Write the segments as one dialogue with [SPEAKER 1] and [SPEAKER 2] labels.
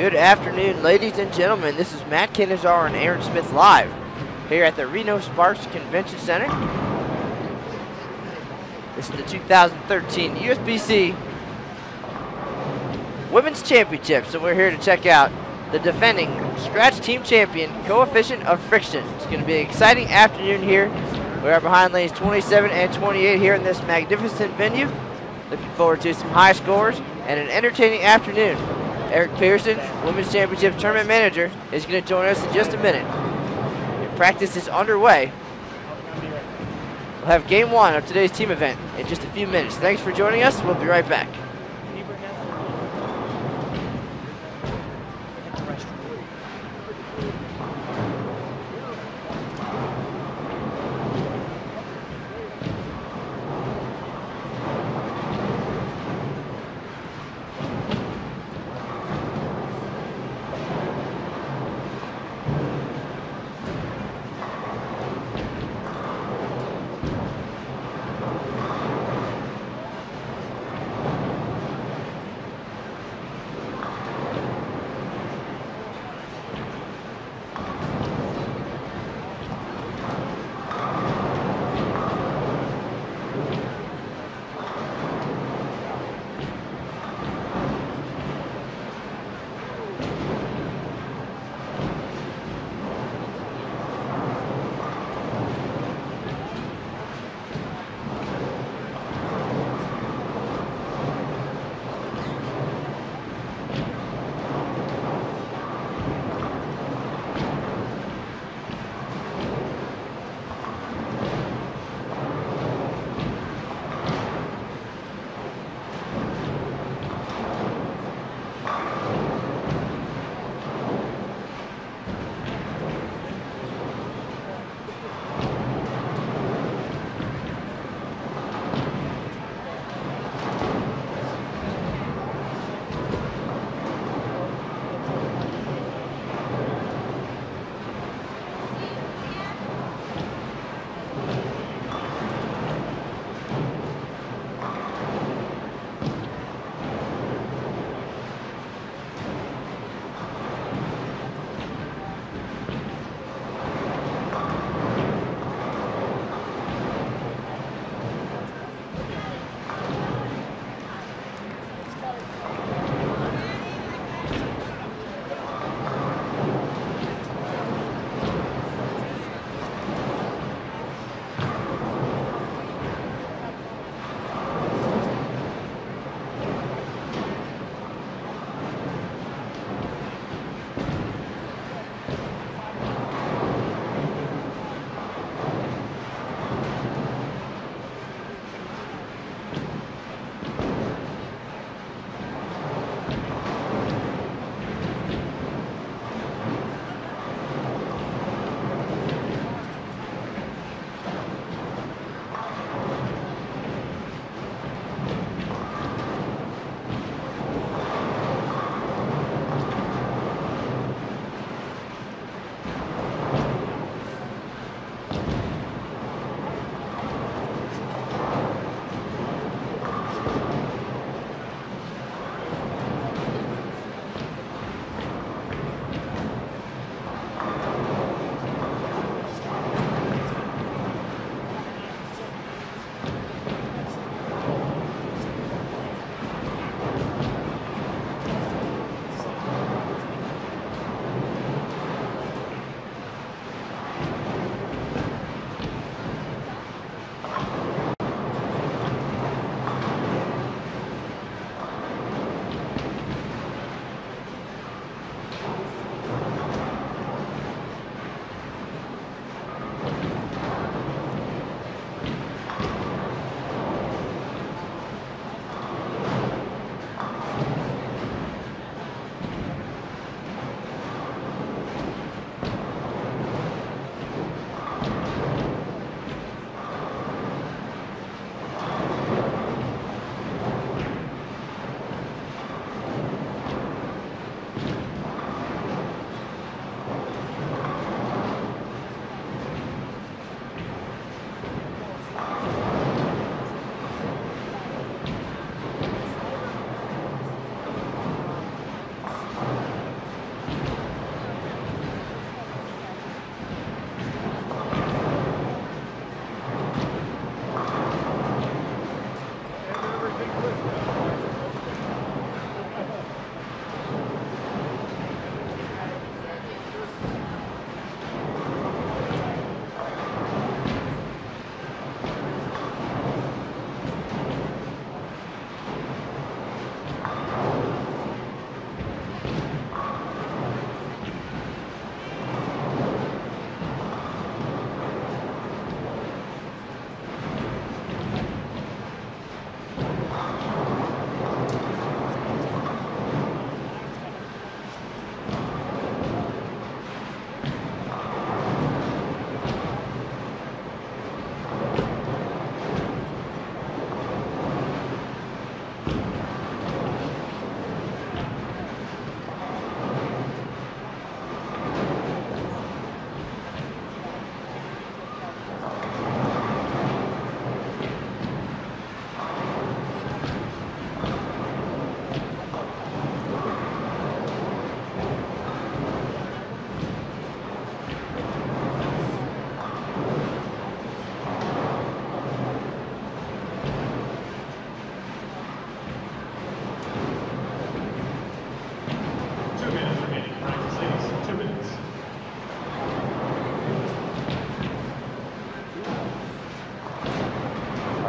[SPEAKER 1] Good afternoon, ladies and gentlemen. This is Matt Kinizar and Aaron Smith live here at the Reno-Sparks Convention Center. This is the 2013 USBC Women's Championship, so we're here to check out the defending scratch team champion, Coefficient of Friction. It's going to be an exciting afternoon here. We are behind lanes 27 and 28 here in this magnificent venue. Looking forward to some high scores and an entertaining afternoon. Eric Pearson, Women's Championship Tournament Manager, is going to join us in just a minute. Practice is underway. We'll have game one of today's team event in just a few minutes. Thanks for joining us. We'll be right back.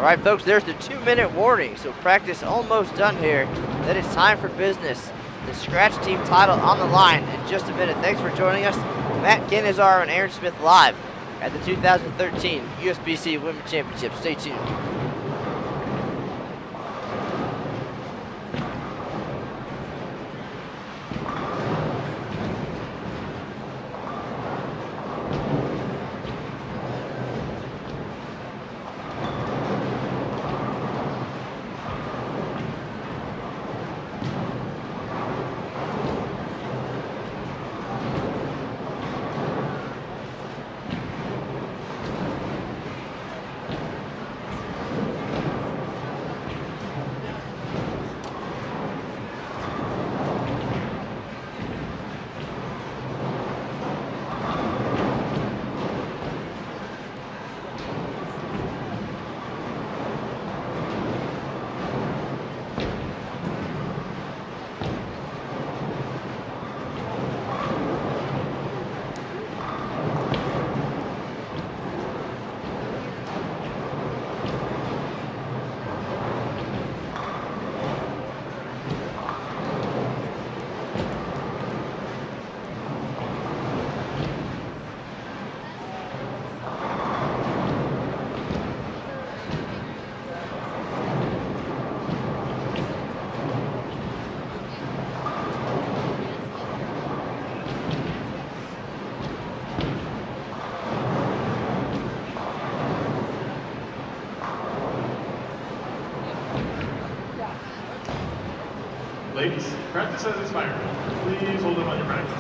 [SPEAKER 1] All right, folks, there's the 2-minute warning. So practice almost done here. Then it's time for business. The scratch team title on the line in just a minute. Thanks for joining us. Matt Ganizar and Aaron Smith live at the 2013 USBC Women's Championship. Stay tuned.
[SPEAKER 2] Ladies, practice has expired. Please hold up on your practice.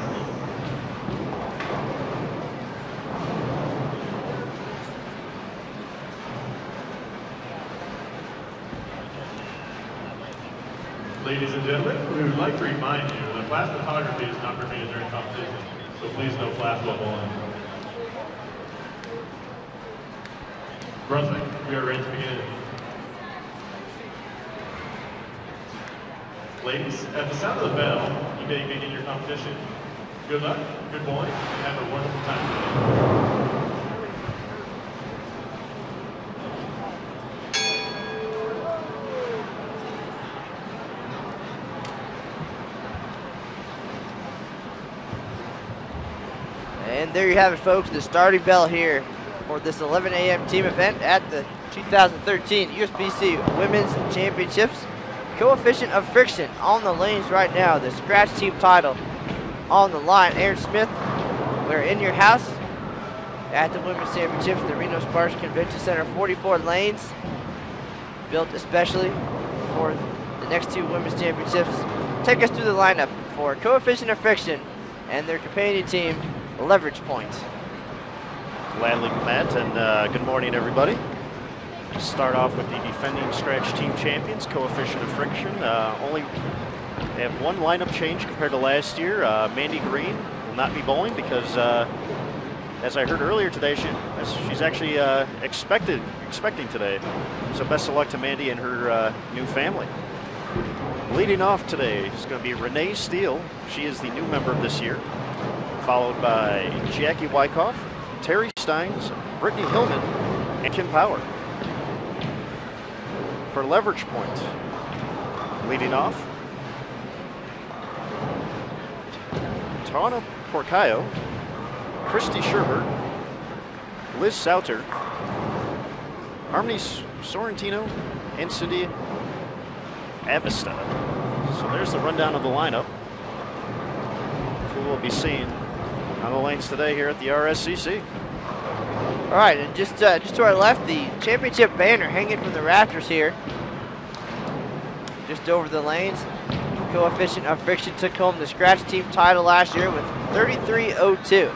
[SPEAKER 2] Ladies and gentlemen, we would like to remind you that flash photography is not permitted during competition, so please no flash while bowling. Brunswick, we are ready to begin. Ladies, at the sound of the bell, you may begin your competition. Good luck, good bowling, and have a wonderful time today.
[SPEAKER 1] And there you have it, folks, the starting bell here for this 11 a.m. team event at the 2013 USBC Women's Championships. Coefficient of Friction on the lanes right now. The scratch team title on the line. Aaron Smith, we're in your house at the Women's Championships, the Reno-Sparks Convention Center. 44 lanes, built especially for the next two Women's Championships. Take us through the lineup for Coefficient of Friction and their companion team, Leverage Point.
[SPEAKER 3] Gladly, Matt, and good morning, everybody. Start off with the defending scratch team champions, Coefficient of Friction. They have one lineup change compared to last year. Mandy Green will not be bowling because, as I heard earlier today, she's actually expecting today. So best of luck to Mandy and her new family. Leading off today is going to be Renee Steele. She is the new member of this year, followed by Jackie Wyckoff, Terry Steins, Brittany Hillman, and Kim Power. For Leverage Point, leading off, Tana Porcayo, Christy Sherbert, Liz Sauter, Harmony Sorrentino, and Cindy Avesta. So there's the rundown of the lineup, who we'll be seeing on the lanes today here at the RSCC.
[SPEAKER 1] All right, and just to our left, the championship banner hanging from the rafters here. Just over the lanes. Coefficient of Friction took home the scratch team title last year with 33.02.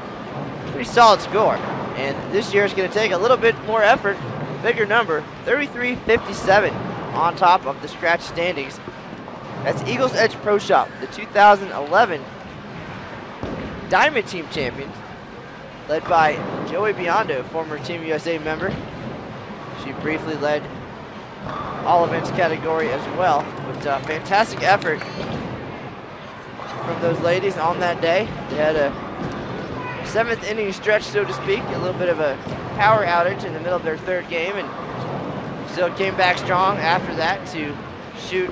[SPEAKER 1] Pretty solid score. And this year is going to take a little bit more effort, bigger number, 33.57 on top of the scratch standings. That's Eagles Edge Pro Shop, the 2011 Diamond Team champions, led by Joey Biondo, former Team USA member. She briefly led all events category as well. But fantastic effort from those ladies on that day. They had a 7th inning stretch, so to speak, a little bit of a power outage in the middle of their third game, and Still came back strong after that to shoot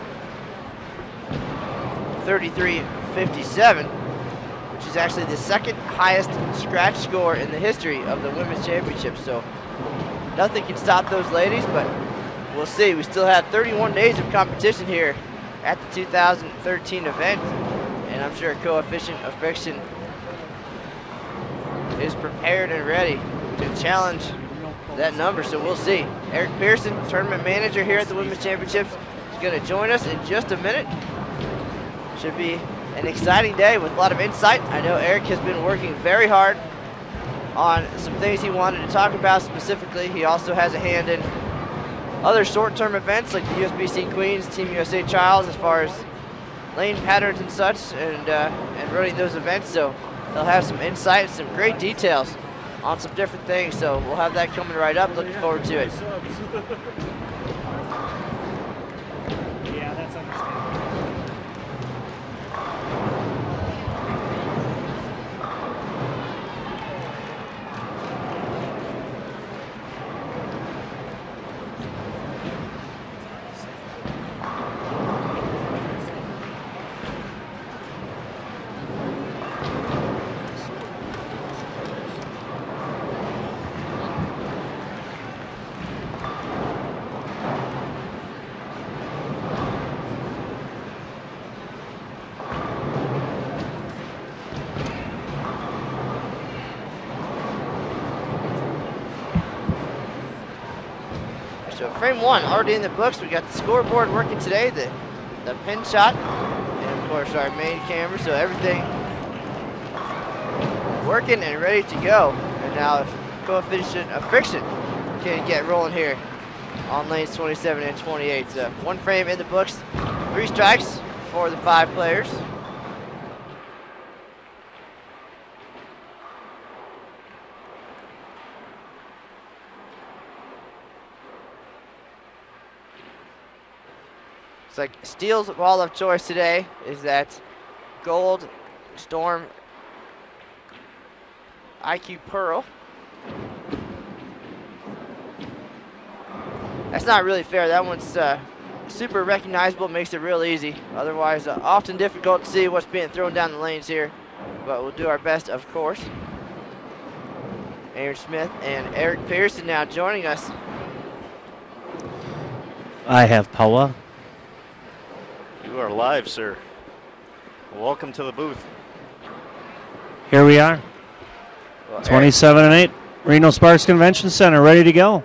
[SPEAKER 1] 33.57, which is actually the second highest scratch score in the history of the women's championship. So nothing can stop those ladies, but we'll see. We still have 31 days of competition here at the 2013 event, and I'm sure Coefficient of Friction is prepared and ready to challenge that number, so we'll see. Eric Pearson, tournament manager here at the Women's Championships, is going to join us in just a minute. Should be an exciting day with a lot of insight. I know Eric has been working very hard on some things he wanted to talk about specifically. He also has a hand in other short-term events like the USBC Queens, Team USA Trials, as far as lane patterns and such, and running those events. So they'll have some insight, some great details on some different things. So we'll have that coming right up. Looking forward to it.
[SPEAKER 4] Yeah, that's understandable.
[SPEAKER 1] So frame one already in the books. We got the scoreboard working today, the pin shot, and of course our main camera. So everything working and ready to go. And now if Coefficient of Friction can get rolling here on lanes 27 and 28. So one frame in the books, 3 strikes for the 5 players. It's like Steele's ball of choice today is that gold Storm IQ Pearl. That's not really fair. That one's super recognizable, makes it real easy. Otherwise, often difficult to see what's being thrown down the lanes here. But we'll do our best, of course. Aaron Smith and Eric Pearson now joining us.
[SPEAKER 4] I have power.
[SPEAKER 3] You are live, sir. Welcome to the booth.
[SPEAKER 4] Here we are.
[SPEAKER 1] Well,
[SPEAKER 4] 27 and 8, Reno-Sparks Convention Center, ready to go.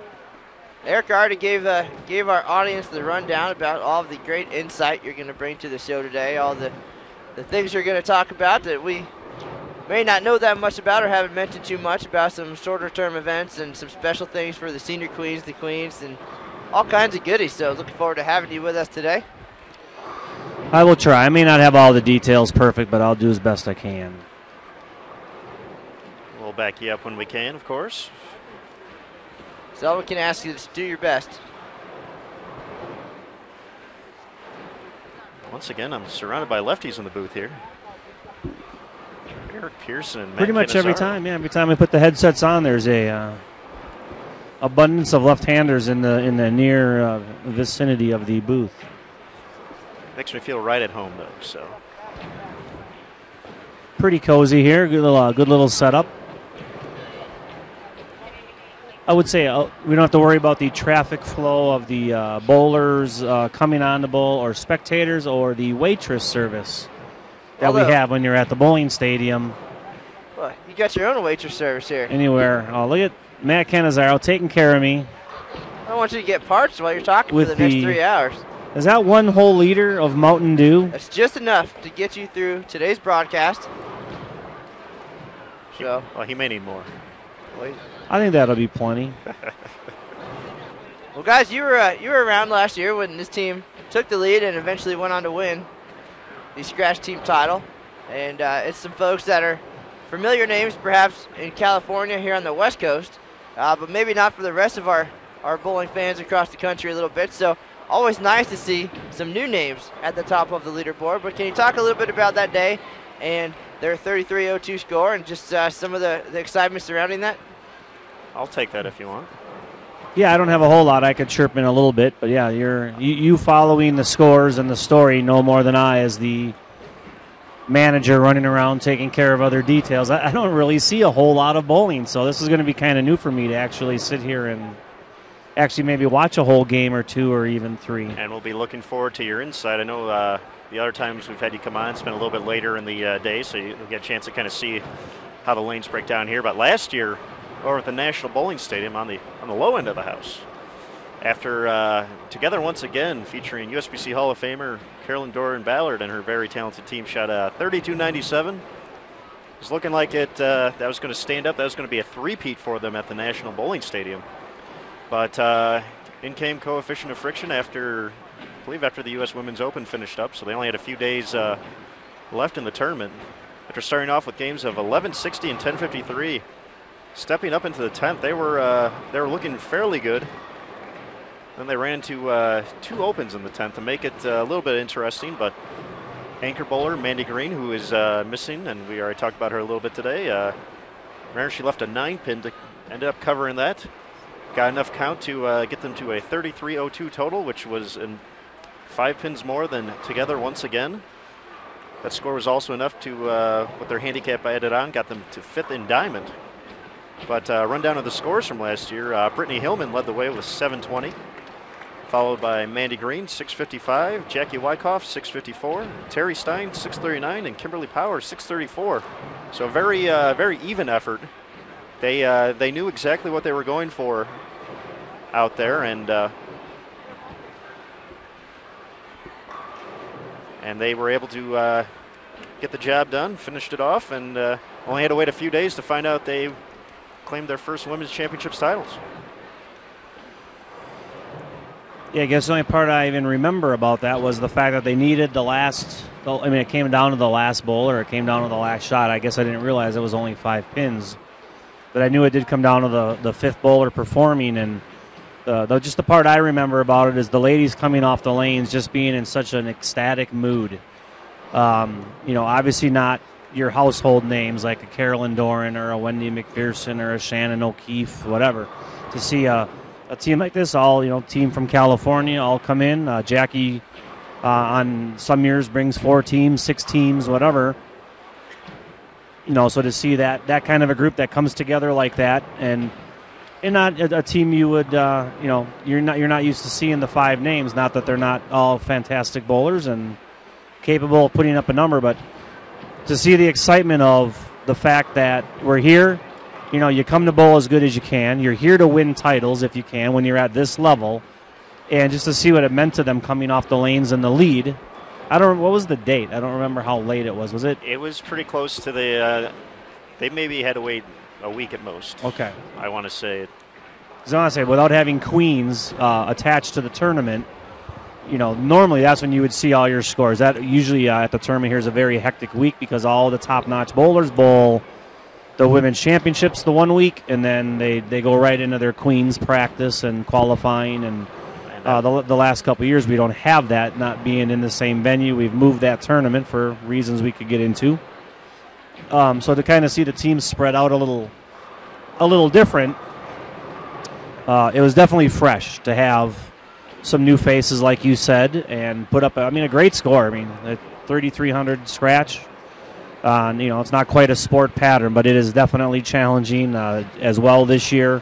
[SPEAKER 1] Eric already gave our audience the rundown about all of the great insight you're going to bring to the show today, all the things you're going to talk about that we may not know that much about or haven't mentioned too much about, some shorter term events and some special things for the senior queens, the queens, and all kinds of goodies. So looking forward to having you with us today.
[SPEAKER 4] I will try. I may not have all the details perfect, but I'll do as best I can.
[SPEAKER 3] We'll back you up when we can, of course.
[SPEAKER 1] So we can ask you to do your best.
[SPEAKER 3] Once again, I'm surrounded by lefties in the booth here. Eric Pearson and Matt
[SPEAKER 4] Pretty much every
[SPEAKER 3] Cannizzaro.
[SPEAKER 4] time, yeah. Every time we put the headsets on, there's a abundance of left-handers in the near vicinity of the booth.
[SPEAKER 3] Makes me feel right at home, though. So
[SPEAKER 4] Pretty cozy here. Good little setup. I would say we don't have to worry about the traffic flow of the bowlers coming on the bowl, or spectators, or the waitress service that we have when you're at the bowling stadium.
[SPEAKER 1] Well, you got your own waitress service here.
[SPEAKER 4] Anywhere. Oh, look at Matt Cannizzaro taking care of me.
[SPEAKER 1] I don't want you to get parched while you're talking for the next 3 hours.
[SPEAKER 4] Is that 1 whole liter of Mountain Dew?
[SPEAKER 1] That's just enough to get you through today's broadcast. So,
[SPEAKER 3] well, he may need more.
[SPEAKER 1] wait.
[SPEAKER 4] I think that'll be plenty.
[SPEAKER 1] Well, guys, you were around last year when this team took the lead and eventually went on to win the Scratch Team title. And it's some folks that are familiar names, perhaps in California here on the West Coast, but maybe not for the rest of our bowling fans across the country a little bit. So always nice to see some new names at the top of the leaderboard. But can you talk a little bit about that day and their 33.02 score and just some of the excitement surrounding that?
[SPEAKER 3] I'll take that if you want.
[SPEAKER 4] Yeah, I don't have a whole lot. I could chirp in a little bit, but yeah, you following the scores and the story no more than I as the manager running around taking care of other details. I don't really see a whole lot of bowling, so this is going to be kind of new for me to actually sit here and actually maybe watch a whole game or two or even three.
[SPEAKER 3] And we'll be looking forward to your insight. I know the other times we've had you come on, it's been a little bit later in the day, so you'll get a chance to kind of see how the lanes break down here. But last year, over at the National Bowling Stadium on the low end of the house, after Together Once Again, featuring USBC Hall of Famer Carolyn Doran Ballard and her very talented team, shot a 32.97. It was looking like that was going to stand up. That was going to be a three-peat for them at the National Bowling Stadium. But in came Coefficient of Friction after, I believe, after the U.S. Women's Open finished up, so they only had a few days left in the tournament. After starting off with games of 11.60 and 10.53, stepping up into the 10th, they were looking fairly good. Then they ran into two opens in the 10th to make it a little bit interesting, but anchor bowler Mandy Green, who is missing, and we already talked about her a little bit today. She left a 9-pin to ended up covering that. Got enough count to get them to a 33.02 total, which was 5 pins more than Together Once Again. That score was also enough to, with their handicap added on, got them to 5th in diamond. But rundown of the scores from last year, Brittany Hillman led the way with 720, followed by Mandy Green, 655, Jackie Wyckoff, 654, Terry Stein, 639, and Kimberly Power, 634. So a very, very even effort. They knew exactly what they were going for out there, and they were able to get the job done, finished it off, and only had to wait a few days to find out they claimed their first women's championships titles.
[SPEAKER 4] Yeah, I guess the only part I even remember about that was the fact that they needed the last, I mean, it came down to the last bowl, or it came down to the last shot. I guess I didn't realize it was only 5 pins. But I knew it did come down to the 5th bowler performing, and just the part I remember about it is the ladies coming off the lanes just being in such an ecstatic mood. Obviously not your household names like a Carolyn Doran or a Wendy McPherson or a Shannon O'Keefe, whatever. To see a team like this, all team from California, all come in. Jackie on some years brings 4 teams, 6 teams, whatever. So to see that kind of a group that comes together like that, and not a team you would, you're not used to seeing the 5 names. Not that they're not all fantastic bowlers and capable of putting up a number, but to see the excitement of the fact that we're here. You come to bowl as good as you can. You're here to win titles if you can when you're at this level, and just to see what it meant to them coming off the lanes in the lead. What was the date? I don't remember how late it was. Was it?
[SPEAKER 3] It was pretty close to the. They maybe had to wait a week at most.
[SPEAKER 4] Okay.
[SPEAKER 3] I want to say.
[SPEAKER 4] Because I want to say, without having queens attached to the tournament, normally that's when you would see all your scores. That usually at the tournament here is a very hectic week because all the top-notch bowlers bowl the women's championships the one week, and then they go right into their queens practice and qualifying, and the last couple of years we don't have that, not being in the same venue. We've moved that tournament for reasons we could get into. So to kind of see the teams spread out a little different, it was definitely fresh to have some new faces, like you said, and put up a great score. A 3,300 scratch. It's not quite a sport pattern, but it is definitely challenging as well this year.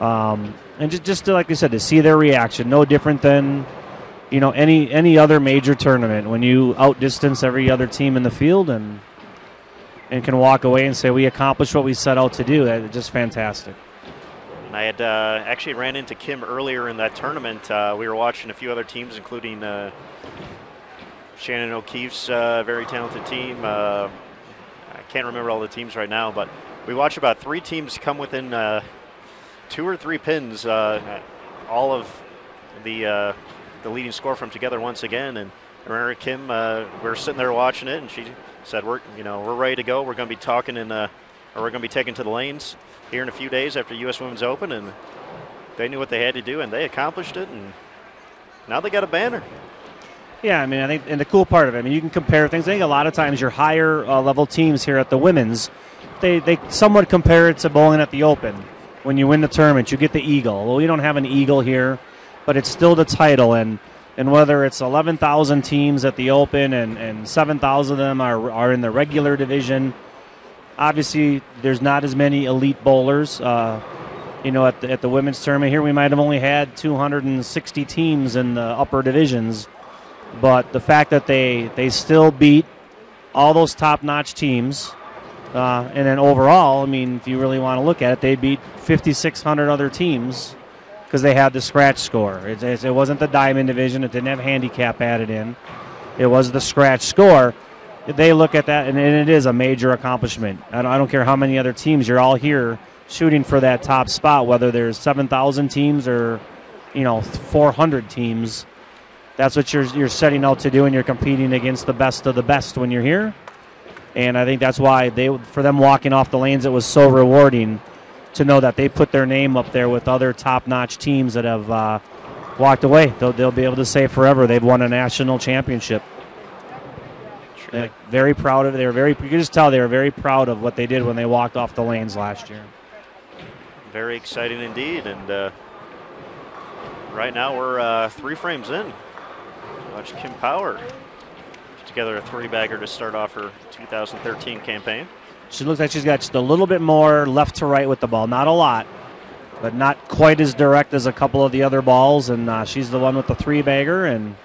[SPEAKER 4] And just to, like I said, to see their reaction, no different than any other major tournament when you outdistance every other team in the field and can walk away and say we accomplished what we set out to do. That's just fantastic.
[SPEAKER 3] I had actually ran into Kim earlier in that tournament. We were watching a few other teams, including Shannon O'Keefe's very talented team. I can't remember all the teams right now, but we watched about 3 teams come within 2 or 3 pins, all of the leading score from Together Once Again. And I remember Kim, we were sitting there watching it, and she said, "We're ready to go. We're going to be talking or we're going to be taken to the lanes here in a few days after U.S. Women's Open," and they knew what they had to do, and they accomplished it, and now they got a banner.
[SPEAKER 4] Yeah, I think, and the cool part of it, you can compare things. I think a lot of times your higher level teams here at the women's, they somewhat compare it to bowling at the Open, when you win the tournament, you get the eagle. Well, we don't have an eagle here, but it's still the title. And whether it's 11,000 teams at the Open and 7,000 of them are in the regular division, obviously there's not as many elite bowlers. At the women's tournament here, we might have only had 260 teams in the upper divisions. But the fact that they still beat all those top-notch teams, and then overall, I mean, if you really want to look at it, they beat 5,600 other teams because they had the scratch score. It wasn't the diamond division. It didn't have handicap added in. It was the scratch score. They look at that, and it is a major accomplishment. I don't care how many other teams. You're all here shooting for that top spot, whether there's 7,000 teams or 400 teams. That's what you're setting out to do, and you're competing against the best of the best when you're here. And I think that's why for them walking off the lanes, it was so rewarding to know that they put their name up there with other top-notch teams that have walked away. They'll be able to say forever they've won a national championship. They're very proud of it. You can just tell they were very proud of what they did when they walked off the lanes last year.
[SPEAKER 3] Very exciting indeed. And right now we're 3 frames in. Watch Kim Power put together a 3-bagger to start off her 2013 campaign.
[SPEAKER 4] She looks like she's got just a little bit more left to right with the ball. Not a lot, but not quite as direct as a couple of the other balls. And she's the one with the 3-bagger. And,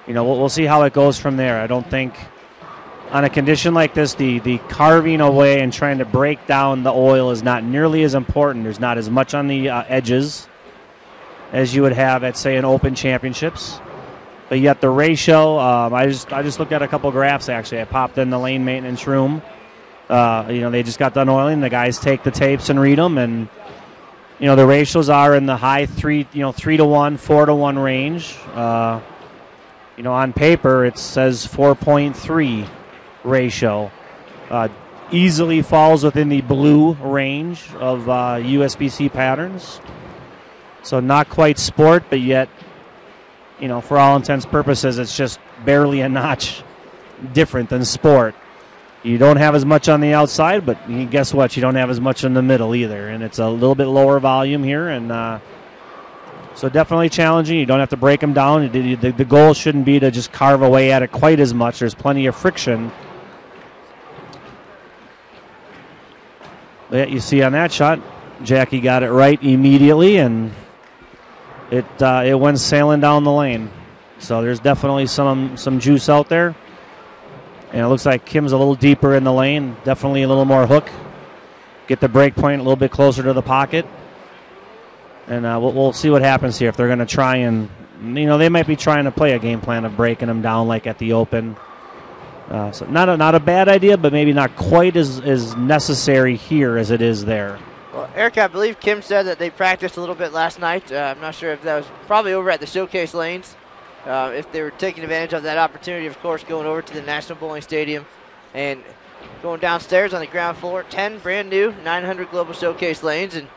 [SPEAKER 4] we'll see how it goes from there. I don't think on a condition like this, the carving away and trying to break down the oil is not nearly as important. There's not as much on the edges as you would have at, say, an Open Championships. But yet the ratio, I just looked at a couple graphs, actually. I popped in the lane maintenance room. They just got done oiling. The guys take the tapes and read them. And, the ratios are in the high 3 to 1, 4 to 1 range. On paper, it says 4.3 ratio. Easily falls within the blue range of USBC patterns. So not quite sport, but yet, for all intents and purposes, it's just barely a notch different than sport. You don't have as much on the outside, but guess what? You don't have as much in the middle either. And it's a little bit lower volume here. And so definitely challenging. You don't have to break them down. The goal shouldn't be to just carve away at it quite as much. There's plenty of friction. But you see on that shot, Jackie got it right immediately, and it went sailing down the lane. So there's definitely some juice out there. And it looks like Kim's a little deeper in the lane, definitely a little more hook. Get the break point a little bit closer to the pocket. And we'll see what happens here if they're going to try and, they might be trying to play a game plan of breaking them down like at the Open. So not a bad idea, but maybe not quite as necessary here as it is there.
[SPEAKER 1] Well, Eric, I believe Kim said that they practiced a little bit last night. I'm not sure if that was probably over at the showcase lanes. If they were taking advantage of that opportunity, of course, going over to the National Bowling Stadium and going downstairs on the ground floor, 10 brand new 900 Global Showcase lanes, and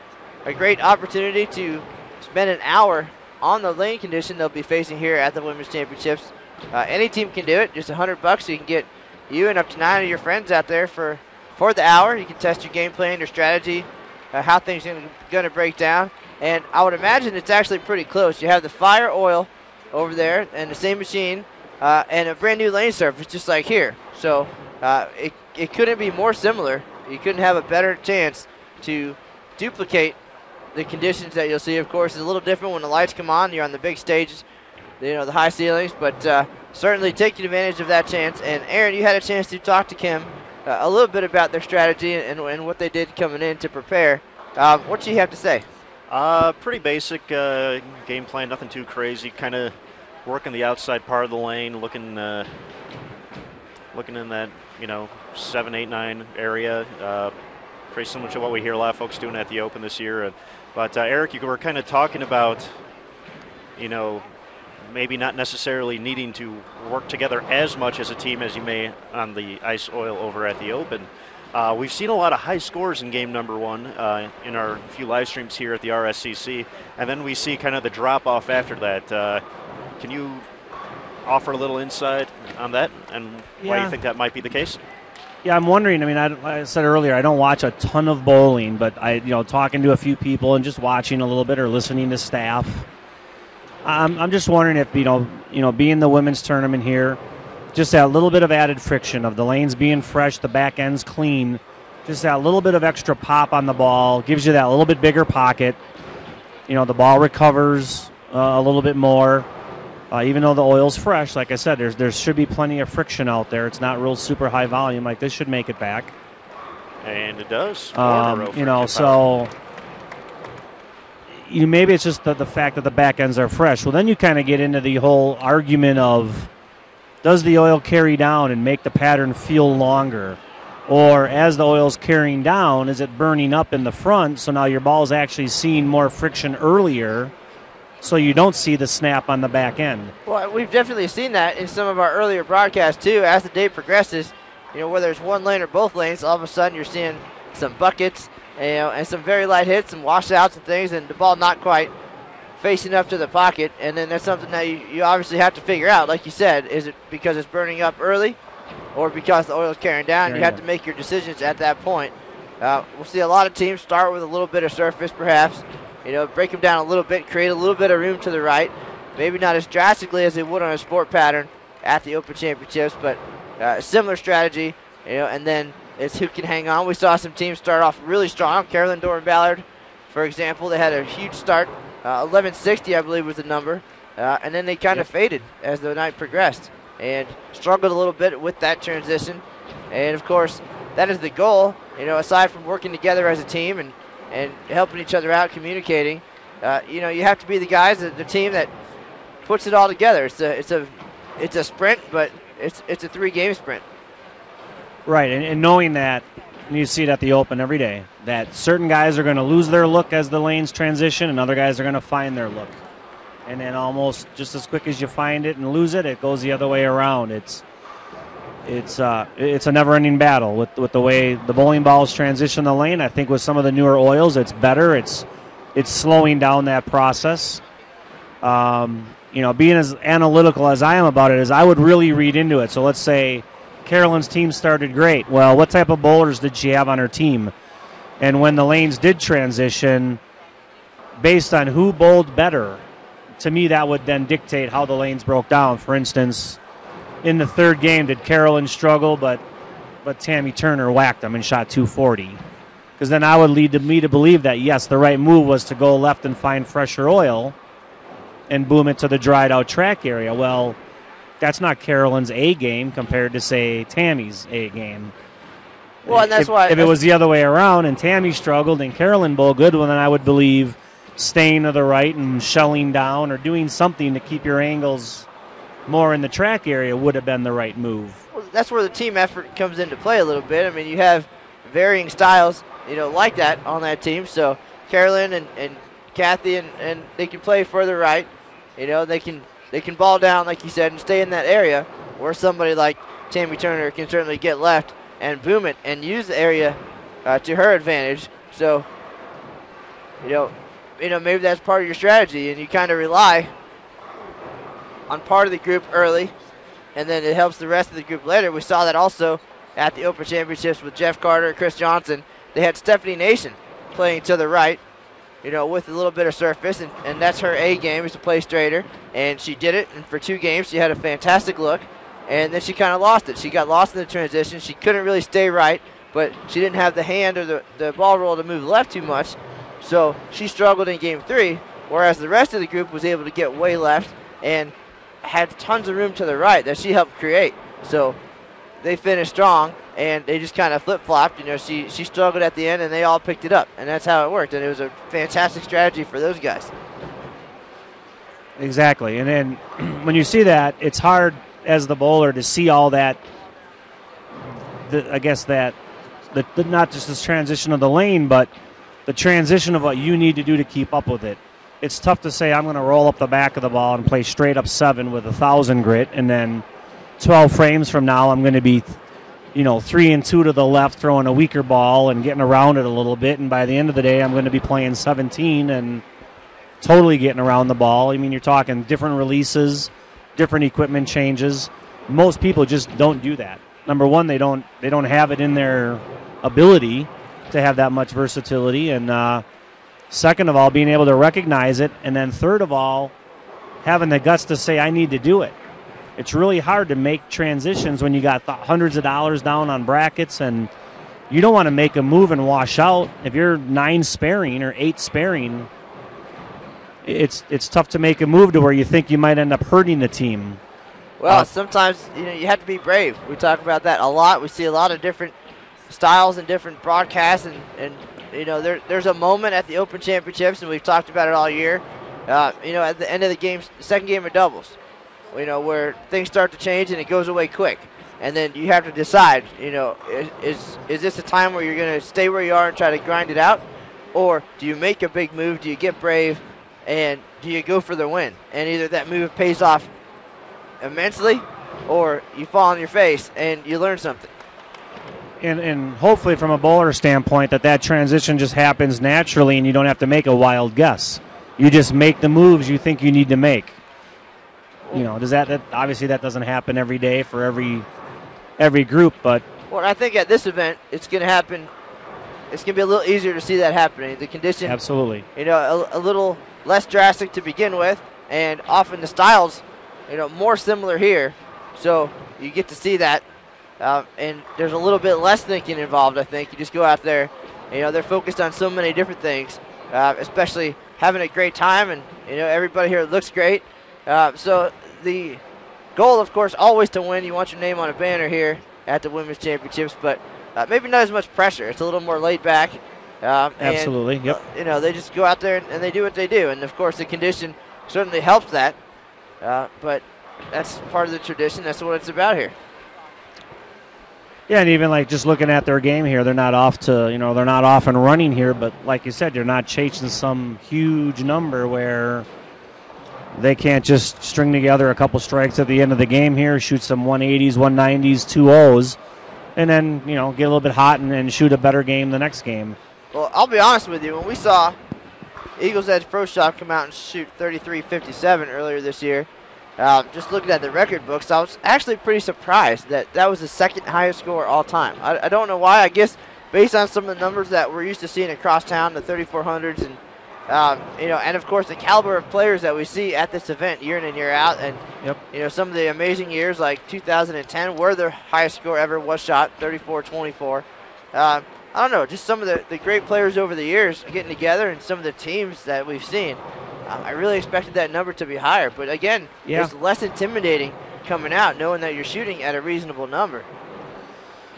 [SPEAKER 1] a great opportunity to spend an hour on the lane condition they'll be facing here at the Women's Championships. Any team can do it. Just $100, so you can get you and up to 9 of your friends out there for the hour. You can test your game plan, your strategy, how things are going to break down. And I would imagine it's actually pretty close. You have the fire oil over there and the same machine and a brand new lane surface just like here. So it couldn't be more similar. You couldn't have a better chance to duplicate the conditions that you'll see. Of course, it's a little different when the lights come on. You're on the big stages, the high ceilings, but certainly taking advantage of that chance. And Aaron, you had a chance to talk to Kim a little bit about their strategy and what they did coming in to prepare. What do you have to say?
[SPEAKER 3] Pretty basic game plan, nothing too crazy. Kind of working the outside part of the lane, looking in that 7, 8, 9 area. Pretty similar to what we hear a lot of folks doing at the Open this year. But Eric, you were kind of talking about, maybe not necessarily needing to work together as much as a team as you may on the ice oil over at the Open. We've seen a lot of high scores in game number 1 in our few live streams here at the RSCC, and then we see kind of the drop-off after that. Can you offer a little insight on that and why you think that might be the case?
[SPEAKER 4] Yeah, I'm wondering. I mean, I said earlier, I don't watch a ton of bowling, but talking to a few people and just watching a little bit or listening to staff. I'm just wondering if being the women's tournament here, just that little bit of added friction of the lanes being fresh, the back end's clean, just that little bit of extra pop on the ball gives you that little bit bigger pocket. The ball recovers a little bit more. Even though the oil's fresh, like I said, there should be plenty of friction out there. It's not real super high volume. Like this should make it back.
[SPEAKER 3] And it does.
[SPEAKER 4] So maybe it's just the fact that the back ends are fresh. Well, then you kind of get into the whole argument of, does the oil carry down and make the pattern feel longer? Or as the oil's carrying down, is it burning up in the front, so now your ball's actually seeing more friction earlier, so you don't see the snap on the back end?
[SPEAKER 1] Well, we've definitely seen that in some of our earlier broadcasts, too. As the day progresses, whether it's one lane or both lanes, all of a sudden you're seeing some buckets, and some very light hits, some washouts and things, and the ball not quite facing up to the pocket. And then that's something that you obviously have to figure out. Like you said, is it because it's burning up early or because the oil is carrying down? You have to make your decisions at that point. We'll see a lot of teams start with a little bit of surface, perhaps, break them down a little bit, create a little bit of room to the right. Maybe not as drastically as they would on a sport pattern at the Open Championships, but a similar strategy, and then it's who can hang on. We saw some teams start off really strong. Carolyn, Doran Ballard, for example, they had a huge start. 1160, I believe, was the number. And then they kind of faded as the night progressed and struggled a little bit with that transition. And, of course, that is the goal, aside from working together as a team and helping each other out, communicating. You have to be the guys, the team that puts it all together. It's a sprint, but it's a 3-game sprint.
[SPEAKER 4] Right, and knowing that, and you see it at the Open every day, that certain guys are going to lose their look as the lanes transition and other guys are going to find their look. And then almost just as quick as you find it and lose it, it goes the other way around. It's a never-ending battle with the way the bowling balls transition the lane. I think with some of the newer oils, it's better. It's slowing down that process. Being as analytical as I am about it, is I would really read into it. So let's say Carolyn's team started great. Well, what type of bowlers did she have on her team? And when the lanes did transition, based on who bowled better, to me that would then dictate how the lanes broke down. For instance, in the third game, did Carolyn struggle, but Tammy Turner whacked them and shot 240? Because then I would lead me to believe that, yes, the right move was to go left and find fresher oil and boom it to the dried out track area. Well, that's not Carolyn's A game compared to, say, Tammy's A game.
[SPEAKER 1] Well, and that's why
[SPEAKER 4] if it was the other way around and Tammy struggled and Carolyn bowled good, well, then I would believe staying to the right and shelling down or doing something to keep your angles more in the track area would have been the right move.
[SPEAKER 1] Well, that's where the team effort comes into play a little bit. I mean, you have varying styles, like that on that team. So Carolyn and Kathy and they can play further right. They can ball down, like you said, and stay in that area, where somebody like Tammy Turner can certainly get left and boom it and use the area to her advantage. So, maybe that's part of your strategy, and you kind of rely on part of the group early, and then it helps the rest of the group later. We saw that also at the Open Championships with Jeff Carter, Chris Johnson. They had Stephanie Nation playing to the right, with a little bit of surface, and that's her A game, is to play straighter, and she did it, and for 2 games she had a fantastic look, and then she kind of lost it. She got lost in the transition. She couldn't really stay right, but she didn't have the hand or the ball roll to move left too much, so she struggled in game 3, whereas the rest of the group was able to get way left and had tons of room to the right that she helped create. So they finished strong, and they just kind of flip-flopped. She struggled at the end, and they all picked it up, and that's how it worked, and it was a fantastic strategy for those guys.
[SPEAKER 4] Exactly, and then when you see that, it's hard as the bowler to see all that, not just this transition of the lane, but the transition of what you need to do to keep up with it. It's tough to say I'm going to roll up the back of the ball and play straight up 7 with 1,000 grit, and then 12 frames from now I'm going to be 3 and 2 to the left, throwing a weaker ball and getting around it a little bit, and by the end of the day I'm going to be playing 17 and totally getting around the ball. I mean, you're talking different releases, different equipment changes. Most people just don't do that. number one, they don't have it in their ability to have that much versatility, and second of all, being able to recognize it, and then third of all, having the guts to say, I need to do it. It's really hard to make transitions when you got hundreds of dollars down on brackets, and you don't want to make a move and wash out. If you're 9 sparing or 8 sparing, it's tough to make a move to where you think you might end up hurting the team.
[SPEAKER 1] Well, sometimes you have to be brave. We talk about that a lot. We see a lot of different styles and different broadcasts, and there's a moment at the Open Championships, and we've talked about it all year. At the end of the game, second game of doubles, where things start to change and it goes away quick, and then you have to decide. Is this a time where you're going to stay where you are and try to grind it out, or do you make a big move? Do you get brave, and do you go for the win? And either that move pays off immensely, or you fall on your face and you learn something.
[SPEAKER 4] And hopefully from a bowler standpoint that transition just happens naturally and you don't have to make a wild guess. You just make the moves you think you need to make. Does that obviously that doesn't happen every day for every group, but
[SPEAKER 1] well, I think at this event it's going to happen. It's going to be a little easier to see that happening. The condition,
[SPEAKER 4] absolutely,
[SPEAKER 1] a little less drastic to begin with, and often the styles, more similar here. So you get to see that, and there's a little bit less thinking involved. I think you just go out there. They're focused on so many different things, especially having a great time, and everybody here looks great. So the goal, of course, always to win. You want your name on a banner here at the Women's Championships, but maybe not as much pressure. It's a little more laid back.
[SPEAKER 4] Absolutely, yep.
[SPEAKER 1] They just go out there and they do what they do, and of course the condition certainly helps that. But that's part of the tradition. That's what it's about here.
[SPEAKER 4] Yeah, and even like just looking at their game here, they're not off and running here, but like you said, they're not chasing some huge number where they can't just string together a couple strikes at the end of the game here, shoot some 180s, 190s, 2-0s, and then, get a little bit hot and shoot a better game the next game.
[SPEAKER 1] Well, I'll be honest with you. When we saw Eagles Edge Pro Shop come out and shoot 33.57 earlier this year, just looking at the record books, I was actually pretty surprised that was the second highest score all time. I don't know why. I guess based on some of the numbers that we're used to seeing across town, the 3400s, and and of course the caliber of players that we see at this event year in and year out, and some of the amazing years like 2010, where the highest score ever was shot, 34-24. I don't know, just some of the great players over the years getting together, and some of the teams that we've seen. I really expected that number to be higher, but again, it's less intimidating coming out knowing that you're shooting at a reasonable number.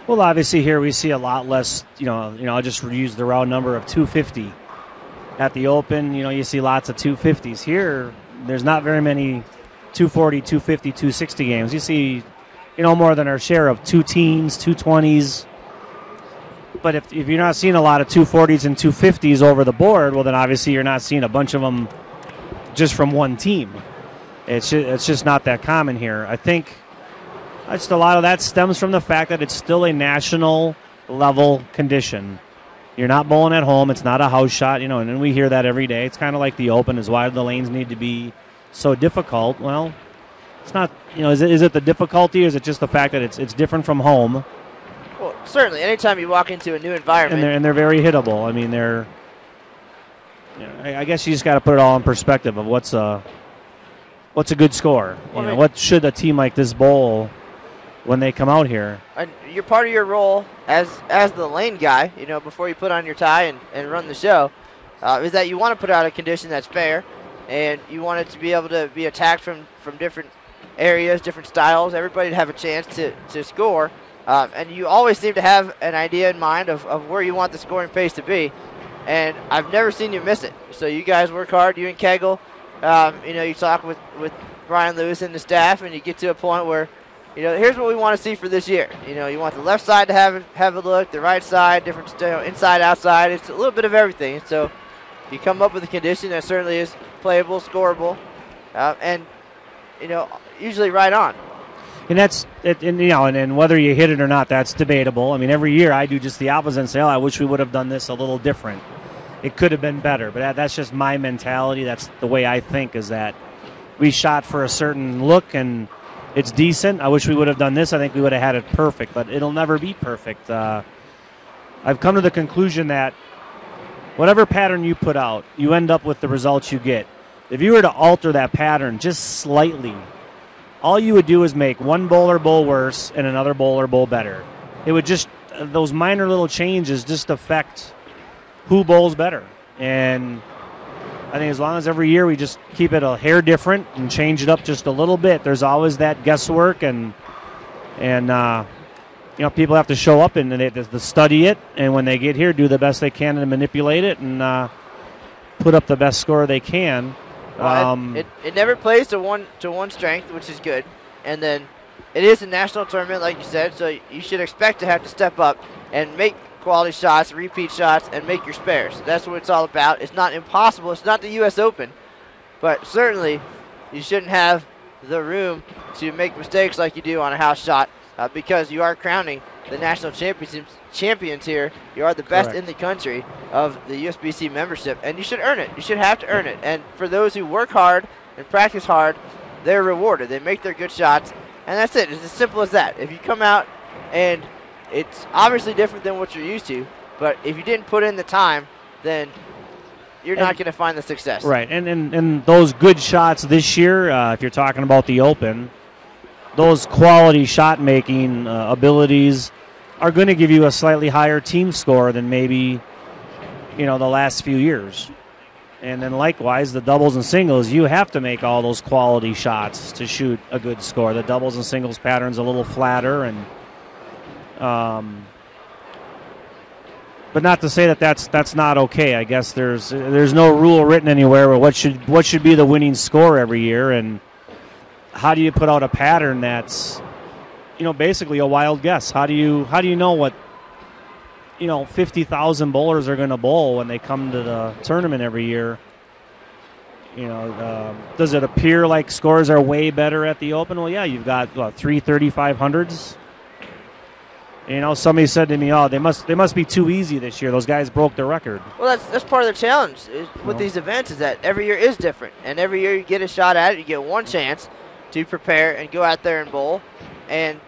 [SPEAKER 4] Well, obviously here we see a lot less, I'll just use the round number of 250. At the Open, you see lots of 250s. Here, there's not very many 240, 250, 260 games. You see, more than our share of 2 teens, 220s. But if you're not seeing a lot of 240s and 250s over the board, well, then obviously you're not seeing a bunch of them just from one team. It's just not that common here. I think just a lot of that stems from the fact that it's still a national level condition. You're not bowling at home. It's not a house shot, and we hear that every day. It's kind of like the Open is why the lanes need to be so difficult. Well, it's not, is it the difficulty, or is it just the fact that it's different from home?
[SPEAKER 1] Well, certainly. Anytime you walk into a new environment.
[SPEAKER 4] And they're very hittable. I mean, I guess you just got to put it all in perspective of what's a good score. What should a team like this bowl when they come out here?
[SPEAKER 1] And you're part of your role as the lane guy, before you put on your tie and run the show, is that you want to put out a condition that's fair, and you want it to be able to be attacked from different areas, different styles, everybody to have a chance to score. And you always seem to have an idea in mind of where you want the scoring pace to be, and I've never seen you miss it. So you guys work hard, you and Kegel, you talk with Brian Lewis and the staff, and you get to a point where, here's what we want to see for this year. You want the left side to have a look, the right side, different inside, outside. It's a little bit of everything. So you come up with a condition that certainly is playable, scoreable, and usually right on.
[SPEAKER 4] And that's it, and whether you hit it or not, that's debatable. I mean, every year I do just the opposite and say, I wish we would have done this a little different. It could have been better, but that's just my mentality. That's the way I think, is that we shot for a certain look, and It's decent. I wish we would have done this. I think we would have had it perfect, but it'll never be perfect. I've come to the conclusion that whatever pattern you put out, you end up with the results you get. If you were to alter that pattern just slightly, all you would do is make one bowler bowl worse and another bowler bowl better. It would just, those minor little changes just affect who bowls better. And I think as long as every year we just keep it a hair different and change it up just a little bit, there's always that guesswork and people have to show up and they have to study it, and when they get here, do the best they can to manipulate it and put up the best score they can.
[SPEAKER 1] Well, it never plays to one strength, which is good, and then it is a national tournament, like you said, so you should expect to have to step up and make quality shots, repeat shots, and make your spares. That's what it's all about. It's not impossible. It's not the U.S. Open, but certainly you shouldn't have the room to make mistakes like you do on a house shot because you are crowning the national champions here. You are the best in the country of the USBC membership, and you should earn it. You should have to earn it. And for those who work hard and practice hard, they're rewarded. They make their good shots, and that's it. It's as simple as that. If you come out and it's obviously different than what you're used to, but if you didn't put in the time, then you're not going to find the success.
[SPEAKER 4] Right, and those good shots this year, if you're talking about the Open, those quality shot-making abilities are going to give you a slightly higher team score than maybe, the last few years. And then likewise, the doubles and singles, you have to make all those quality shots to shoot a good score. The doubles and singles pattern's a little flatter, and but not to say that that's not okay. I guess there's no rule written anywhere where what should be the winning score every year, and how do you put out a pattern that's basically a wild guess? How do you know what 50,000 bowlers are going to bowl when they come to the tournament every year? Does it appear like scores are way better at the Open? Well, yeah, you've got 3 3,500s. Somebody said to me, "Oh, they must be too easy this year. Those guys broke their record."
[SPEAKER 1] Well, that's part of the challenge with these events, is that every year is different, and every year you get a shot at it. You get one chance to prepare and go out there and bowl, and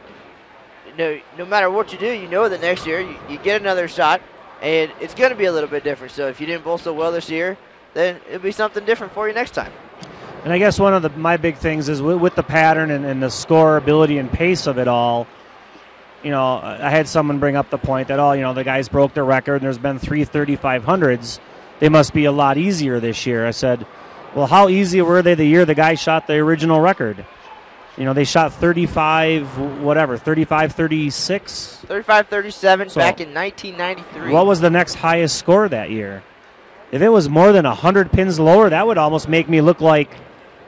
[SPEAKER 1] no matter what you do, that next year you get another shot, and it's going to be a little bit different. So if you didn't bowl so well this year, then it'll be something different for you next time.
[SPEAKER 4] And I guess one of my big things is with the pattern and the score ability and pace of it all. I had someone bring up the point that, the guys broke their record and there's been 3 3,500s. They must be a lot easier this year. I said, well, how easy were they the year the guy shot the original record? They shot 35, 36?
[SPEAKER 1] 35, 37 back in 1993.
[SPEAKER 4] What was the next highest score that year? If it was more than 100 pins lower, that would almost make me look like,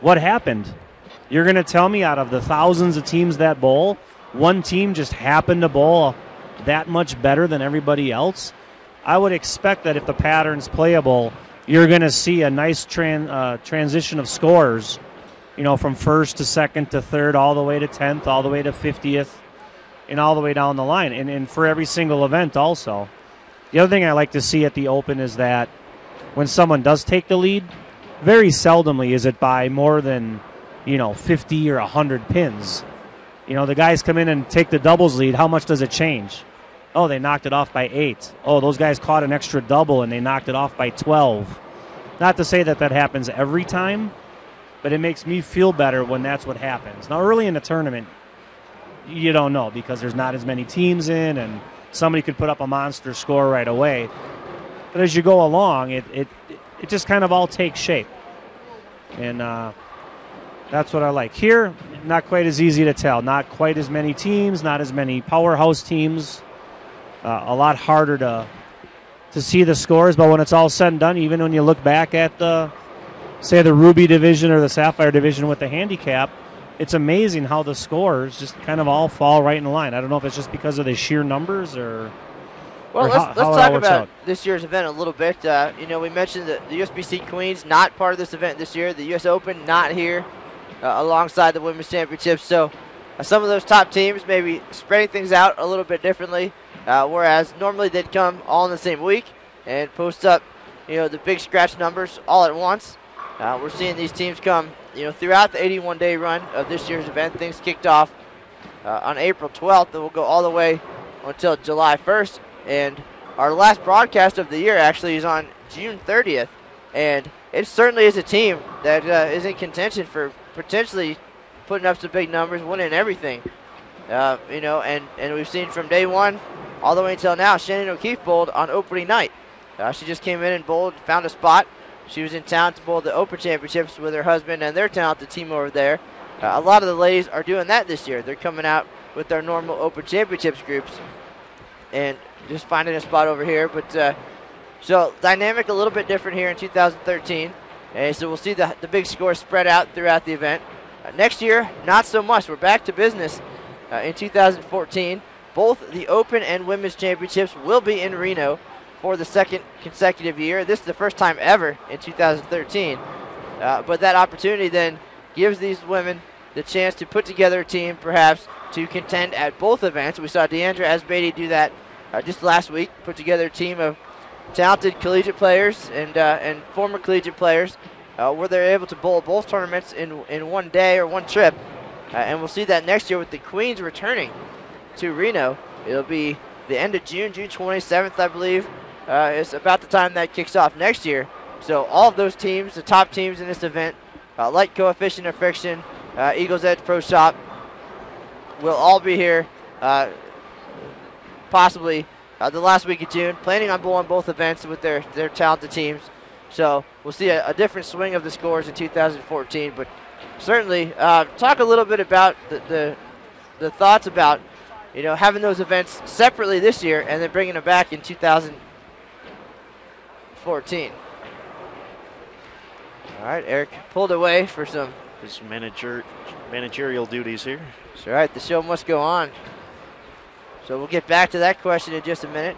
[SPEAKER 4] what happened? You're going to tell me out of the thousands of teams that bowl, one team just happened to bowl that much better than everybody else? I would expect that if the pattern's playable, you're going to see a nice transition of scores, from first to second to third, all the way to 10th, all the way to 50th, and all the way down the line, and for every single event also. The other thing I like to see at the Open is that when someone does take the lead, very seldomly is it by more than, 50 or 100 pins. The guys come in and take the doubles lead. How much does it change? Oh, they knocked it off by 8. Oh, those guys caught an extra double and they knocked it off by 12. Not to say that happens every time, but it makes me feel better when that's what happens. Now, early in the tournament, you don't know because there's not as many teams in and somebody could put up a monster score right away. But as you go along, it just kind of all takes shape. And that's what I like. Here, not quite as easy to tell. Not quite as many teams, not as many powerhouse teams. A lot harder to see the scores, but when it's all said and done, even when you look back at the Ruby division or the Sapphire division with the handicap, it's amazing how the scores just kind of all fall right in line. I don't know if it's just because of the sheer numbers or...
[SPEAKER 1] Well, let's talk about this year's event a little bit. We mentioned that the USBC Queens not part of this event this year. The U.S. Open not here alongside the Women's Championships. So some of those top teams maybe spreading things out a little bit differently, whereas normally they'd come all in the same week and post up, the big scratch numbers all at once. We're seeing these teams come, throughout the 81-day run of this year's event. Things kicked off on April 12th, and will go all the way until July 1st. And our last broadcast of the year actually is on June 30th. And it certainly is a team that is in contention for potentially putting up some big numbers, winning everything. And we've seen from day one all the way until now, Shannon O'Keefe bowled on opening night. She just came in and bowled, found a spot. She was in town to bowl the Open Championships with her husband and their talented team over there. A lot of the ladies are doing that this year. They're coming out with their normal Open Championships groups and just finding a spot over here. But so dynamic a little bit different here in 2013. And so we'll see the big score spread out throughout the event. Next year, not so much. We're back to business in 2014. Both the Open and Women's Championships will be in Reno for the second consecutive year. This is the first time ever in 2013. But that opportunity then gives these women the chance to put together a team, perhaps, to contend at both events. We saw Deandra Asbady do that just last week, put together a team of talented collegiate players and former collegiate players where they're able to bowl both tournaments in one day or one trip. And we'll see that next year with the Queens returning to Reno. It'll be the end of June 27th, I believe. It's about the time that kicks off next year. So all of those teams, the top teams in this event, like Coefficient of Friction, Eagles Edge Pro Shop, will all be here possibly the last week of June, planning on bowling both events with their talented teams. So we'll see a different swing of the scores in 2014. But certainly talk a little bit about the thoughts about having those events separately this year and then bringing them back in 2014. All right, Eric pulled away for
[SPEAKER 3] his managerial duties here.
[SPEAKER 1] That's right, the show must go on. So we'll get back to that question in just a minute.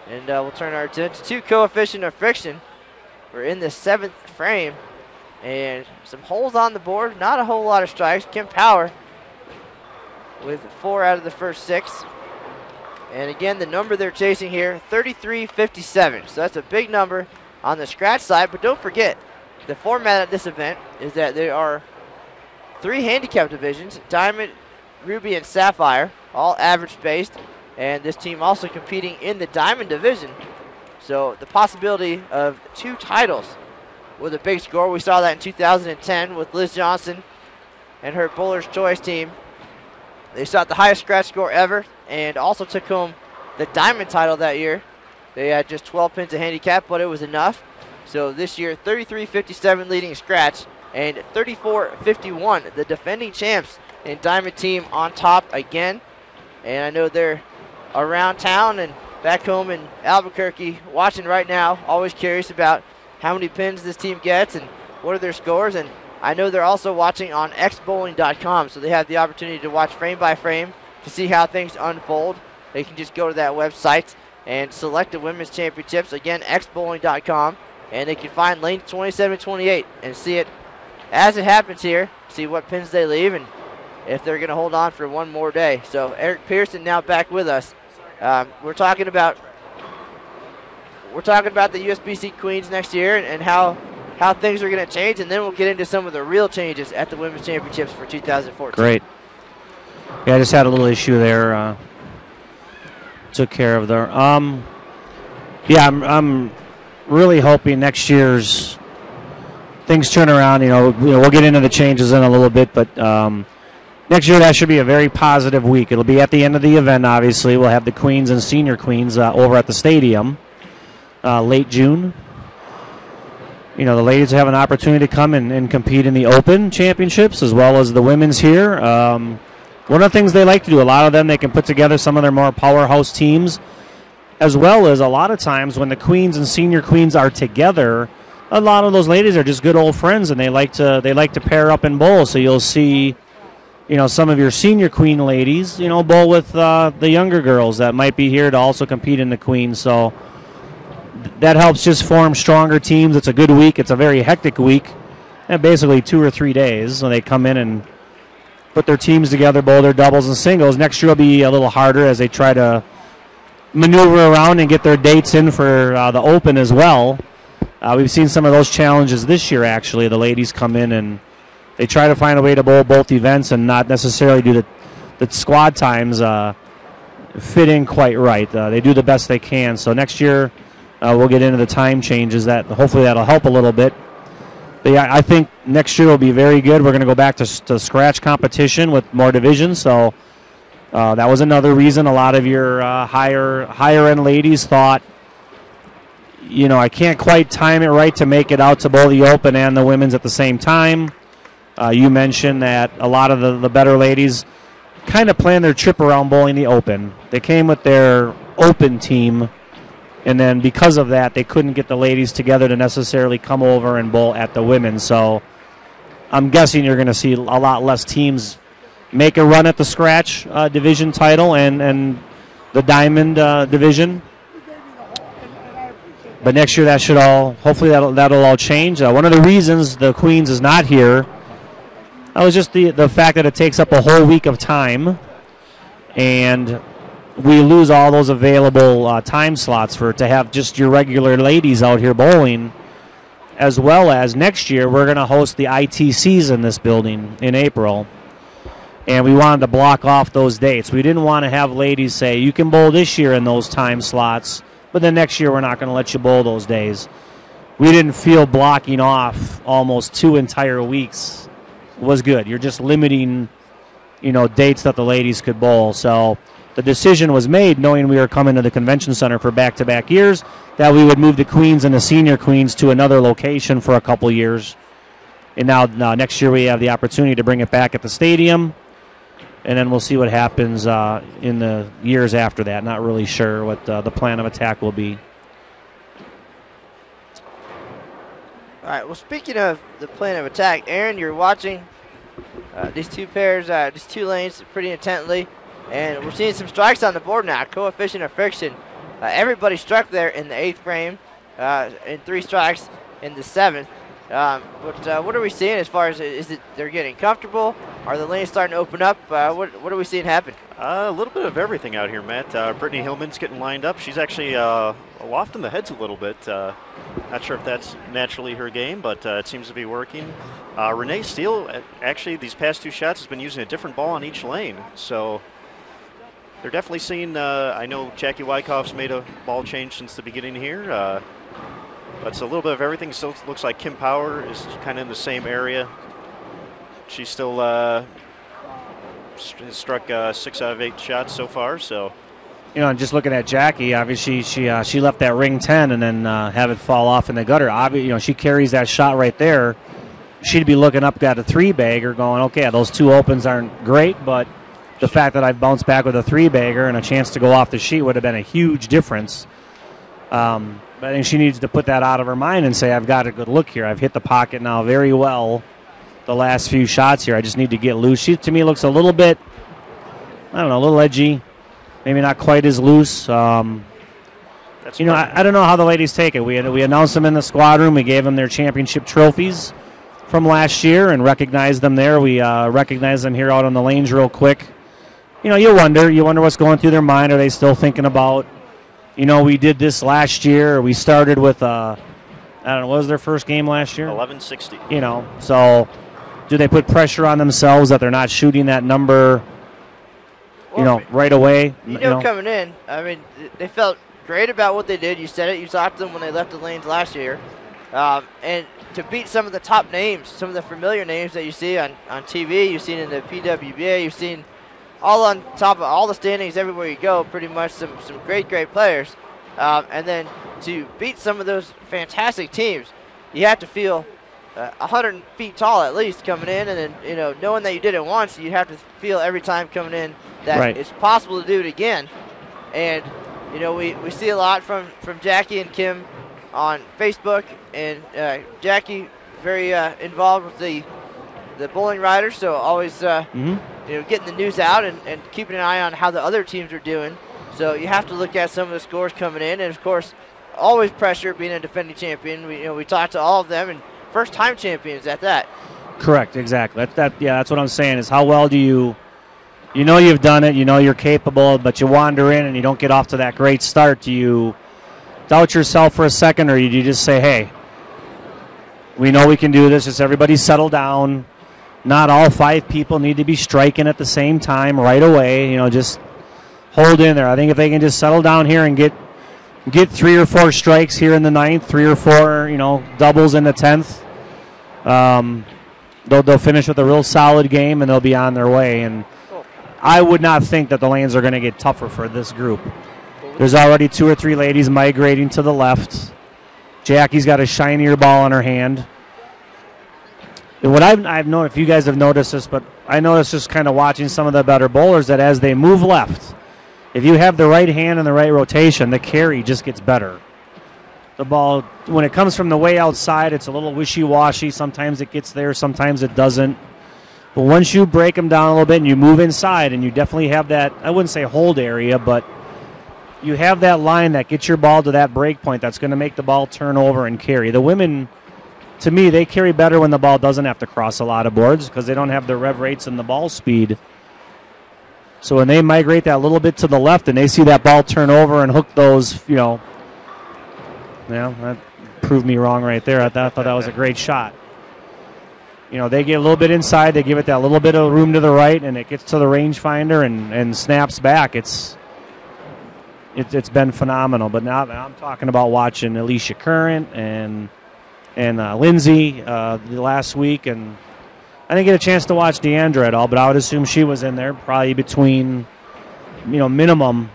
[SPEAKER 1] And we'll turn our attention to Coefficient of Friction. We're in the 7th frame. And some holes on the board, not a whole lot of strikes. Kim Power with 4 out of the first 6. And again, the number they're chasing here, 33.57. So that's a big number on the scratch side. But don't forget, the format of this event is that there are 3 handicap divisions, Diamond, Ruby, and Sapphire, all average based. And this team also competing in the Diamond division. So the possibility of 2 titles with a big score. We saw that in 2010 with Liz Johnson and her Bowler's Choice team. They shot the highest scratch score ever and also took home the Diamond title that year. They had just 12 pins of handicap, but it was enough. So this year, 33.57 leading scratch and 34.51, the defending champs in Diamond team on top again. And I know they're around town and back home in Albuquerque watching right now, always curious about how many pins this team gets and what are their scores. And I know they're also watching on xbowling.com, so they have the opportunity to watch frame by frame to see how things unfold. They can just go to that website and select the women's championships. Again, xbowling.com, and they can find lanes 27 and 28 and see it as it happens here, see what pins they leave and if they're going to hold on for one more day. So Eric Pearson now back with us. We're talking about the USBC Queens next year and how things are going to change, and then we'll get into some of the real changes at the Women's Championships for 2014.
[SPEAKER 4] Great. Yeah, I just had a little issue there. Took care of there. Yeah, I'm really hoping next year's things turn around. We'll get into the changes in a little bit, but next year that should be a very positive week. It'll be at the end of the event, obviously. We'll have the Queens and Senior Queens over at the stadium late June. The ladies have an opportunity to come and compete in the Open Championships as well as the women's here. One of the things they like to do, a lot of them, they can put together some of their more powerhouse teams, as well as a lot of times when the Queens and Senior Queens are together, a lot of those ladies are just good old friends, and they like to pair up and bowl. So you'll see, some of your Senior Queen ladies, bowl with the younger girls that might be here to also compete in the Queens. So that helps just form stronger teams. It's a good week. It's a very hectic week, and basically 2 or 3 days. So they come in and put their teams together, bowl their doubles and singles. Next year will be a little harder as they try to maneuver around and get their dates in for the Open as well. We've seen some of those challenges this year, actually. The ladies come in and they try to find a way to bowl both events and not necessarily do the squad times fit in quite right. They do the best they can. So next year we'll get into the time changes. That hopefully that'll help a little bit. But yeah, I think next year will be very good. We're going to go back to scratch competition with more divisions. So that was another reason a lot of your higher end ladies thought, I can't quite time it right to make it out to bowl the Open and the women's at the same time. You mentioned that a lot of the better ladies kind of planned their trip around bowling the Open. They came with their Open team, and then because of that, they couldn't get the ladies together to necessarily come over and bowl at the women's. So I'm guessing you're going to see a lot less teams make a run at the scratch division title and the diamond division. But next year that should hopefully that'll all change. One of the reasons the Queens is not here, that was just the fact that it takes up a whole week of time, and we lose all those available time slots to have just your regular ladies out here bowling, as well as next year we're going to host the ITCs in this building in April, and we wanted to block off those dates. We didn't want to have ladies say, you can bowl this year in those time slots, but then next year we're not going to let you bowl those days. We didn't feel blocking off almost 2 entire weeks was good. You're just limiting, dates that the ladies could bowl. So the decision was made, knowing we were coming to the convention center for back-to-back years, that we would move the Queens and the senior Queens to another location for a couple years. And now next year we have the opportunity to bring it back at the stadium. And then we'll see what happens in the years after that. Not really sure what the plan of attack will be.
[SPEAKER 1] All right, well, speaking of the plan of attack, Aaron, you're watching these two pairs, these two lanes pretty intently. And we're seeing some strikes on the board now. Coefficient of friction. Everybody struck there in the 8th frame and 3 strikes in the 7th. But what are we seeing as far as is it they're getting comfortable? Are the lanes starting to open up? What are we seeing happen?
[SPEAKER 3] A little bit of everything out here, Matt. Brittany Hillman's getting lined up. She's actually lofting the heads a little bit. Not sure if that's naturally her game, but it seems to be working. Renee Steele, actually, these past 2 shots has been using a different ball on each lane. So they're definitely seeing, I know Jackie Wyckoff's made a ball change since the beginning here. But it's a little bit of everything. Still looks like Kim Power is kind of in the same area. She's still struck 6 out of 8 shots so far. So,
[SPEAKER 4] just looking at Jackie, obviously she left that ring 10 and then have it fall off in the gutter. Obviously, she carries that shot right there. She'd be looking up at a 3-bagger, going, okay, those 2 opens aren't great, but the fact that I've bounced back with a 3-bagger and a chance to go off the sheet would have been a huge difference. But I think she needs to put that out of her mind and say, I've got a good look here. I've hit the pocket now very well the last few shots here. I just need to get loose. She, to me, looks a little bit, a little edgy. Maybe not quite as loose. I don't know how the ladies take it. We announced them in the squad room. We gave them their championship trophies from last year and recognized them there. We recognized them here out on the lanes real quick. You wonder what's going through their mind. Are they still thinking about, we did this last year. We started with, what was their first game last year?
[SPEAKER 3] 1160.
[SPEAKER 4] So do they put pressure on themselves that they're not shooting that number, right away?
[SPEAKER 1] Coming in, they felt great about what they did. You said it. You talked to them when they left the lanes last year. And to beat some of the top names, some of the familiar names that you see on TV, you've seen in the PWBA, you've seen all on top of all the standings everywhere you go, pretty much some great players. And then to beat some of those fantastic teams, you have to feel 100 feet tall at least coming in. And then, knowing that you did it once, you have to feel every time coming in that it's possible to do it again. And, we see a lot from Jackie and Kim on Facebook. And Jackie, very involved with the bowling riders, so always getting the news out and keeping an eye on how the other teams are doing. So you have to look at some of the scores coming in, and of course, always pressure being a defending champion. We talked to all of them, and first-time champions at that.
[SPEAKER 4] Correct, exactly. That's what I'm saying. Is how well do you you've done it, you're capable, but you wander in and you don't get off to that great start. Do you doubt yourself for a second, or do you just say, hey, We know we can do this. Just everybody settle down. Not all 5 people need to be striking at the same time right away. Just hold in there. I think if they can just settle down here and get 3 or 4 strikes here in the 9th, 3 or 4, doubles in the 10th, they'll finish with a real solid game and they'll be on their way. And I would not think that the lanes are going to get tougher for this group. There's already 2 or 3 ladies migrating to the left. Jackie's got a shinier ball in her hand. And what I've known, if you guys have noticed this, but I noticed just kind of watching some of the better bowlers that as they move left, if you have the right hand and the right rotation, the carry just gets better. The ball, when it comes from the way outside, it's a little wishy-washy. Sometimes it gets there, sometimes it doesn't. But once you break them down a little bit and you move inside, and you definitely have that, I wouldn't say hold area, but you have that line that gets your ball to that break point that's going to make the ball turn over and carry. The women, to me, they carry better when the ball doesn't have to cross a lot of boards because they don't have the rev rates and the ball speed. So when they migrate that little bit to the left and they see that ball turn over and hook those, that proved me wrong right there. I thought that was a great shot. They get a little bit inside, they give it that little bit of room to the right, and it gets to the rangefinder and snaps back. It's been phenomenal. But now I'm talking about watching Alicia Current and Lindsay the last week, and I didn't get a chance to watch Deandra at all, but I would assume she was in there probably between, minimum,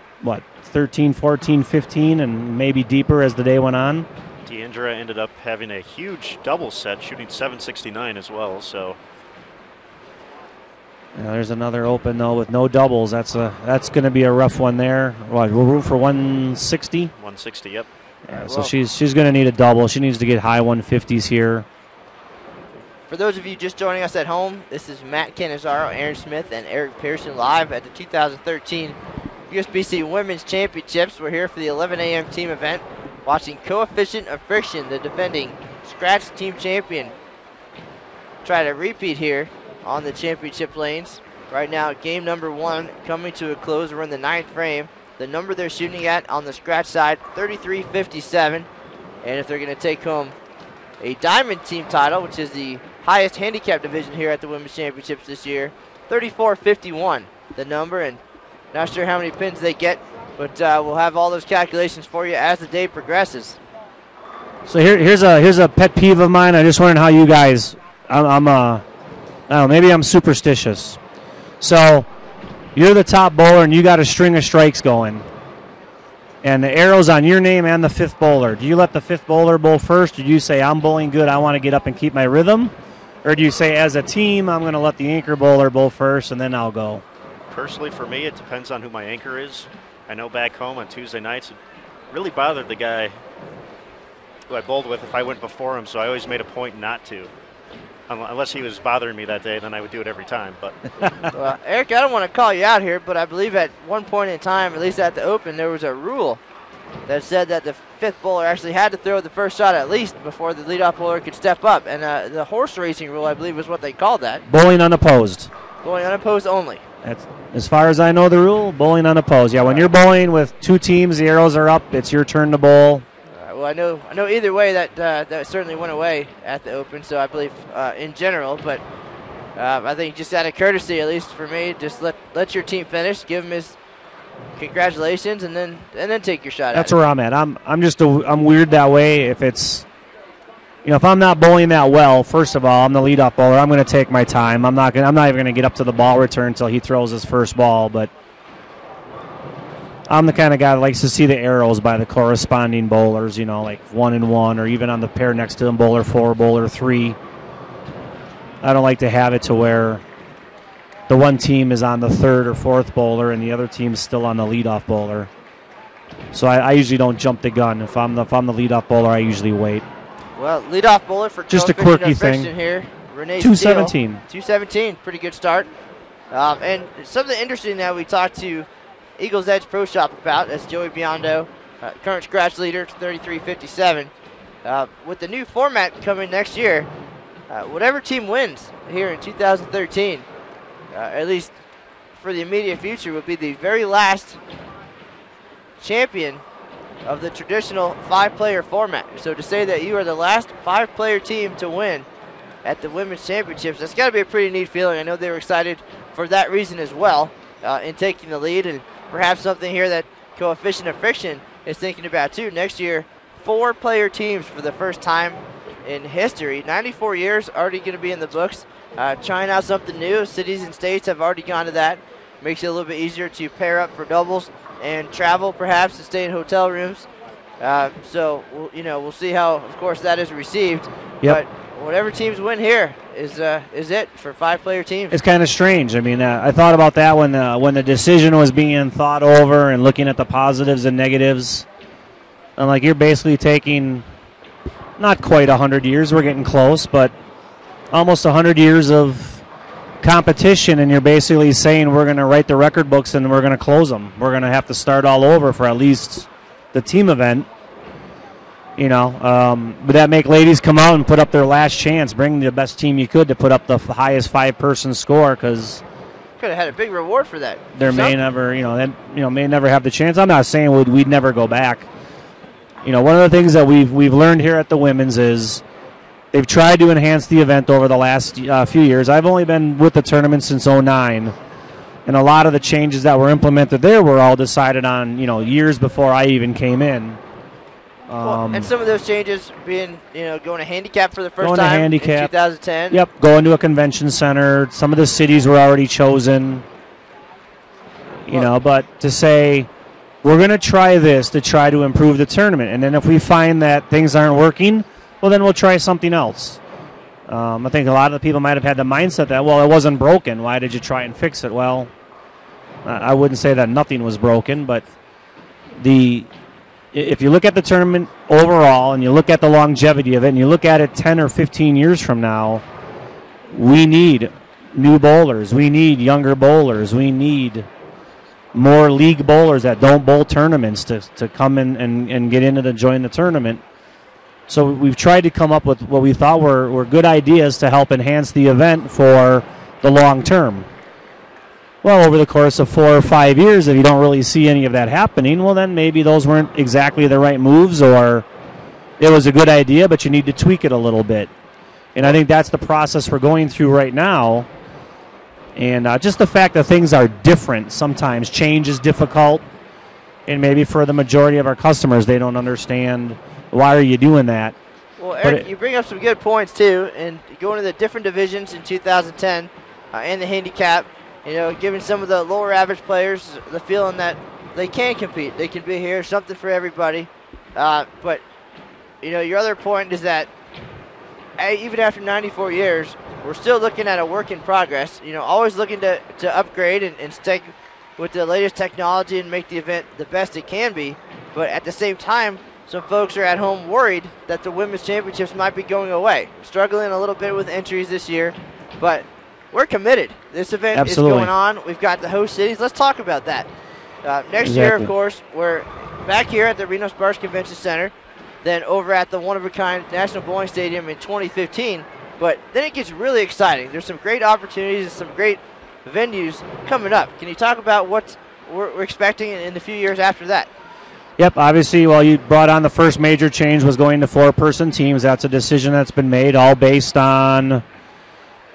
[SPEAKER 4] 13, 14, 15, and maybe deeper as the day went on.
[SPEAKER 3] Deandra ended up having a huge double set, shooting 769 as well, so.
[SPEAKER 4] There's another open, though, with no doubles. That's going to be a rough one there. We'll room for 160?
[SPEAKER 3] 160, yep.
[SPEAKER 4] Yeah, so she's going to need a double. She needs to get high 150s here.
[SPEAKER 1] For those of you just joining us at home, this is Matt Canizaro, Aaron Smith, and Eric Pearson live at the 2013 USBC Women's Championships. We're here for the 11 a.m. team event, watching Coefficient of Friction, the defending Scratch Team Champion, try to repeat here on the championship lanes. Right now, game number 1 coming to a close. We're in the 9th frame. The number they're shooting at on the Scratch side, 33.57. And if they're going to take home a Diamond Team title, which is the highest handicap division here at the Women's Championships this year, 34.51 the number, and not sure how many pins they get, but we'll have all those calculations for you as the day progresses.
[SPEAKER 4] So here's a pet peeve of mine. I just wondering how you guys, I don't know, maybe I'm superstitious. So you're the top bowler and you got a string of strikes going, and the arrow's on your name and the 5th bowler. Do you let the 5th bowler bowl first, or do you say, I'm bowling good, I want to get up and keep my rhythm? Or do you say, as a team, I'm going to let the anchor bowler bowl first and then I'll go?
[SPEAKER 3] Personally, for me, it depends on who my anchor is. I know back home on Tuesday nights, it really bothered the guy who I bowled with if I went before him, so I always made a point not to. Unless he was bothering me that day, then I would do it every time. But
[SPEAKER 1] well, Eric, I don't want to call you out here, but I believe at one point in time, at least at the Open, there was a rule that said that the 5th bowler actually had to throw the first shot at least before the leadoff bowler could step up. And the horse racing rule, I believe, is what they called that.
[SPEAKER 4] Bowling unopposed.
[SPEAKER 1] Bowling unopposed only.
[SPEAKER 4] That's, as far as I know the rule, bowling unopposed. Yeah, when you're bowling with 2 teams, the arrows are up, it's your turn to bowl.
[SPEAKER 1] Well, I know either way that certainly went away at the Open, so I believe in general, but I think just out of courtesy, at least for me, just let your team finish, give him his congratulations, and then take your shot.
[SPEAKER 4] That's where I'm at. I'm weird that way. If it's, if I'm not bowling that well, first of all, I'm the leadoff bowler. I'm going to take my time. I'm not even going to get up to the ball return until he throws his first ball, but I'm the kind of guy that likes to see the arrows by the corresponding bowlers, like 1 and 1, or even on the pair next to them, bowler 4, bowler 3. I don't like to have it to where the one team is on the 3rd or 4th bowler and the other team's still on the leadoff bowler. So I usually don't jump the gun. If I'm the leadoff bowler, I usually wait.
[SPEAKER 1] Well, leadoff bowler for
[SPEAKER 4] just a quirky thing
[SPEAKER 1] here. Renee
[SPEAKER 4] 217.
[SPEAKER 1] 217, pretty good start. And something interesting that we talked to Eagles Edge Pro Shop about, that's Joey Biondo, current scratch leader, 33.57. With the new format coming next year, whatever team wins here in 2013, at least for the immediate future, will be the very last champion of the traditional 5-player format. So to say that you are the last 5-player team to win at the Women's Championships, that's got to be a pretty neat feeling. I know they were excited for that reason as well in taking the lead, and perhaps something here that Coefficient of Friction is thinking about too. Next year, 4-player teams for the first time in history. 94 years already going to be in the books. Trying out something new. Cities and states have already gone to that. Makes it a little bit easier to pair up for doubles and travel perhaps and stay in hotel rooms. So we'll see how, of course, that is received.
[SPEAKER 4] Yep.
[SPEAKER 1] But whatever teams win here is it for 5-player teams.
[SPEAKER 4] It's kind of strange. I mean, I thought about that when the decision was being thought over and looking at the positives and negatives. And like, you're basically taking not quite 100 years. We're getting close, but almost 100 years of competition, and you're basically saying we're going to write the record books and we're going to close them. We're going to have to start all over for at least the team event. Would that make ladies come out and put up their last chance? Bring the best team you could to put up the highest 5-person score, because
[SPEAKER 1] could have had a big reward for that.
[SPEAKER 4] There may never, may never have the chance. I'm not saying we'd never go back. One of the things that we've learned here at the women's is they've tried to enhance the event over the last few years. I've only been with the tournament since '09, and a lot of the changes that were implemented there were all decided on, years before I even came in.
[SPEAKER 1] And some of those changes being, going to handicap for the first
[SPEAKER 4] time
[SPEAKER 1] in 2010.
[SPEAKER 4] Yep, going to a convention center. Some of the cities were already chosen. But to say we're going to try this to try to improve the tournament, and then if we find that things aren't working, well, then we'll try something else. I think a lot of the people might have had the mindset that, well, it wasn't broken. Why did you try and fix it? Well, I wouldn't say that nothing was broken, but if you look at the tournament overall and you look at the longevity of it and you look at it 10 or 15 years from now, we need new bowlers. We need younger bowlers. We need more league bowlers that don't bowl tournaments to come in and get into to join the tournament. So we've tried to come up with what we thought were good ideas to help enhance the event for the long term. Well, over the course of 4 or 5 years, if you don't really see any of that happening, well, then maybe those weren't exactly the right moves, or it was a good idea, but you need to tweak it a little bit. And I think that's the process we're going through right now. And just the fact that things are different, sometimes change is difficult, and maybe for the majority of our customers, they don't understand, why are you doing that?
[SPEAKER 1] Well, Eric, you bring up some good points, too, and going to the different divisions in 2010 and the handicap, giving some of the lower average players the feeling that they can compete. They can be here, something for everybody. But, your other point is that even after 94 years, we're still looking at a work in progress. Always looking to upgrade and stick with the latest technology and make the event the best it can be. But at the same time, some folks are at home worried that the Women's Championships might be going away. Struggling a little bit with entries this year, but we're committed. This event is going on. We've got the host cities. Let's talk about that. Next year, of course, we're back here at the Reno-Sparks Convention Center, then over at the one-of-a-kind National Bowling Stadium in 2015. But then it gets really exciting. There's some great opportunities and some great venues coming up. Can you talk about what we're expecting in the few years after that?
[SPEAKER 4] Yep, obviously, you brought on the first major change was going to 4-person teams. That's a decision that's been made, all based on,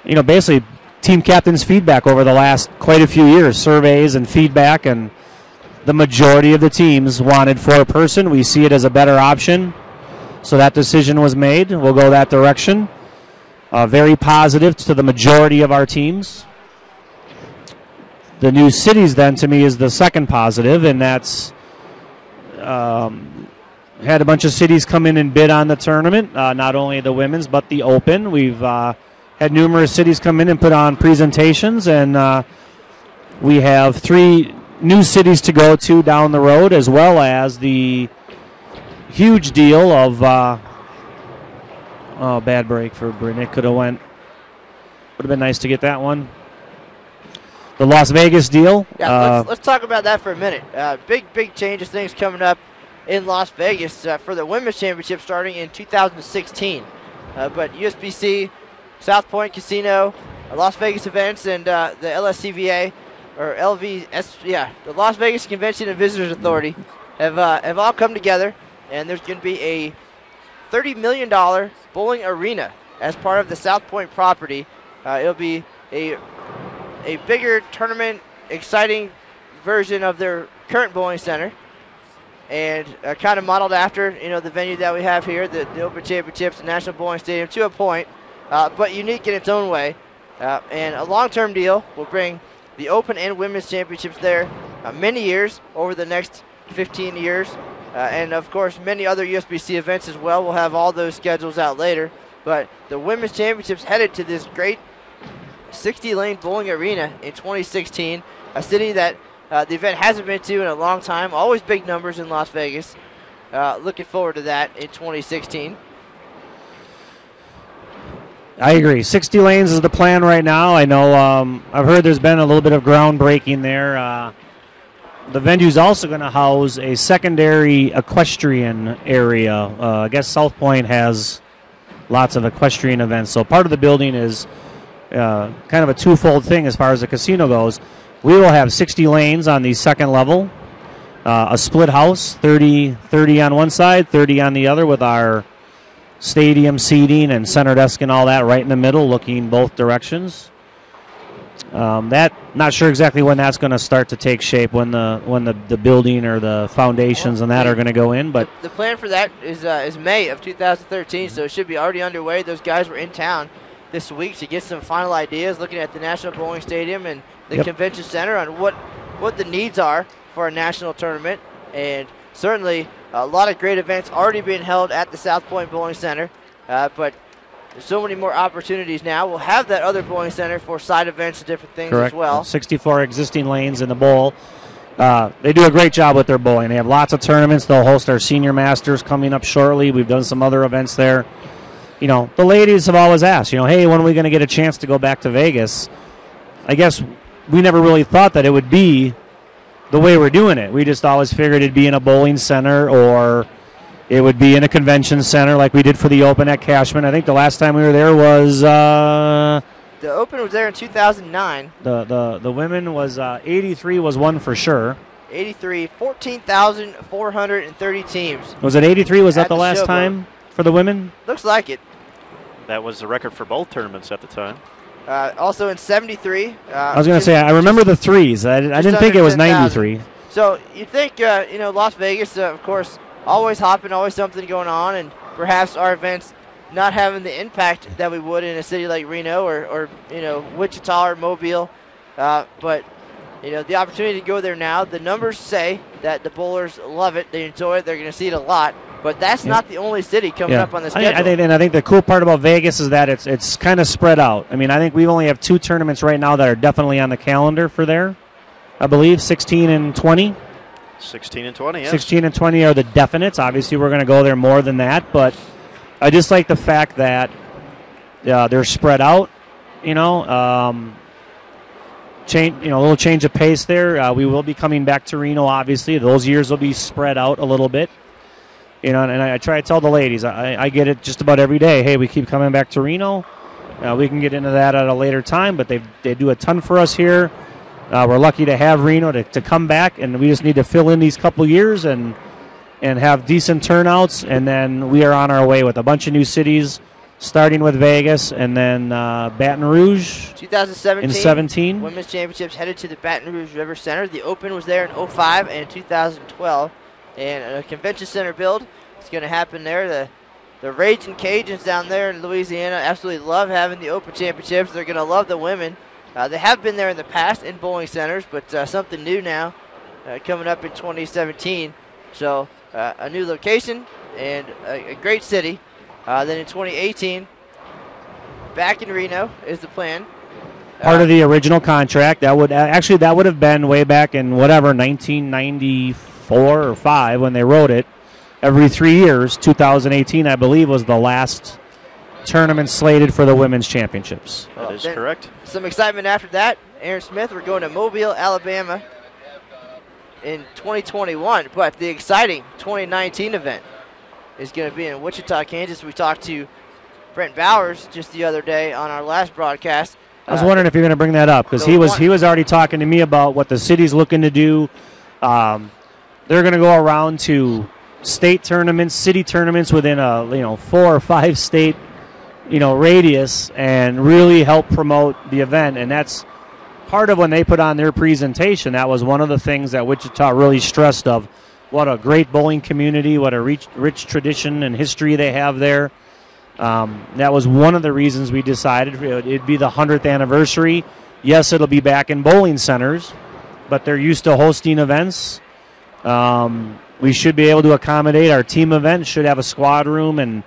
[SPEAKER 4] basically team captains' feedback over the last quite a few years, surveys and feedback, and the majority of the teams wanted 4-person. We see it as a better option, so that decision was made. We'll go that direction. Very positive to the majority of our teams. The new cities, then, to me, is the second positive, and that's had a bunch of cities come in and bid on the tournament, not only the women's but the open. We've had numerous cities come in and put on presentations, and we have 3 new cities to go to down the road, as well as the huge deal of bad break for Britain. It could have went. Would have been nice to get that one. The Las Vegas deal.
[SPEAKER 1] Yeah, let's talk about that for a minute. Big changes, things coming up in Las Vegas for the Women's Championship starting in 2016. But USBC, South Point Casino, Las Vegas Events, and the LSCVA, or LVS, the Las Vegas Convention and Visitors Authority, have all come together, and there's going to be a $30 million bowling arena as part of the South Point property. It'll be a bigger tournament, exciting version of their current bowling center, and kind of modeled after the venue that we have here, the Open Championships, the National Bowling Stadium, to a point, but unique in its own way. And a long-term deal will bring the Open and Women's Championships there many years over the next 15 years. And, of course, many other USBC events as well. We'll have all those schedules out later. But the Women's Championships headed to this great 60-lane bowling arena in 2016, a city that the event hasn't been to in a long time. Always big numbers in Las Vegas. Looking forward to that in 2016.
[SPEAKER 4] I agree. 60 lanes is the plan right now. I know I've heard there's been a little bit of groundbreaking there. The venue's also going to house a secondary equestrian area. I guess South Point has lots of equestrian events, so part of the building is kind of a twofold thing as far as the casino goes. We will have 60 lanes on the second level, a split house, 30 on one side, 30 on the other, with our stadium seating and center desk and all that right in the middle, looking both directions. Not sure exactly when that's going to start to take shape, when the building or the foundations and that are going to go in. But
[SPEAKER 1] the plan for that is May of 2013, so it should be already underway. Those guys were in town this week to get some final ideas, looking at the National Bowling Stadium and the Convention Center on what the needs are for a national tournament. And certainly a lot of great events already being held at the South Point Bowling Center, but there's so many more opportunities now. We'll have that other bowling center for side events and different things as well. 64
[SPEAKER 4] existing lanes in the bowl. They do a great job with their bowling. They have lots of tournaments. They'll host our Senior Masters coming up shortly. We've done some other events there. The ladies have always asked, hey, when are we going to get a chance to go back to Vegas? I guess we never really thought that it would be the way we're doing it. We just always figured it'd be in a bowling center, or it would be in a convention center like we did for the Open at Cashman. I think the last time we were there was...
[SPEAKER 1] the Open was there in 2009.
[SPEAKER 4] The women was 83 was one for sure.
[SPEAKER 1] 83, 14,430 teams.
[SPEAKER 4] Was it 83? Was that the last time for the women?
[SPEAKER 1] Looks like it.
[SPEAKER 3] That was the record for both tournaments at the time.
[SPEAKER 1] Also in 73.
[SPEAKER 4] I was going to say, I remember the threes. I didn't think it was 93.
[SPEAKER 1] So you think, Las Vegas, of course, always hopping, always something going on, and perhaps our events not having the impact that we would in a city like Reno or Wichita or Mobile. But, the opportunity to go there now, the numbers say that the bowlers love it. They enjoy it. They're going to see it a lot. But that's not the only city coming up on the schedule.
[SPEAKER 4] I think the cool part about Vegas is that it's kind of spread out. I mean, I think we only have 2 tournaments right now that are definitely on the calendar for there. I believe 16 and 20.
[SPEAKER 3] 16 and 20, yes.
[SPEAKER 4] 16 and 20 are the definites. Obviously, we're going to go there more than that, but I just like the fact that they're spread out. A little change of pace there. We will be coming back to Reno. Obviously, those years will be spread out a little bit. And I try to tell the ladies, I get it just about every day. Hey, we keep coming back to Reno. We can get into that at a later time, but they do a ton for us here. We're lucky to have Reno to come back, and we just need to fill in these couple years and have decent turnouts, and then we are on our way with a bunch of new cities, starting with Vegas, and then Baton Rouge
[SPEAKER 1] 2017. Women's Championships headed to the Baton Rouge River Center. The Open was there in 2005 and 2012, and a convention center build is going to happen there. The Raging Cajuns down there in Louisiana absolutely love having the Open Championships. They're going to love the women. They have been there in the past in bowling centers, but something new now coming up in 2017. So a new location and a great city. Then in 2018, back in Reno is the plan.
[SPEAKER 4] Part of the original contract. That would have been way back in 1994 or 5 when they wrote it. Every 3 years, 2018, I believe, was the last tournament slated for the women's championships.
[SPEAKER 3] That is correct.
[SPEAKER 1] Some excitement after that. Aaron Smith, we're going to Mobile, Alabama in 2021, but the exciting 2019 event is going to be in Wichita, Kansas. We talked to Brent Bowers just the other day on our last broadcast.
[SPEAKER 4] I was wondering if you're going to bring that up, because he was already talking to me about what the city's looking to do. they're going to go around to state tournaments, city tournaments within a 4 or 5 state radius, and really help promote the event. And that's part of when they put on their presentation. That was one of the things that Wichita really stressed of what a great bowling community, what a rich tradition and history they have there. That was one of the reasons we decided it'd be the 100th anniversary. Yes, it'll be back in bowling centers, but they're used to hosting events. We should be able to accommodate our team event, should have a squad room and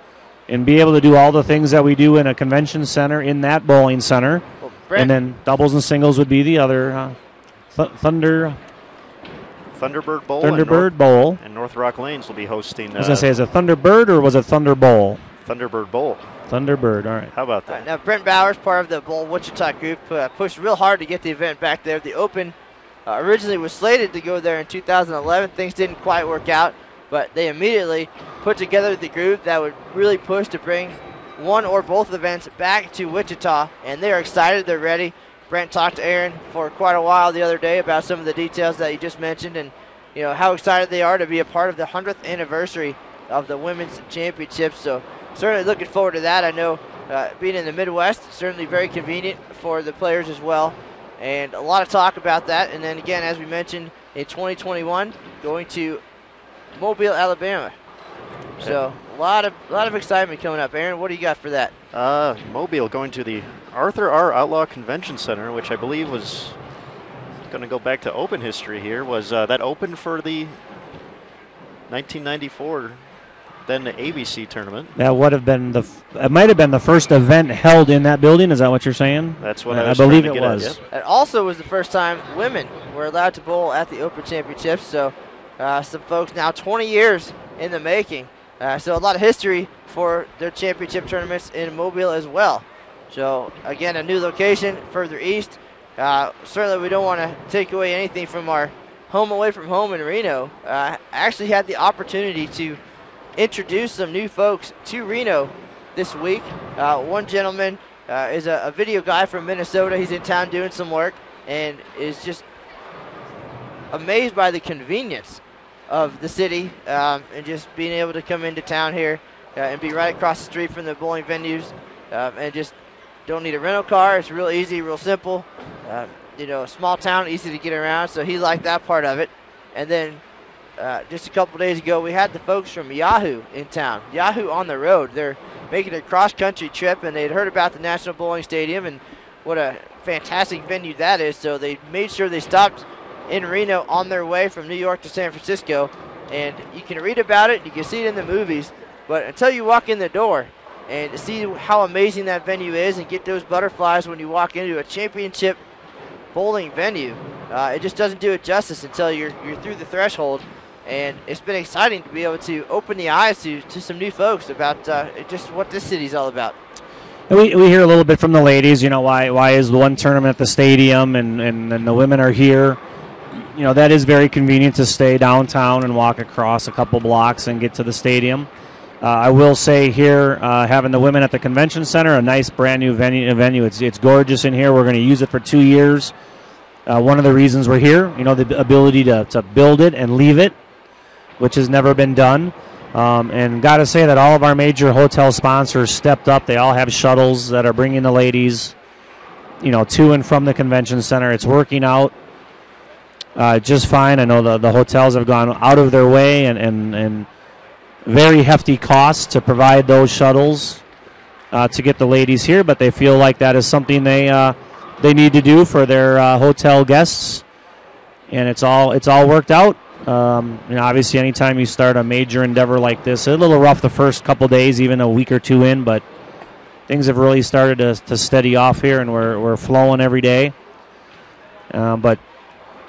[SPEAKER 4] be able to do all the things that we do in a convention center in that bowling center.
[SPEAKER 1] Well, Brent,
[SPEAKER 4] and then doubles and singles would be the other
[SPEAKER 3] Thunderbird Bowl.
[SPEAKER 4] Thunderbird Bowl.
[SPEAKER 3] And North Rock Lanes will be hosting.
[SPEAKER 4] I was going to say, is it Thunderbird or was it Thunder Bowl?
[SPEAKER 3] Thunderbird Bowl.
[SPEAKER 4] Thunderbird, all right.
[SPEAKER 3] How about that?
[SPEAKER 1] Now, Brent Bowers, part of the Bowl Wichita group, pushed real hard to get the event back there. The Open originally was slated to go there in 2011. Things didn't quite work out, but they immediately put together the group that would really push to bring one or both events back to Wichita, and they're excited. They're ready. Brent talked to Aaron for quite a while the other day about some of the details that you just mentioned, and how excited they are to be a part of the 100th anniversary of the Women's Championships. So certainly looking forward to that. I know being in the Midwest, certainly very convenient for the players as well, and a lot of talk about that. And then again, as we mentioned, in 2021, going to Mobile, Alabama. So a lot of excitement coming up. Aaron, what do you got for that?
[SPEAKER 3] Mobile going to the Arthur R. Outlaw Convention Center, which I believe was going to go back to Open history here. Was that open for the 1994 then the ABC tournament?
[SPEAKER 4] That would have been it might have been the first event held in that building. Is that what you're saying?
[SPEAKER 3] That's what
[SPEAKER 4] I believe it was.
[SPEAKER 3] Yep.
[SPEAKER 1] It also was the first time women were allowed to bowl at the Open Championships. So some folks now 20 years in the making. So a lot of history for their championship tournaments in Mobile as well. So again, a new location further east. Certainly we don't want to take away anything from our home away from home in Reno. I actually had the opportunity to introduce some new folks to Reno this week. One gentleman is a video guy from Minnesota. He's in town doing some work and is just amazed by the convenience of the city and just being able to come into town here and be right across the street from the bowling venues and just don't need a rental car. It's real easy, real simple. A small town, easy to get around, so he liked that part of it. And then just a couple days ago, we had the folks from Yahoo in town. Yahoo on the road. They're making a cross-country trip, and they'd heard about the National Bowling Stadium and what a fantastic venue that is. So they made sure they stopped in Reno on their way from New York to San Francisco. And you can read about it, you can see it in the movies, but until you walk in the door and see how amazing that venue is and get those butterflies when you walk into a championship bowling venue, it just doesn't do it justice until you're through the threshold. And it's been exciting to be able to open the eyes to some new folks about just what this city's all about.
[SPEAKER 4] We hear a little bit from the ladies, why is the one tournament at the stadium and the women are here. That is very convenient to stay downtown and walk across a couple blocks and get to the stadium. I will say here, having the women at the convention center, a nice brand new venue. It's gorgeous in here. We're going to use it for 2 years. One of the reasons we're here, the ability to build it and leave it, which has never been done. And got to say that all of our major hotel sponsors stepped up. They all have shuttles that are bringing the ladies, to and from the convention center. It's working out just fine. I know the hotels have gone out of their way and very hefty costs to provide those shuttles to get the ladies here, but they feel like that is something they need to do for their hotel guests, and it's all worked out. Obviously, anytime you start a major endeavor like this, it's a little rough the first couple days, even a week or two in, but things have really started to steady off here, and we're flowing every day. But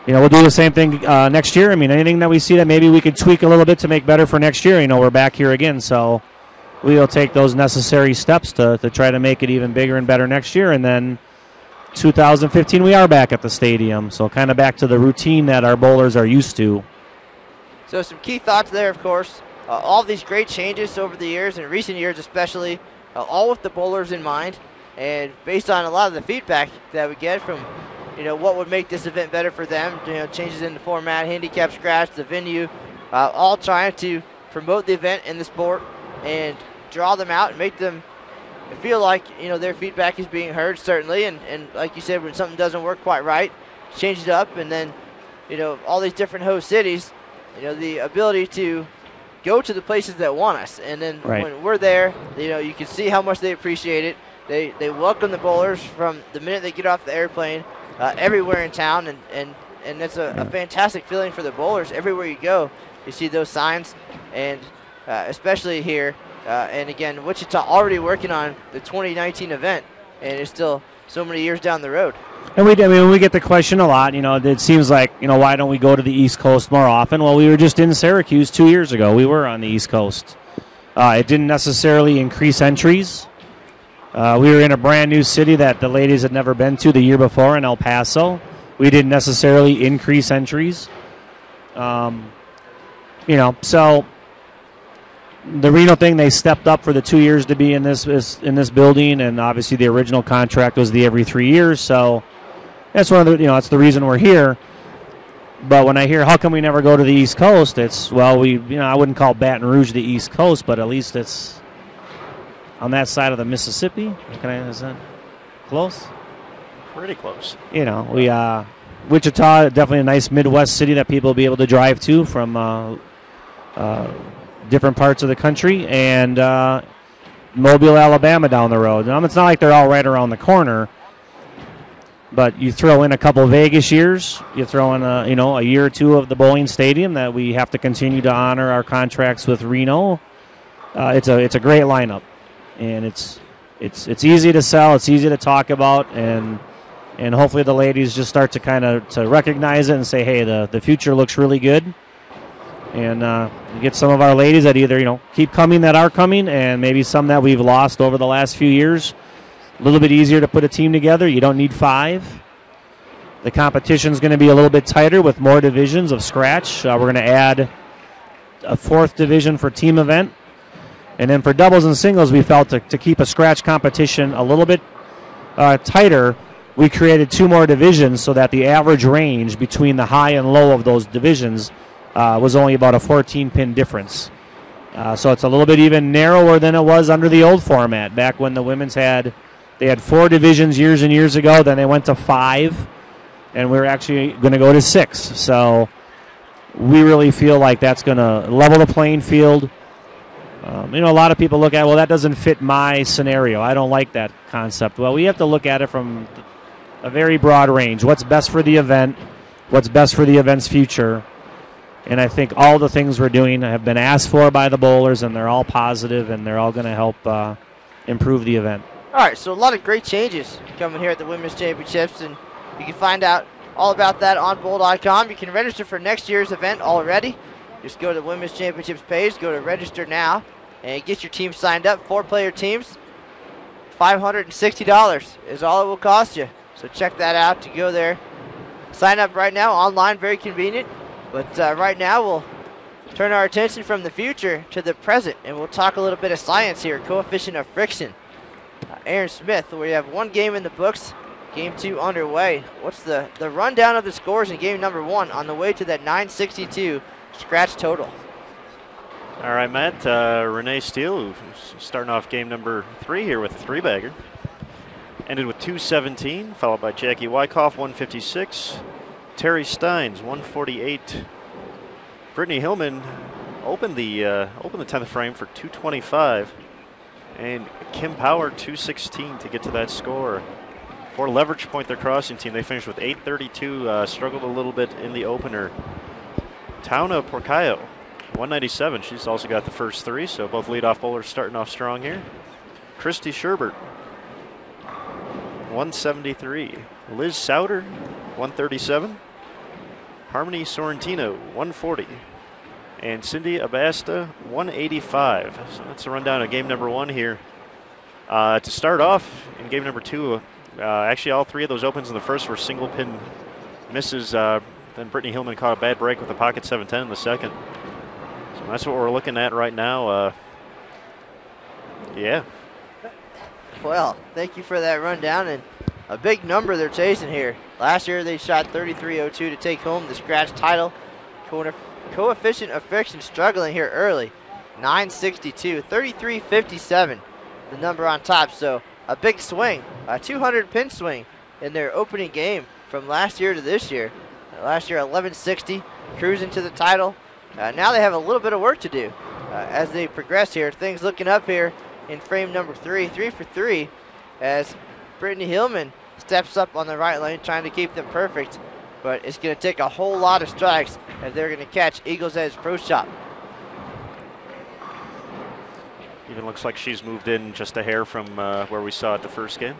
[SPEAKER 4] we'll do the same thing next year. Anything that we see that maybe we could tweak a little bit to make better for next year, we're back here again. So we'll take those necessary steps to try to make it even bigger and better next year. And then 2015, we are back at the stadium. So kind of back to the routine that our bowlers are used to.
[SPEAKER 1] So some key thoughts there, of course. All these great changes over the years, in recent years especially, all with the bowlers in mind. And based on a lot of the feedback that we get from what would make this event better for them, changes in the format, handicap scratch, the venue, all trying to promote the event and the sport and draw them out and make them feel like, their feedback is being heard, certainly. And like you said, when something doesn't work quite right, change it up. And then, all these different host cities, the ability to go to the places that want us. And then when we're there, you can see how much they appreciate it. They welcome the bowlers from the minute they get off the airplane everywhere in town. And it's a fantastic feeling for the bowlers. Everywhere you go, you see those signs. And especially here. And again, Wichita already working on the 2019 event, and it's still so many years down the road.
[SPEAKER 4] And we get the question a lot. It seems like, why don't we go to the East Coast more often? Well, we were just in Syracuse 2 years ago. We were on the East Coast. It didn't necessarily increase entries. We were in a brand new city that the ladies had never been to the year before in El Paso. We didn't necessarily increase entries. So the Reno thing, they stepped up for the 2 years to be in this building, and obviously the original contract was the every 3 years. So that's one of the that's the reason we're here. But when I hear how come we never go to the East Coast, it's I wouldn't call Baton Rouge the East Coast, but at least it's on that side of the Mississippi. Is that close?
[SPEAKER 3] Pretty close.
[SPEAKER 4] Wichita, definitely a nice Midwest city that people will be able to drive to from different parts of the country, and Mobile, Alabama down the road. It's not like they're all right around the corner, but you throw in a couple Vegas years, you throw in a year or two of the bowling stadium that we have to continue to honor our contracts with Reno. It's a great lineup, and it's easy to sell, it's easy to talk about, and hopefully the ladies just start to recognize it and say, hey, the future looks really good. And get some of our ladies that either, keep coming, that are coming, and maybe some that we've lost over the last few years. A little bit easier to put a team together. You don't need 5. The competition's going to be a little bit tighter with more divisions of scratch. We're going to add a 4th division for team event. And then for doubles and singles, we felt to keep a scratch competition a little bit tighter, we created 2 more divisions so that the average range between the high and low of those divisions was only about a 14-pin difference. So it's a little bit even narrower than it was under the old format. Back when the women's had 4 divisions years and years ago, then they went to 5, and we're actually going to go to 6. So we really feel like that's going to level the playing field. A lot of people look at, well, that doesn't fit my scenario. I don't like that concept. Well, we have to look at it from a very broad range. What's best for the event? What's best for the event's future? And I think all the things we're doing have been asked for by the bowlers, and they're all positive, and they're all going to help improve the event.
[SPEAKER 1] All right, so a lot of great changes coming here at the Women's Championships, and you can find out all about that on bowl.com. You can register for next year's event already. Just go to the Women's Championships page, go to register now, and get your team signed up. 4-player teams, $560 is all it will cost you. So check that out to go there. Sign up right now, online, very convenient. But right now we'll turn our attention from the future to the present, and we'll talk a little bit of science here, coefficient of friction. Aaron Smith, we have 1 game in the books, game 2 underway. What's the rundown of the scores in game number 1 on the way to that 962 scratch total?
[SPEAKER 3] All right, Matt, Renee Steele starting off game number 3 here with a 3-bagger. Ended with 217, followed by Jackie Wyckoff, 156. Terry Steins, 148. Brittany Hillman opened the 10th frame for 225, and Kim Power 216 to get to that score. For leverage point, their crossing team, they finished with 832. Struggled a little bit in the opener. Tauna Porcayo, 197. She's also got the first 3, so both leadoff bowlers starting off strong here. Christy Sherbert, 173. Liz Souter, 137. Harmony Sorrentino, 140. And Cindy Abasta, 185. So that's a rundown of game number 1 here. To start off in game number 2, actually all 3 of those opens in the first were single pin misses. Then Brittany Hillman caught a bad break with a pocket 710 in the second. So that's what we're looking at right now. Yeah.
[SPEAKER 1] Well, thank you for that rundown, and a big number they're chasing here. Last year they shot 33.02 to take home the scratch title. Coefficient of friction struggling here early. 962, 33.57, the number on top. So a big swing, a 200 pin swing in their opening game from last year to this year. Last year 1160, cruising to the title. Now they have a little bit of work to do as they progress here. Things looking up here in frame number 3, 3 for 3, as Brittany Hillman steps up on the right lane trying to keep them perfect. But it's going to take a whole lot of strikes as they're going to catch Eagles Edge Pro Shop.
[SPEAKER 3] Even looks like she's moved in just a hair from where we saw it the first game.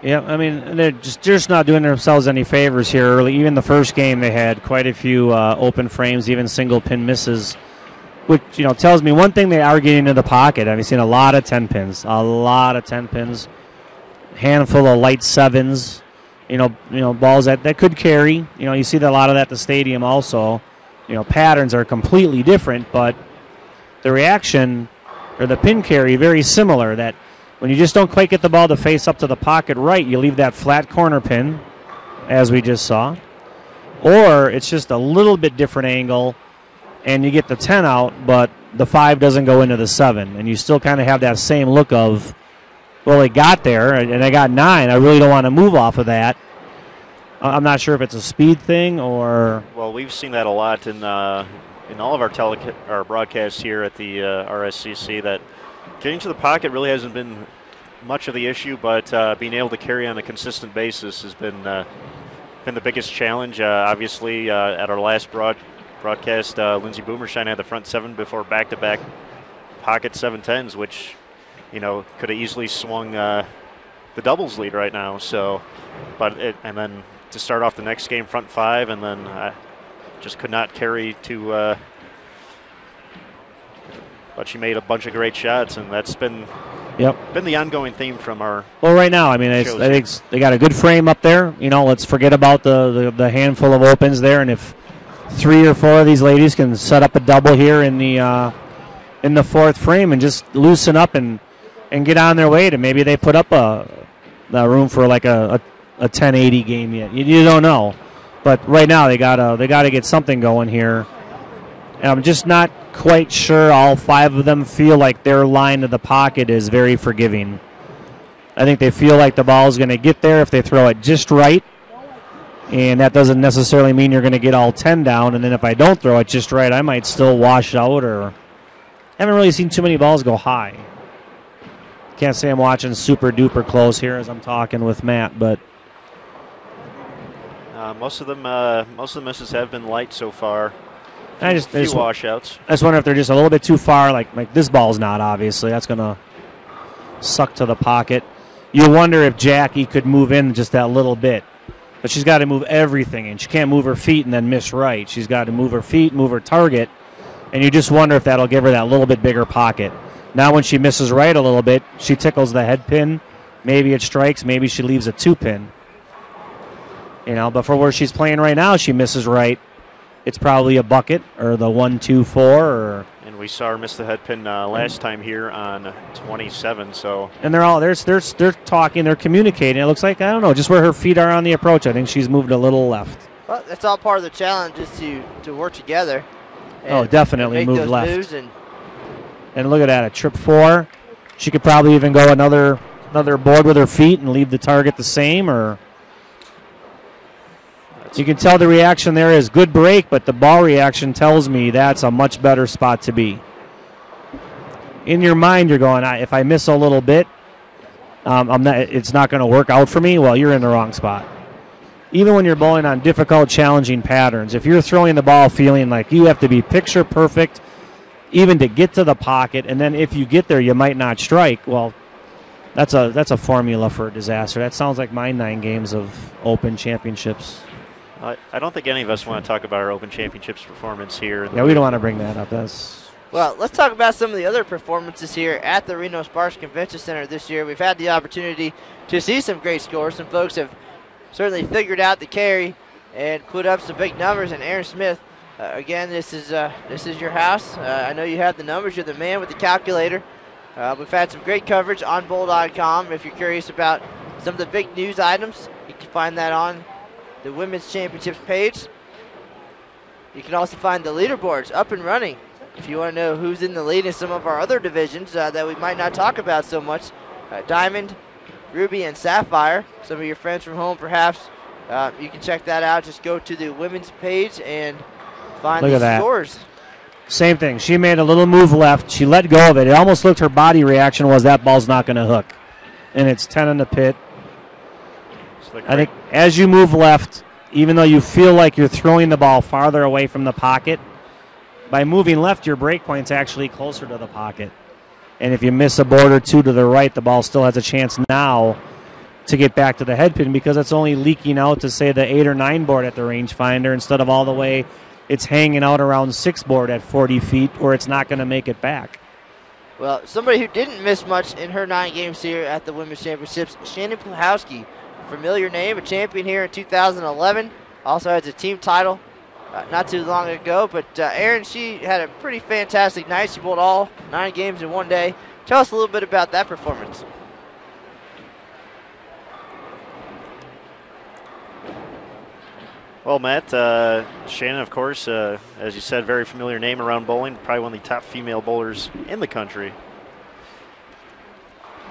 [SPEAKER 4] Yeah, I mean, they're just not doing themselves any favors here early. Even the first game, they had quite a few open frames, even single pin misses, which tells me one thing: they are getting into the pocket. I've seen a lot of 10 pins, handful of light 7s. Balls that could carry. You see a lot of that at the stadium also. Patterns are completely different, but the reaction or the pin carry very similar. That when you just don't quite get the ball to face up to the pocket right, you leave that flat corner pin, as we just saw. Or it's just a little bit different angle, and you get the 10 out, but the 5 doesn't go into the 7. And you still kind of have that same look of, well, they got there, and I got 9. I really don't want to move off of that. I'm not sure if it's a speed thing or...
[SPEAKER 3] Well, we've seen that a lot in all of our broadcasts here at the RSCC, that getting to the pocket really hasn't been much of the issue, but being able to carry on a consistent basis has been the biggest challenge. Obviously, at our last broadcast, Lindsey Boomershine had the front 7 before back-to-back pocket 710s, which could have easily swung the doubles lead right now. So, and then to start off the next game, front 5, and then just could not carry to. But she made a bunch of great shots, and that's been the ongoing theme from our. Well,
[SPEAKER 4] right now, I mean, I think they got a good frame up there. Let's forget about the handful of opens there, and if 3 or 4 of these ladies can set up a double here in the fourth frame and just loosen up and get on their way to maybe they put up a room for like a 1080 game yet. You don't know, but right now they gotta get something going here. And I'm just not quite sure all 5 of them feel like their line to the pocket is very forgiving. I think they feel like the ball is going to get there if they throw it just right, and that doesn't necessarily mean you're going to get all 10 down. And then if I don't throw it just right, I might still wash out, or haven't really seen too many balls go high. Can't say I'm watching super duper close here as I'm talking with Matt, but
[SPEAKER 3] most of the misses have been light so far.
[SPEAKER 4] I just
[SPEAKER 3] washouts.
[SPEAKER 4] I just wonder if they're just a little bit too far. Like this ball's not, obviously. That's going to suck to the pocket. You wonder if Jackie could move in just that little bit. But she's got to move everything, and she can't move her feet and then miss right. She's got to move her feet, move her target, and you just wonder if that'll give her that little bit bigger pocket. Now when she misses right a little bit, she tickles the head pin. Maybe it strikes. Maybe she leaves a 2-pin. But for where she's playing right now, she misses right. It's probably a bucket or the 1-2-4.
[SPEAKER 3] And we saw her miss the head pin last time here on 27. So.
[SPEAKER 4] And they're talking, they're communicating. It looks like, I don't know, just where her feet are on the approach. I think she's moved a little left.
[SPEAKER 1] Well, that's all part of the challenge, is to work together.
[SPEAKER 4] Oh, definitely move left.
[SPEAKER 1] And
[SPEAKER 4] look at that, a trip 4. She could probably even go another board with her feet and leave the target the same, or. You can tell the reaction there is good break, but the ball reaction tells me that's a much better spot to be. In your mind, you're going, if I miss a little bit, it's not going to work out for me. Well, you're in the wrong spot. Even when you're bowling on difficult, challenging patterns, if you're throwing the ball feeling like you have to be picture perfect, even to get to the pocket, and then if you get there, you might not strike. Well, that's a formula for a disaster. That sounds like my 9 games of Open Championships.
[SPEAKER 3] I don't think any of us want to talk about our Open Championships performance here.
[SPEAKER 4] Yeah, we don't want to bring that up.
[SPEAKER 1] Well, let's talk about some of the other performances here at the Reno-Sparks Convention Center this year. We've had the opportunity to see some great scores. Some folks have certainly figured out the carry and put up some big numbers. And Aaron Smith, again, this is your house. I know you have the numbers. You're the man with the calculator. We've had some great coverage on bowl.com. If you're curious about some of the big news items, you can find that on the Women's Championships page. You can also find the leaderboards up and running if you want to know who's in the lead in some of our other divisions that we might not talk about so much. Diamond, Ruby, and Sapphire. Some of your friends from home, perhaps. You can check that out. Just go to the women's page and find the scores.
[SPEAKER 4] Same thing. She made a little move left. She let go of it. It almost looked her body reaction was that ball's not going to hook. And it's 10 in the pit. I think as you move left, even though you feel like you're throwing the ball farther away from the pocket, by moving left, your break point's actually closer to the pocket. And if you miss a board or two to the right, the ball still has a chance now to get back to the head pin because it's only leaking out to, say, the 8 or 9 board at the rangefinder instead of all the way it's hanging out around 6 board at 40 feet where it's not going to make it back.
[SPEAKER 1] Well, somebody who didn't miss much in her 9 games here at the Women's Championships, Shannon Puhowski. Familiar name, a champion here in 2011. Also has a team title not too long ago. But Aaron, she had a pretty fantastic night. She bowled all 9 games in one day. Tell us a little bit about that performance.
[SPEAKER 3] Well, Matt, Shannon, of course, as you said, very familiar name around bowling. Probably one of the top female bowlers in the country.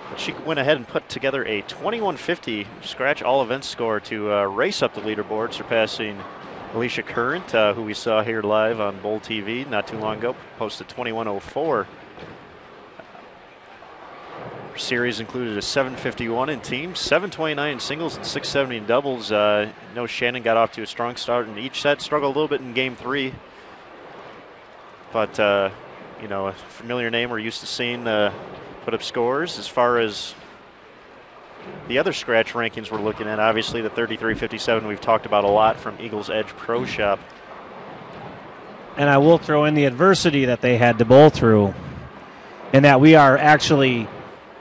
[SPEAKER 3] But she went ahead and put together a 2150 scratch all events score to race up the leaderboard, surpassing Alicia Current, who we saw here live on Bowl TV not too long ago, posted 2104. Her series included a 751 in teams, 729 in singles, and 670 in doubles. No, Shannon got off to a strong start in each set, struggled a little bit in game 3. But, you know, a familiar name we're used to seeing put up scores. As far as the other scratch rankings we're looking at, obviously the 3357 we've talked about a lot from Eagles Edge Pro Shop.
[SPEAKER 4] And I will throw in the adversity that they had to bowl through, and that we are actually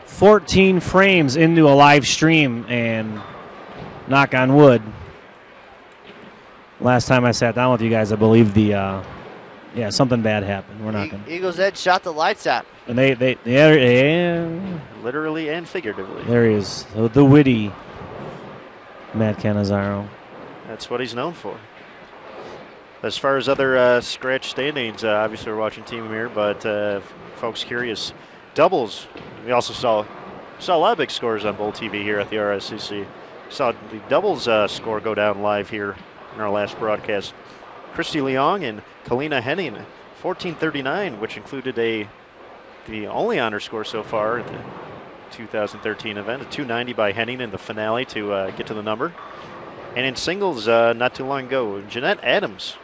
[SPEAKER 4] 14 frames into a live stream, and knock on wood, last time I sat down with you guys, I believe something bad happened. We're not going to.
[SPEAKER 1] Eagles Edge shot the lights out.
[SPEAKER 4] And they
[SPEAKER 3] literally and figuratively.
[SPEAKER 4] There he is, the witty Matt Cannizzaro.
[SPEAKER 3] That's what he's known for. As far as other scratch standings, obviously we're watching Team here, but folks curious, doubles, we also saw a lot of big scores on Bowl TV here at the RSCC. Saw the doubles score go down live here in our last broadcast. Christy Leong and Kalina Henning, 1439, which included the only honor score so far at the 2013 event, a 290 by Henning in the finale to get to the number. And in singles, not too long ago, Jeanette Adams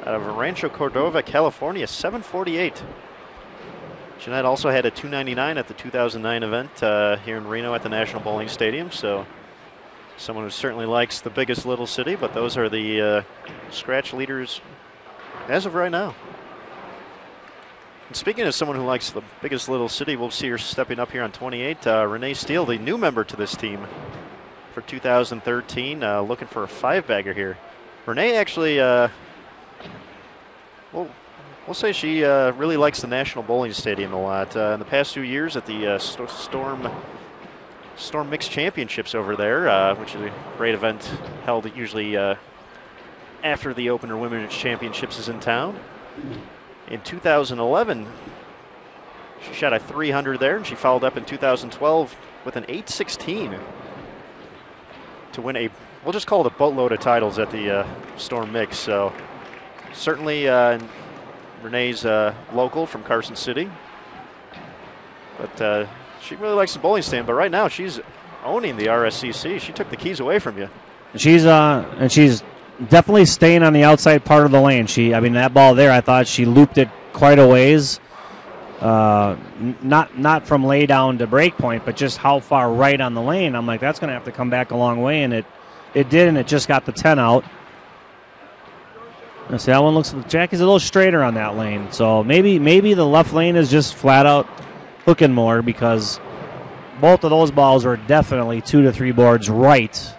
[SPEAKER 3] out of Rancho Cordova, California, 748. Jeanette also had a 299 at the 2009 event here in Reno at the National Bowling Stadium, so someone who certainly likes the biggest little city, but those are the scratch leaders as of right now. And speaking of someone who likes the biggest little city, we'll see her stepping up here on 28. Renee Steele, the new member to this team for 2013, looking for a 5-bagger here. Renee actually, we'll say she really likes the National Bowling Stadium a lot. In the past 2 years at the Storm Mixed Championships over there, which is a great event held usually after the Open or Women's Championships is in town. In 2011, she shot a 300 there, and she followed up in 2012 with an 816 to win a, we'll just call it a boatload of titles at the Storm Mix. So certainly Renee's local from Carson City, but she really likes the bowling stand. But right now she's owning the RSCC. She took the keys away from you.
[SPEAKER 4] She's definitely staying on the outside part of the lane. That ball there, I thought she looped it quite a ways. Not from lay down to break point, but just how far right on the lane. I'm like, that's going to have to come back a long way, and it did, and it just got the 10 out. See, that one looks, Jackie's a little straighter on that lane, so maybe the left lane is just flat out hooking more, because both of those balls were definitely 2 to 3 boards right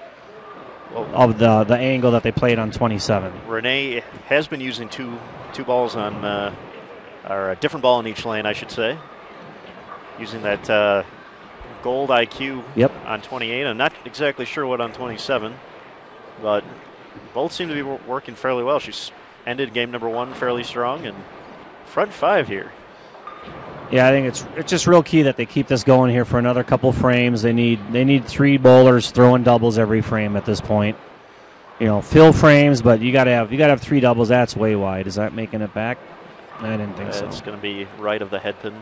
[SPEAKER 4] of the angle that they played on 27.
[SPEAKER 3] Renee has been using two balls on, or a different ball in each lane, I should say. Using that gold IQ on 28. I'm not exactly sure what on 27, but both seem to be working fairly well. She's ended game number 1 fairly strong, and front 5 here.
[SPEAKER 4] Yeah, I think it's just real key that they keep this going here for another couple frames. They need 3 bowlers throwing doubles every frame at this point. You know, fill frames, but you gotta have 3 doubles. That's way wide. Is that making it back? I didn't think so.
[SPEAKER 3] It's going to be right of the head pin.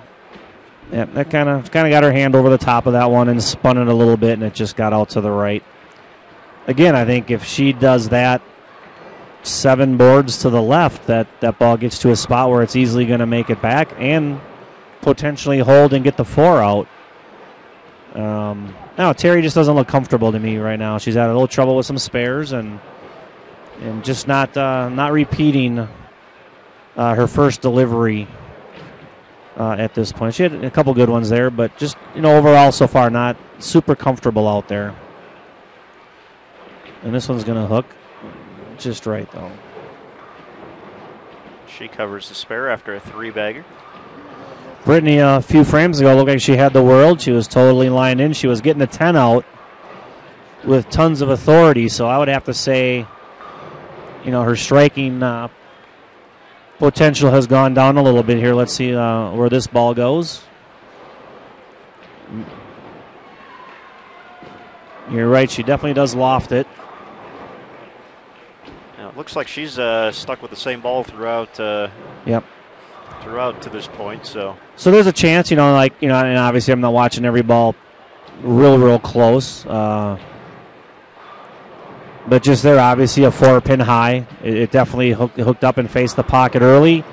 [SPEAKER 4] Yeah, that kind of got her hand over the top of that one and spun it a little bit, and it just got out to the right. Again, I think if she does that 7 boards to the left, that ball gets to a spot where it's easily going to make it back and potentially hold and get the 4 out. No, Terry just doesn't look comfortable to me right now. She's had a little trouble with some spares and just not repeating her first delivery at this point. She had a couple good ones there, but just, overall so far not super comfortable out there. And this one's going to hook just right, though.
[SPEAKER 3] She covers the spare after a 3-bagger.
[SPEAKER 4] Brittany, a few frames ago, looked like she had the world. She was totally lined in. She was getting the 10 out with tons of authority. So I would have to say, her striking potential has gone down a little bit here. Let's see where this ball goes. You're right. She definitely does loft it.
[SPEAKER 3] Yeah, it looks like she's stuck with the same ball throughout.
[SPEAKER 4] Yep.
[SPEAKER 3] Throughout to this point, so
[SPEAKER 4] there's a chance, and obviously I'm not watching every ball real close, but just there, obviously a 4-pin high. It definitely hooked up and faced the pocket early.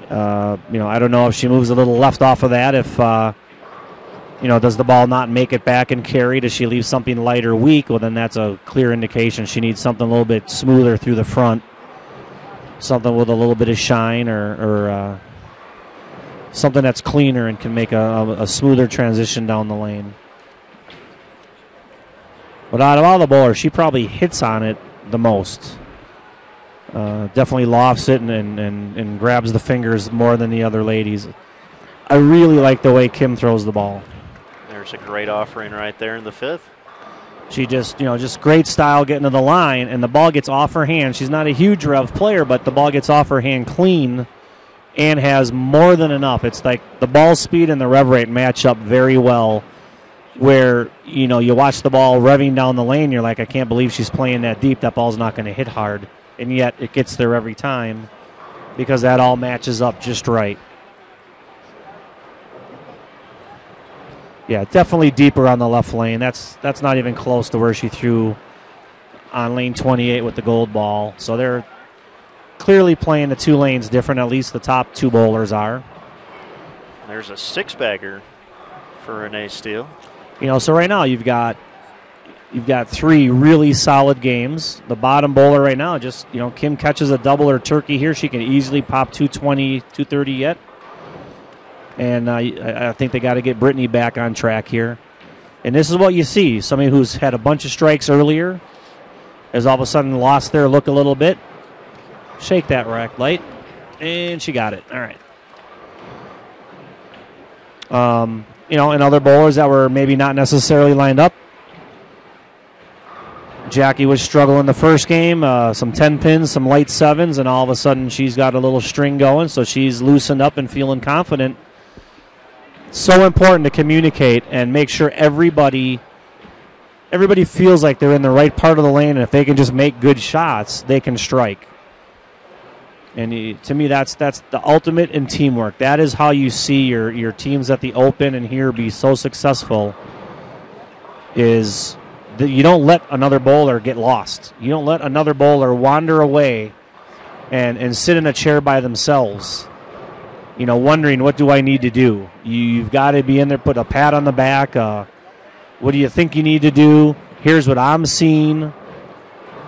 [SPEAKER 4] I don't know if she moves a little left off of that. If does the ball not make it back and carry? Does she leave something light or weak? Well, then that's a clear indication she needs something a little bit smoother through the front. Something with a little bit of shine or something that's cleaner and can make a smoother transition down the lane. But out of all the bowlers, she probably hits on it the most. Definitely lofts it and grabs the fingers more than the other ladies. I really like the way Kim throws the ball.
[SPEAKER 3] There's a great offering right there in the 5th.
[SPEAKER 4] She just great style getting to the line, and the ball gets off her hand. She's not a huge rev player, but the ball gets off her hand clean and has more than enough. It's like the ball speed and the rev rate match up very well, where, you watch the ball revving down the lane, you're like, I can't believe she's playing that deep. That ball's not going to hit hard, and yet it gets there every time because that all matches up just right. Yeah, definitely deeper on the left lane. That's not even close to where she threw on lane 28 with the gold ball. So they're clearly playing the 2 lanes different. At least the top 2 bowlers are.
[SPEAKER 3] There's a 6-bagger for Renee Steele.
[SPEAKER 4] So right now you've got 3 really solid games. The bottom bowler right now, just Kim catches a double or turkey here, she can easily pop 220, 230 yet. And I think they got to get Brittany back on track here. And this is what you see. Somebody who's had a bunch of strikes earlier has all of a sudden lost their look a little bit. Shake that rack light. And she got it. All right. And other bowlers that were maybe not necessarily lined up. Jackie was struggling the first game. Some 10 pins, some light 7s, and all of a sudden she's got a little string going. So she's loosened up and feeling confident. So important to communicate and make sure everybody feels like they're in the right part of the lane, and if they can just make good shots, they can strike. And to me, that's the ultimate in teamwork. That is how you see your teams at the Open and here be so successful, is that you don't let another bowler get lost. You don't let another bowler wander away and sit in a chair by themselves, wondering, what do I need to do? You've got to be in there, put a pat on the back. What do you think you need to do? Here's what I'm seeing.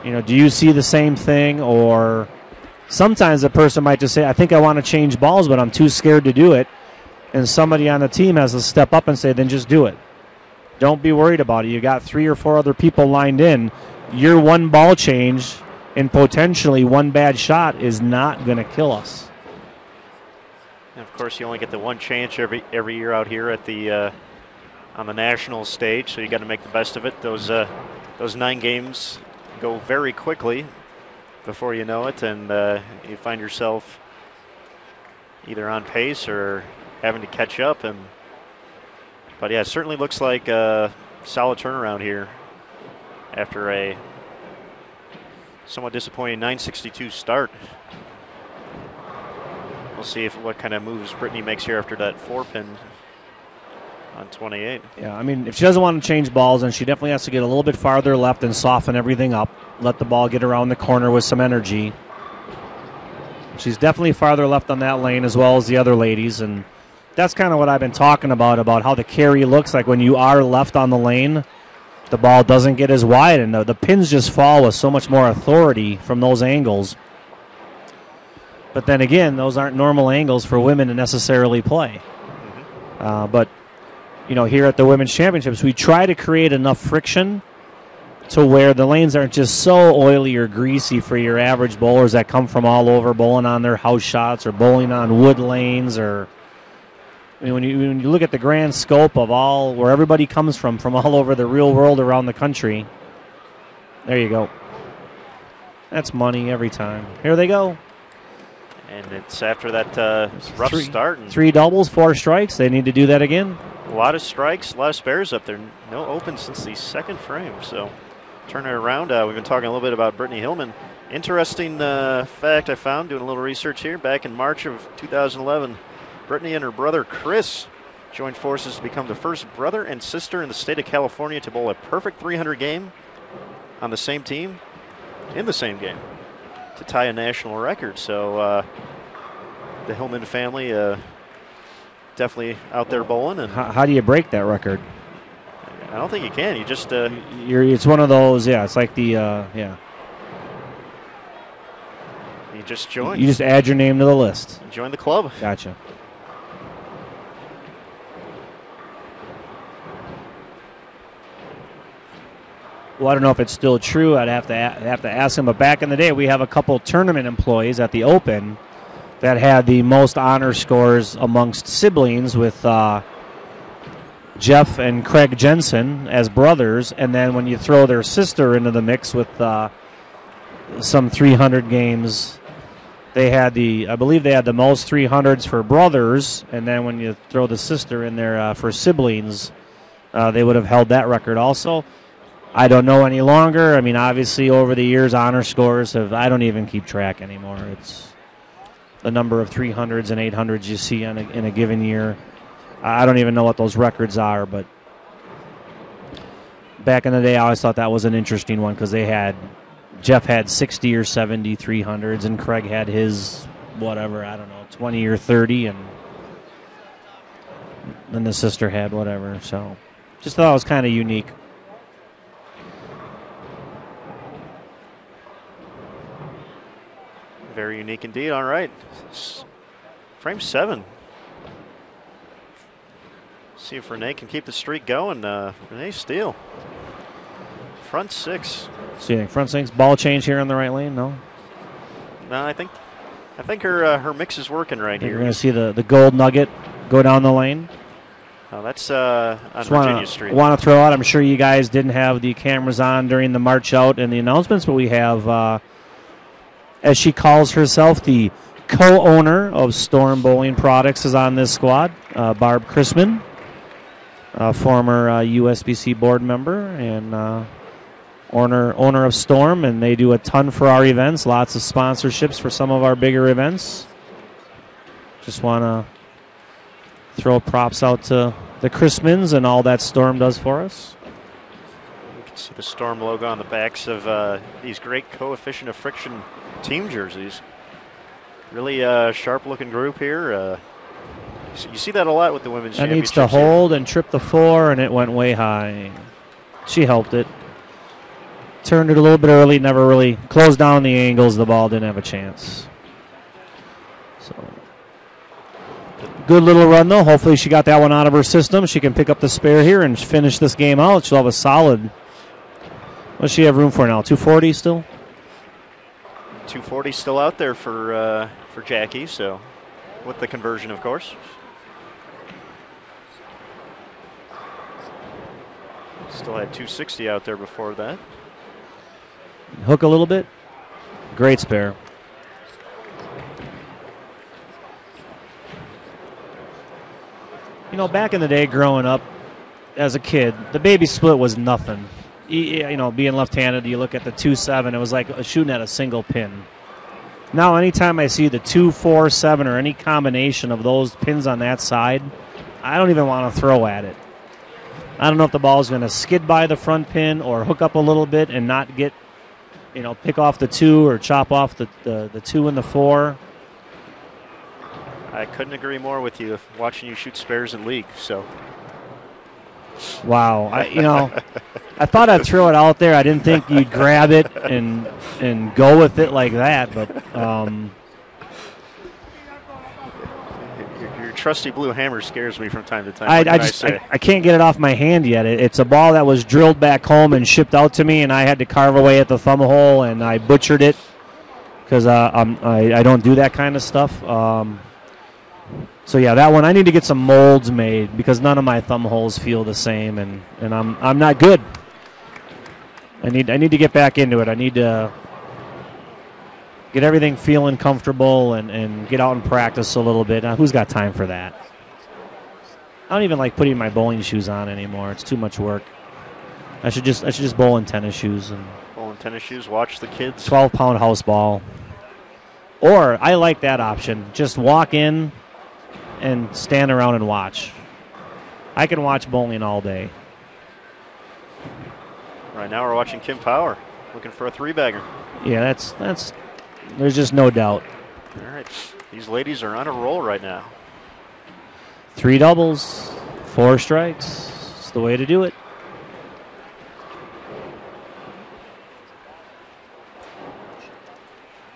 [SPEAKER 4] Do you see the same thing? Or sometimes a person might just say, I think I want to change balls, but I'm too scared to do it. And somebody on the team has to step up and say, then just do it. Don't be worried about it. You got 3 or 4 other people lined in. Your one ball change and potentially one bad shot is not going to kill us.
[SPEAKER 3] And of course, you only get the one chance every year out here at the on the national stage, so you got to make the best of it. Those 9 games go very quickly. before you know it, and you find yourself either on pace or having to catch up. But yeah, it certainly looks like a solid turnaround here after a somewhat disappointing 962 start. We'll see what kind of moves Brittany makes here after that 4-pin on 28.
[SPEAKER 4] Yeah, I mean, if she doesn't want to change balls, then she definitely has to get a little bit farther left and soften everything up. Let the ball get around the corner with some energy. She's definitely farther left on that lane as well as the other ladies, and that's kind of what I've been talking about how the carry looks like when you are left on the lane. The ball doesn't get as wide, and the pins just fall with so much more authority from those angles. But then again, those aren't normal angles for women to necessarily play. But, you know, here at the Women's Championships, we try to create enough friction to where the lanes aren't just so oily or greasy for your average bowlers that come from all over bowling on their house shots or bowling on wood lanes. Or I mean, when you look at the grand scope of where everybody comes from all over the real world around the country, there you go. That's money every time. Here they go.
[SPEAKER 3] And it's after that rough start. And
[SPEAKER 4] 3 doubles, 4 strikes. They need to do that again.
[SPEAKER 3] a lot of strikes, a lot of spares up there. No open since the second frame. So turn it around. We've been talking a little bit about Brittany Hillman. Interesting fact I found doing a little research here. Back in March of 2011, Brittany and her brother Chris joined forces to become the first brother and sister in the state of California to bowl a perfect 300 game on the same team in the same game to tie a national record. So the Hillman family definitely out there bowling. And
[SPEAKER 4] how do you break that record?
[SPEAKER 3] I don't think you can. You just
[SPEAKER 4] it's one of those. Yeah, it's like the yeah.
[SPEAKER 3] You just join.
[SPEAKER 4] You just add your name to the list.
[SPEAKER 3] Join the club.
[SPEAKER 4] Gotcha. Well, I don't know if it's still true. I'd have to ask him. But back in the day, we have a couple tournament employees at the Open that had the most honor scores amongst siblings, with Jeff and Craig Jensen as brothers. And then when you throw their sister into the mix with some 300 games, I believe they had the most 300s for brothers. And then when you throw the sister in there for siblings, they would have held that record also. I don't know any longer. I mean, obviously, over the years, honor scores I don't even keep track anymore. It's the number of 300s and 800s you see in a given year. I don't even know what those records are, but back in the day, I always thought that was an interesting one because Jeff had 60 or 70 300s, and Craig had his, whatever, I don't know, 20 or 30, and then the sister had whatever. So just thought it was kind of unique.
[SPEAKER 3] Very unique indeed. All right. Frame 7. See if Renee can keep the streak going. Renee Steele. Front 6.
[SPEAKER 4] So you think front 6, ball change here on the right lane? No?
[SPEAKER 3] No, I think her mix is working right here.
[SPEAKER 4] You're going to see the gold nugget go down the lane.
[SPEAKER 3] Oh, that's on Virginia Street.
[SPEAKER 4] Want to throw out, I'm sure you guys didn't have the cameras on during the march out and the announcements, but we have... as she calls herself, the co-owner of Storm Bowling Products is on this squad. Barb Chrisman, former USBC board member and owner of Storm, and they do a ton for our events, lots of sponsorships for some of our bigger events. Just want to throw props out to the Chrismans and all that Storm does for us.
[SPEAKER 3] You can see the Storm logo on the backs of these great Coefficient of Friction team jerseys. Really sharp-looking group here. You see that a lot with the women's championships.
[SPEAKER 4] That needs to hold and trip the 4, and it went way high. She helped it. Turned it a little bit early, never really closed down the angles. The ball didn't have a chance. So, good little run, though. Hopefully she got that one out of her system. She can pick up the spare here and finish this game out. She'll have a solid... What does she have room for now? 240 still?
[SPEAKER 3] 240 still out there for Jackie, so with the conversion, of course. Still had 260 out there before that.
[SPEAKER 4] Hook a little bit. Great spare. You know, back in the day growing up as a kid, the baby split was nothing. You know, being left-handed, you look at the 2-7, it was like shooting at a single pin. Now, anytime I see the 2-4-7 or any combination of those pins on that side, I don't even want to throw at it. I don't know if the ball is going to skid by the front pin or hook up a little bit and not get, you know, pick off the 2 or chop off the 2 and the 4.
[SPEAKER 3] I couldn't agree more with you watching you shoot spares in league. So,
[SPEAKER 4] wow, I thought I'd throw it out there. I didn't think you'd grab it and go with it like that. But
[SPEAKER 3] your trusty blue hammer scares me from time to time.
[SPEAKER 4] I can't get it off my hand yet. It's a ball that was drilled back home and shipped out to me, and I had to carve away at the thumb hole, and I butchered it because I don't do that kind of stuff. So yeah, that one I need to get some molds made because none of my thumb holes feel the same, and I'm not good. I need to get back into it. I need to get everything feeling comfortable and get out and practice a little bit. Now, who's got time for that? I don't even like putting my bowling shoes on anymore. It's too much work. I should just bowl in tennis shoes and
[SPEAKER 3] bowl in tennis shoes. Watch the kids.
[SPEAKER 4] 12-pound house ball. Or I like that option. Just walk in and stand around and watch. I can watch bowling all day.
[SPEAKER 3] Right now we're watching Kim Power looking for a 3-bagger.
[SPEAKER 4] Yeah, that's there's just no doubt.
[SPEAKER 3] All right, these ladies are on a roll right now.
[SPEAKER 4] 3 doubles, 4 strikes. It's the way to do it.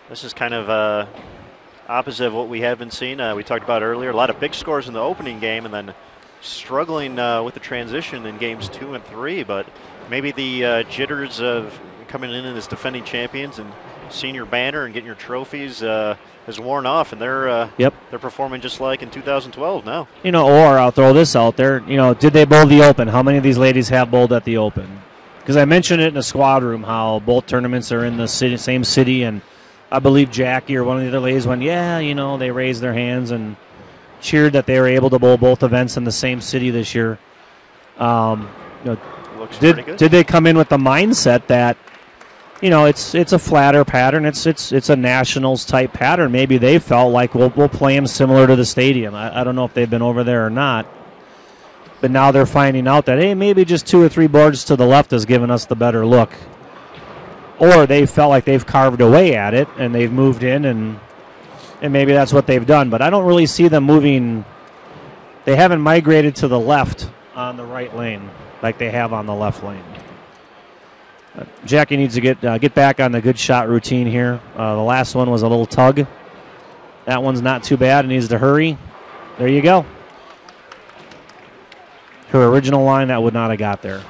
[SPEAKER 3] This is kind of opposite of what we have been seeing. We talked about earlier, a lot of big scores in the opening game and then struggling with the transition in games 2 and 3, but maybe the jitters of coming in as defending champions and seeing your banner and getting your trophies has worn off, and they're performing just like in 2012 now.
[SPEAKER 4] You know, or I'll throw this out there. You know, did they bowl the Open? How many of these ladies have bowled at the Open? Because I mentioned it in the squad room how both tournaments are in the same city, and I believe Jackie or one of the other ladies went, yeah, you know, they raised their hands and cheered that they were able to bowl both events in the same city this year. You know, did they come in with the mindset that, you know, it's a flatter pattern, it's a nationals type pattern? Maybe they felt like we'll play them similar to the stadium. I don't know if they've been over there or not, but now they're finding out that, hey, maybe just 2 or 3 boards to the left has given us the better look. Or they felt like they've carved away at it and they've moved in, and maybe that's what they've done. But I don't really see them moving. They haven't migrated to the left on the right lane like they have on the left lane. Jackie needs to get back on the good shot routine here. The last one was a little tug. That one's not too bad. It needs to hurry. There you go. Her original line, that would not have got there.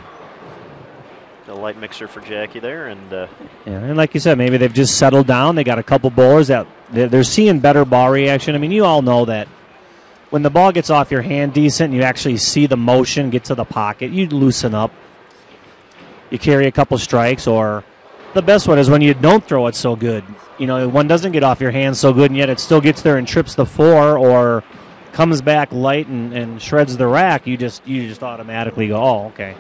[SPEAKER 3] The light mixer for Jackie there,
[SPEAKER 4] and like you said, maybe they've just settled down. They got a couple bowlers that they're seeing better ball reaction. I mean, you all know that when the ball gets off your hand decent, and you actually see the motion get to the pocket, you loosen up. You carry a couple strikes, or the best one is when you don't throw it so good. You know, one doesn't get off your hand so good, and yet it still gets there and trips the 4, or comes back light and shreds the rack. You just automatically go, oh, okay.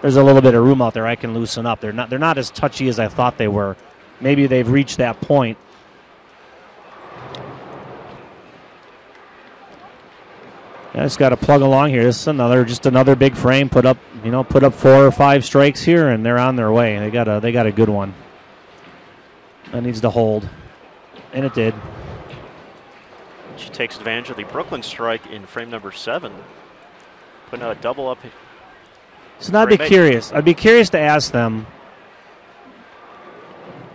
[SPEAKER 4] There's a little bit of room out there. I can loosen up. They're not as touchy as I thought they were. Maybe they've reached that point. I just got to plug along here. This is another big frame. Put up 4 or 5 strikes here, and they're on their way. They got a good one. That needs to hold, and it did.
[SPEAKER 3] she takes advantage of the Brooklyn strike in frame number 7, putting a double up.
[SPEAKER 4] So now I'd be curious to ask them,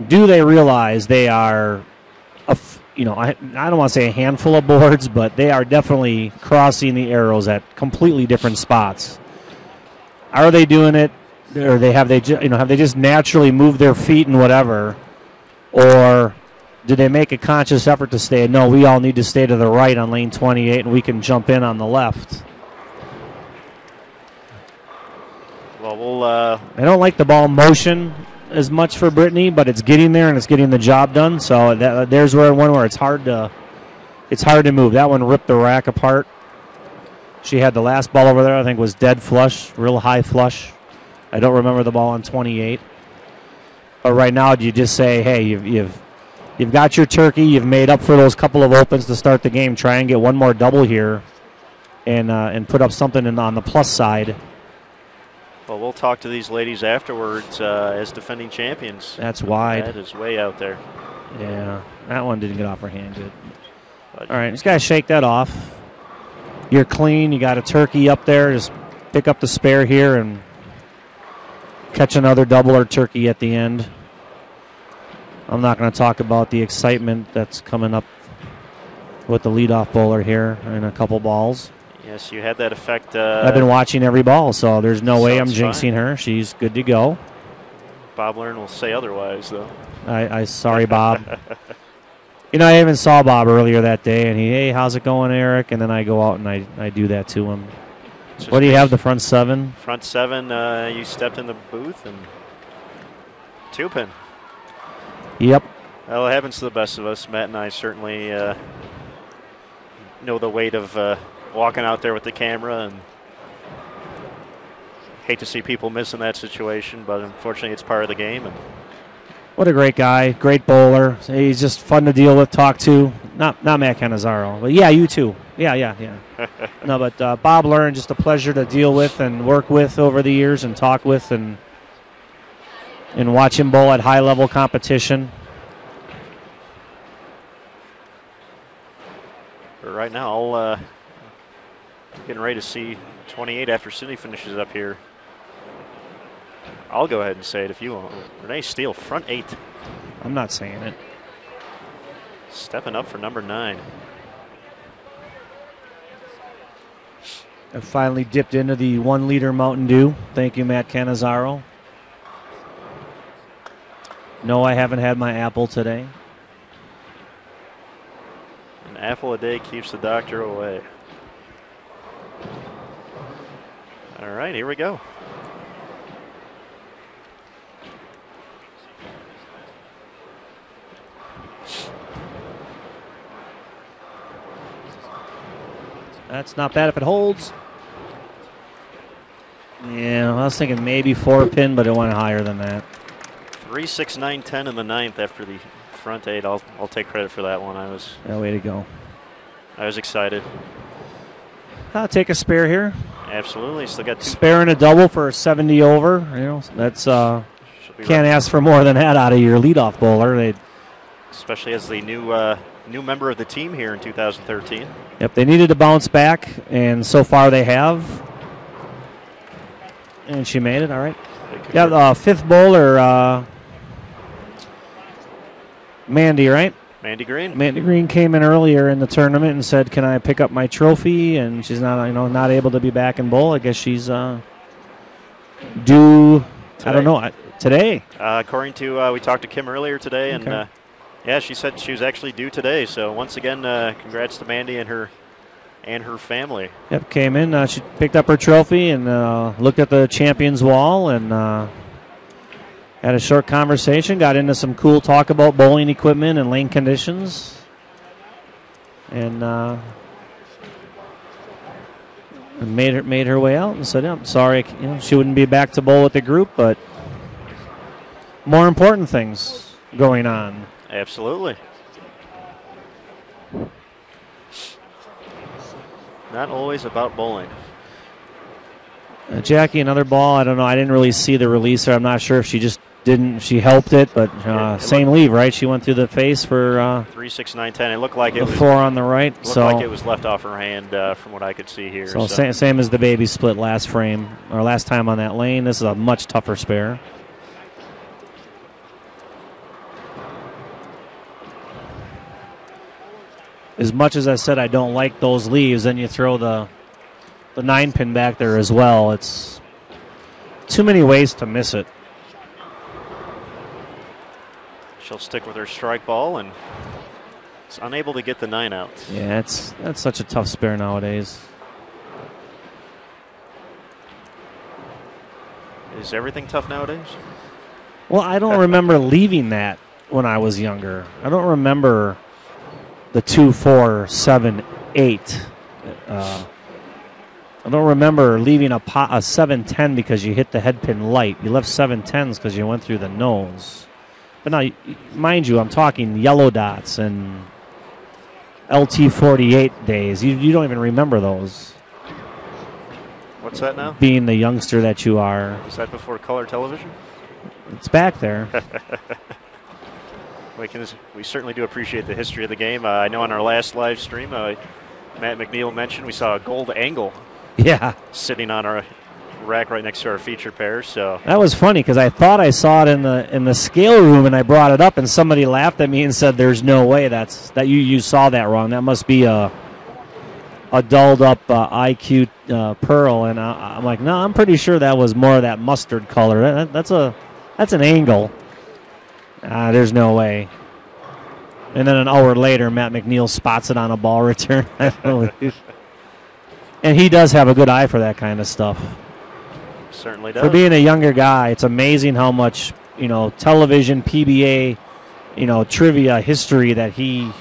[SPEAKER 4] do they realize they are, I don't want to say a handful of boards, but they are definitely crossing the arrows at completely different spots. Are they doing it, or have they just naturally moved their feet and whatever, or do they make a conscious effort to stay? No, we all need to stay to the right on lane 28, and we can jump in on the left.
[SPEAKER 3] Well,
[SPEAKER 4] I don't like the ball motion as much for Brittany, but it's getting there and it's getting the job done. So there's one where it's hard to move. That one ripped the rack apart. She had the last ball over there, I think, was dead flush, real high flush. I don't remember the ball on 28. But right now, you just say, hey, you've got your turkey. You've made up for those couple of opens to start the game. Try and get one more double here and put up something on the plus side.
[SPEAKER 3] Well, we'll talk to these ladies afterwards as defending champions.
[SPEAKER 4] That's wide.
[SPEAKER 3] That is way out there.
[SPEAKER 4] Yeah, that one didn't get off her hand good. But all right, just got to shake that off. You're clean. You got a turkey up there. Just pick up the spare here and catch another double or turkey at the end. I'm not going to talk about the excitement that's coming up with the leadoff bowler here in a couple balls.
[SPEAKER 3] Yes, you had that effect.
[SPEAKER 4] I've been watching every ball, so there's no way I'm jinxing
[SPEAKER 3] fine.
[SPEAKER 4] her. She's good to go.
[SPEAKER 3] Bob Learn will say otherwise, though.
[SPEAKER 4] Sorry, Bob. I even saw Bob earlier that day, and hey, how's it going, Eric? And then I go out and I do that to him. What do you have, the front seven?
[SPEAKER 3] Front seven, you stepped in the booth and two-pin.
[SPEAKER 4] Yep.
[SPEAKER 3] Well, it happens to the best of us. Matt and I certainly know the weight of walking out there with the camera, and hate to see people missing that situation, but unfortunately it's part of the game. And
[SPEAKER 4] what a great guy, great bowler. He's just fun to deal with, talk to. Not Matt Cannizzaro, but yeah, you too. Yeah. No, but Bob Learn, just a pleasure to deal with and work with over the years and talk with and watch him bowl at high-level competition.
[SPEAKER 3] Right now, getting ready to see 28 after Sydney finishes up here. I'll go ahead and say it if you want. Renee Steele, front 8.
[SPEAKER 4] I'm not saying it.
[SPEAKER 3] Stepping up for number 9.
[SPEAKER 4] I finally dipped into the 1-liter Mountain Dew. Thank you, Matt Cannizzaro. No, I haven't had my apple today.
[SPEAKER 3] An apple a day keeps the doctor away. All right, here we go.
[SPEAKER 4] That's not bad if it holds. Yeah, I was thinking maybe 4-pin, but it went higher than that.
[SPEAKER 3] 3, 6, 9, 10 in the 9th after the front 8. I'll take credit for that one.
[SPEAKER 4] Yeah, way to go.
[SPEAKER 3] I was excited.
[SPEAKER 4] I'll take a spare here.
[SPEAKER 3] Absolutely. Still got 2.
[SPEAKER 4] Spare and a double for a 70 over. That's can't ask for more than that out of your leadoff bowler.
[SPEAKER 3] Especially as the new member of the team here in 2013.
[SPEAKER 4] Yep, they needed to bounce back, and so far they have. And she made it, all right. Yeah, the 5th bowler, Mandy, right?
[SPEAKER 3] Mandy Green.
[SPEAKER 4] Mandy Green came in earlier in the tournament and said, "Can I pick up my trophy?" And she's not able to be back in bowl. I guess she's due. Today. I don't know today.
[SPEAKER 3] According to we talked to Kim earlier today,
[SPEAKER 4] okay.
[SPEAKER 3] And yeah, she said she was actually due today. So once again, congrats to Mandy and her family.
[SPEAKER 4] Yep, came in. She picked up her trophy and looked at the champions wall and had a short conversation. Got into some cool talk about bowling equipment and lane conditions. And made her way out and said, "Yeah, I'm sorry, she wouldn't be back to bowl with the group, but more important things going on."
[SPEAKER 3] Absolutely. Not always about bowling.
[SPEAKER 4] Jackie, another ball. I don't know. I didn't really see the releaser. I'm not sure if she just didn't. She helped it, but same leave, right? She went through the face for
[SPEAKER 3] 3, 6, 9, 10. It looked like it
[SPEAKER 4] the
[SPEAKER 3] was
[SPEAKER 4] 4 on the right.
[SPEAKER 3] Looked like it was left off her hand from what I could see here.
[SPEAKER 4] So same as the baby split last frame or last time on that lane. This is a much tougher spare. As much as I said I don't like those leaves, then you throw the 9-pin back there as well. It's too many ways to miss it.
[SPEAKER 3] She'll stick with her strike ball and is unable to get the 9 out.
[SPEAKER 4] Yeah, that's such a tough spare nowadays.
[SPEAKER 3] Is everything tough nowadays?
[SPEAKER 4] Well, I don't remember leaving that when I was younger. I don't remember the 2, 4, 7, 8. I don't remember leaving a 710 because you hit the head pin light. You left 710s because you went through the nose. But now, mind you, I'm talking yellow dots and LT48 days. You don't even remember those.
[SPEAKER 3] What's that now?
[SPEAKER 4] Being the youngster that you are.
[SPEAKER 3] Was that before color television?
[SPEAKER 4] It's back there.
[SPEAKER 3] We certainly do appreciate the history of the game. I know on our last live stream, Matt McNeil mentioned we saw a gold angle.
[SPEAKER 4] Yeah.
[SPEAKER 3] Sitting on our rack right next to our feature pair. So
[SPEAKER 4] that was funny because I thought I saw it in the scale room, and I brought it up, and somebody laughed at me and said, "There's no way that you saw that wrong. That must be a dulled up IQ pearl." And I'm like, no, I'm pretty sure that was more of that mustard color. That's an angle. There's no way. And then an hour later, Matt McNeil spots it on a ball return. And he does have a good eye for that kind of stuff.
[SPEAKER 3] Certainly does.
[SPEAKER 4] For being a younger guy, it's amazing how much, television, PBA, trivia history that he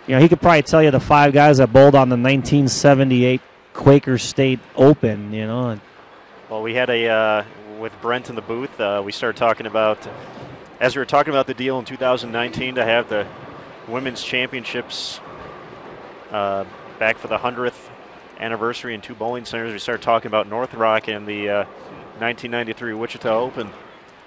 [SPEAKER 4] could probably tell you the 5 guys that bowled on the 1978 Quaker State Open,
[SPEAKER 3] Well, we had with Brent in the booth, we started talking about, as we were talking about the deal in 2019 to have the women's championships back for the 100th anniversary in 2 bowling centers. We started talking about North Rock and the 1993 Wichita Open,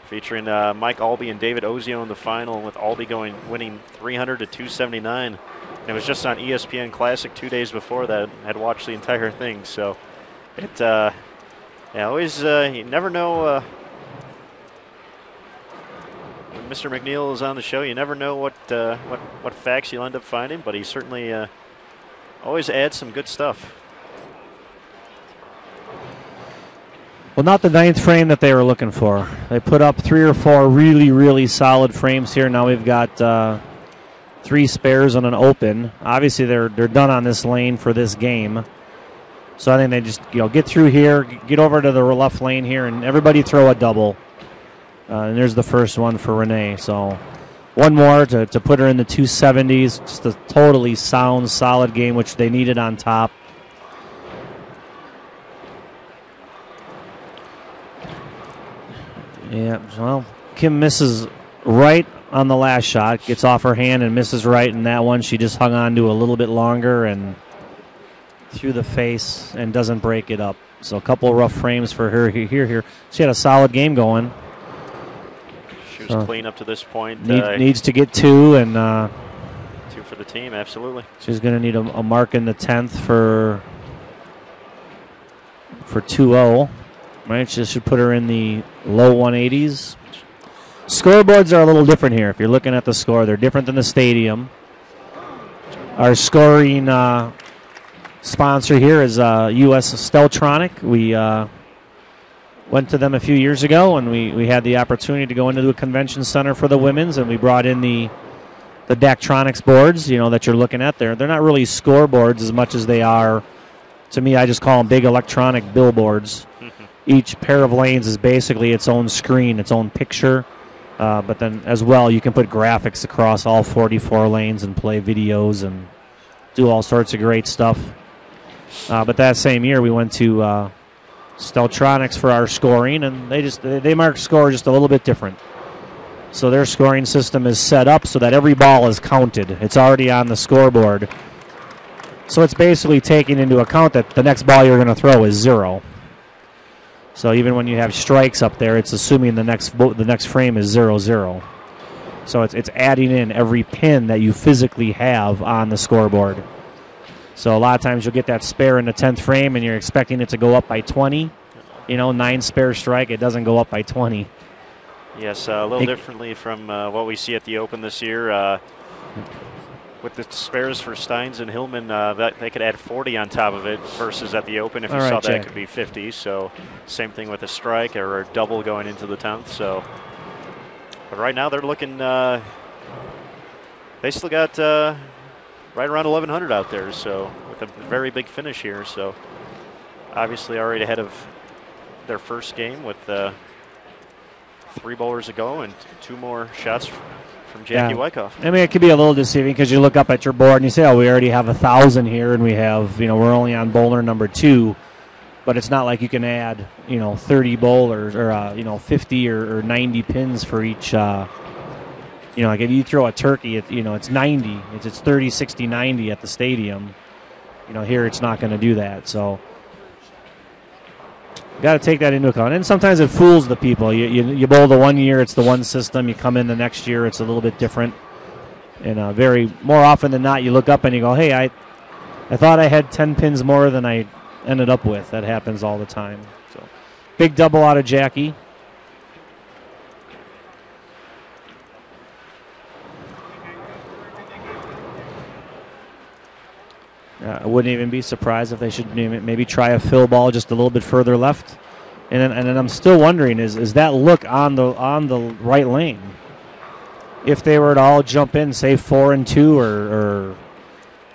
[SPEAKER 3] featuring Mike Albee and David Ozio in the final, with Albee winning 300 to 279. And it was just on ESPN Classic 2 days before that. I had watched the entire thing, so it always you never know. When Mr. McNeil is on the show, you never know what facts you'll end up finding, but he certainly always adds some good stuff.
[SPEAKER 4] Well, not the 9th frame that they were looking for. They put up 3 or 4 really, really solid frames here. Now we've got 3 spares on an open. Obviously, they're done on this lane for this game. So I think they just get through here, get over to the left lane here, and everybody throw a double. And there's the first one for Renee. So one more to put her in the 270s. Just a totally sound, solid game, which they needed on top. Yeah, well, Kim misses right on the last shot, gets off her hand and misses right in that one. She just hung on to a little bit longer and through the face and doesn't break it up. So a couple of rough frames for her here. She had a solid game going.
[SPEAKER 3] She was clean up to this point.
[SPEAKER 4] Needs to get 2 and
[SPEAKER 3] 2 for the team, absolutely.
[SPEAKER 4] She's going to need a mark in the 10th for 2-0. Right, she should put her in the low 180s. Scoreboards are a little different here. If you're looking at the score, they're different than the stadium. Our scoring sponsor here is US Steltronic. We went to them a few years ago, and we had the opportunity to go into a convention center for the women's, and we brought in the Daktronics boards, that you're looking at there. They're not really scoreboards as much as they are, to me, I just call them big electronic billboards. Each pair of lanes is basically its own screen, its own picture. But then as well, you can put graphics across all 44 lanes and play videos and do all sorts of great stuff. But that same year, we went to Steltronics for our scoring, and they mark score just a little bit different. So their scoring system is set up so that every ball is counted. It's already on the scoreboard. So it's basically taking into account that the next ball you're going to throw is 0. So even when you have strikes up there, it's assuming the next frame is 0-0. So it's adding in every pin that you physically have on the scoreboard. So a lot of times you'll get that spare in the 10th frame and you're expecting it to go up by 20. 9 spare strike, it doesn't go up by 20.
[SPEAKER 3] Yes, a little differently from what we see at the Open this year. With the spares for Steins and Hillman, that they could add 40 on top of it, versus at the Open, if you saw that, it could be 50. So same thing with a strike or a double going into the 10th. So, but right now they're looking. They still got right around 1,100 out there. So with a very big finish here. So obviously already ahead of their first game with 3 bowlers ago and 2 more shots from Jackie Wyckoff.
[SPEAKER 4] I mean, it could be a little deceiving because you look up at your board and you say, oh, we already have 1,000 here, and we have, we're only on bowler number 2. But it's not like you can add, 30 bowlers or, 50 or 90 pins for each. Like if you throw a turkey, it's 90. It's 30, 60, 90 at the stadium. Here it's not going to do that. So you got to take that into account. And sometimes it fools the people. You bowl the one year, it's the one system. You come in the next year, it's a little bit different. And more often than not, you look up and you go, hey, I thought I had 10 pins more than I ended up with. That happens all the time. So big double out of Jackie. I wouldn't even be surprised if they should maybe try a fill ball just a little bit further left. And then I'm still wondering, is that look on the right lane? If they were to all jump in, say 4 and 2 or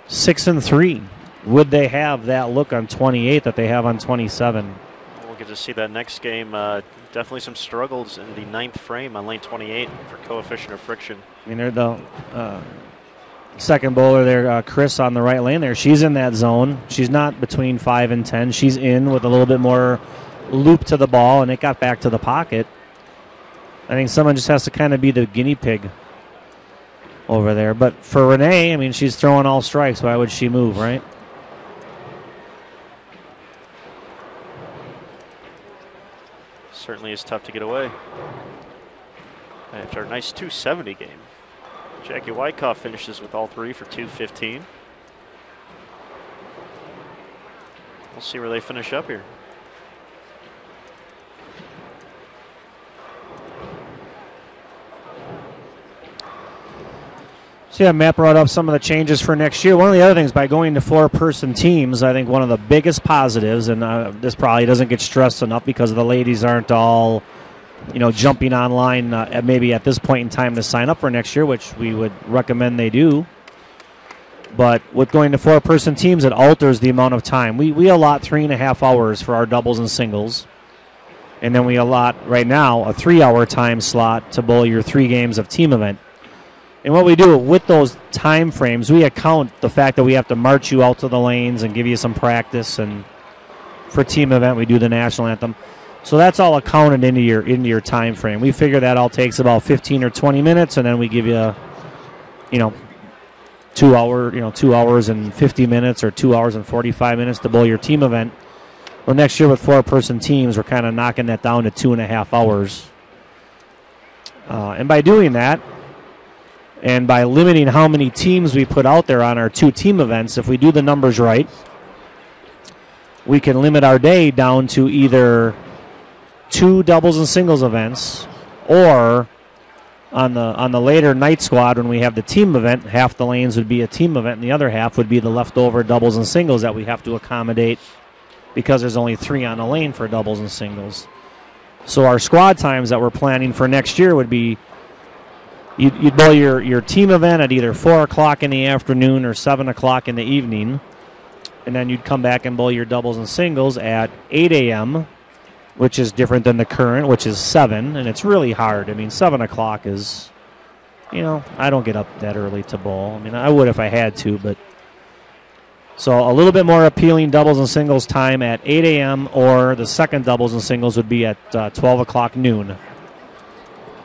[SPEAKER 4] 6 and 3, would they have that look on 28 that they have on 27?
[SPEAKER 3] We'll get to see that next game. Definitely some struggles in the 9th frame on lane 28 for Coefficient of Friction.
[SPEAKER 4] I mean, they're the second bowler there, Chris, on the right lane there. She's in that zone. She's not between 5 and 10. She's in with a little bit more loop to the ball, and it got back to the pocket. I think someone just has to kind of be the guinea pig over there. But for Renee, I mean, she's throwing all strikes. Why would she move, right?
[SPEAKER 3] Certainly is tough to get away. After a nice 270 game, Jackie Wyckoff finishes with all 3 for 215. We'll see where they finish up here.
[SPEAKER 4] So yeah, Matt brought up some of the changes for next year. One of the other things, by going to 4-person teams, I think one of the biggest positives, and this probably doesn't get stressed enough because the ladies aren't all, jumping online maybe at this point in time to sign up for next year, which we would recommend they do. But with going to 4-person teams, it alters the amount of time. We allot 3.5 hours for our doubles and singles. And then we allot, right now, a 3-hour time slot to bowl your 3 games of team event. And what we do with those time frames, we account the fact that we have to march you out to the lanes and give you some practice. And for team event, we do the national anthem. So that's all accounted into your time frame. We figure that all takes about 15 or 20 minutes, and then we give you, 2 hours and 50 minutes or 2 hours and 45 minutes to bowl your team event. Well, next year with 4-person teams, we're kind of knocking that down to 2.5 hours. And by doing that, and by limiting how many teams we put out there on our 2 team events, if we do the numbers right, we can limit our day down to either 2 doubles and singles events, or on the later night squad when we have the team event, half the lanes would be a team event and the other half would be the leftover doubles and singles that we have to accommodate because there's only 3 on a lane for doubles and singles. So our squad times that we're planning for next year would be you'd bowl your team event at either 4 o'clock in the afternoon or 7 o'clock in the evening, and then you'd come back and bowl your doubles and singles at 8 a.m., which is different than the current, which is 7, and it's really hard. I mean, 7 o'clock is, I don't get up that early to bowl. I mean, I would if I had to, but. So a little bit more appealing doubles and singles time at 8 a.m., or the second doubles and singles would be at 12 o'clock noon.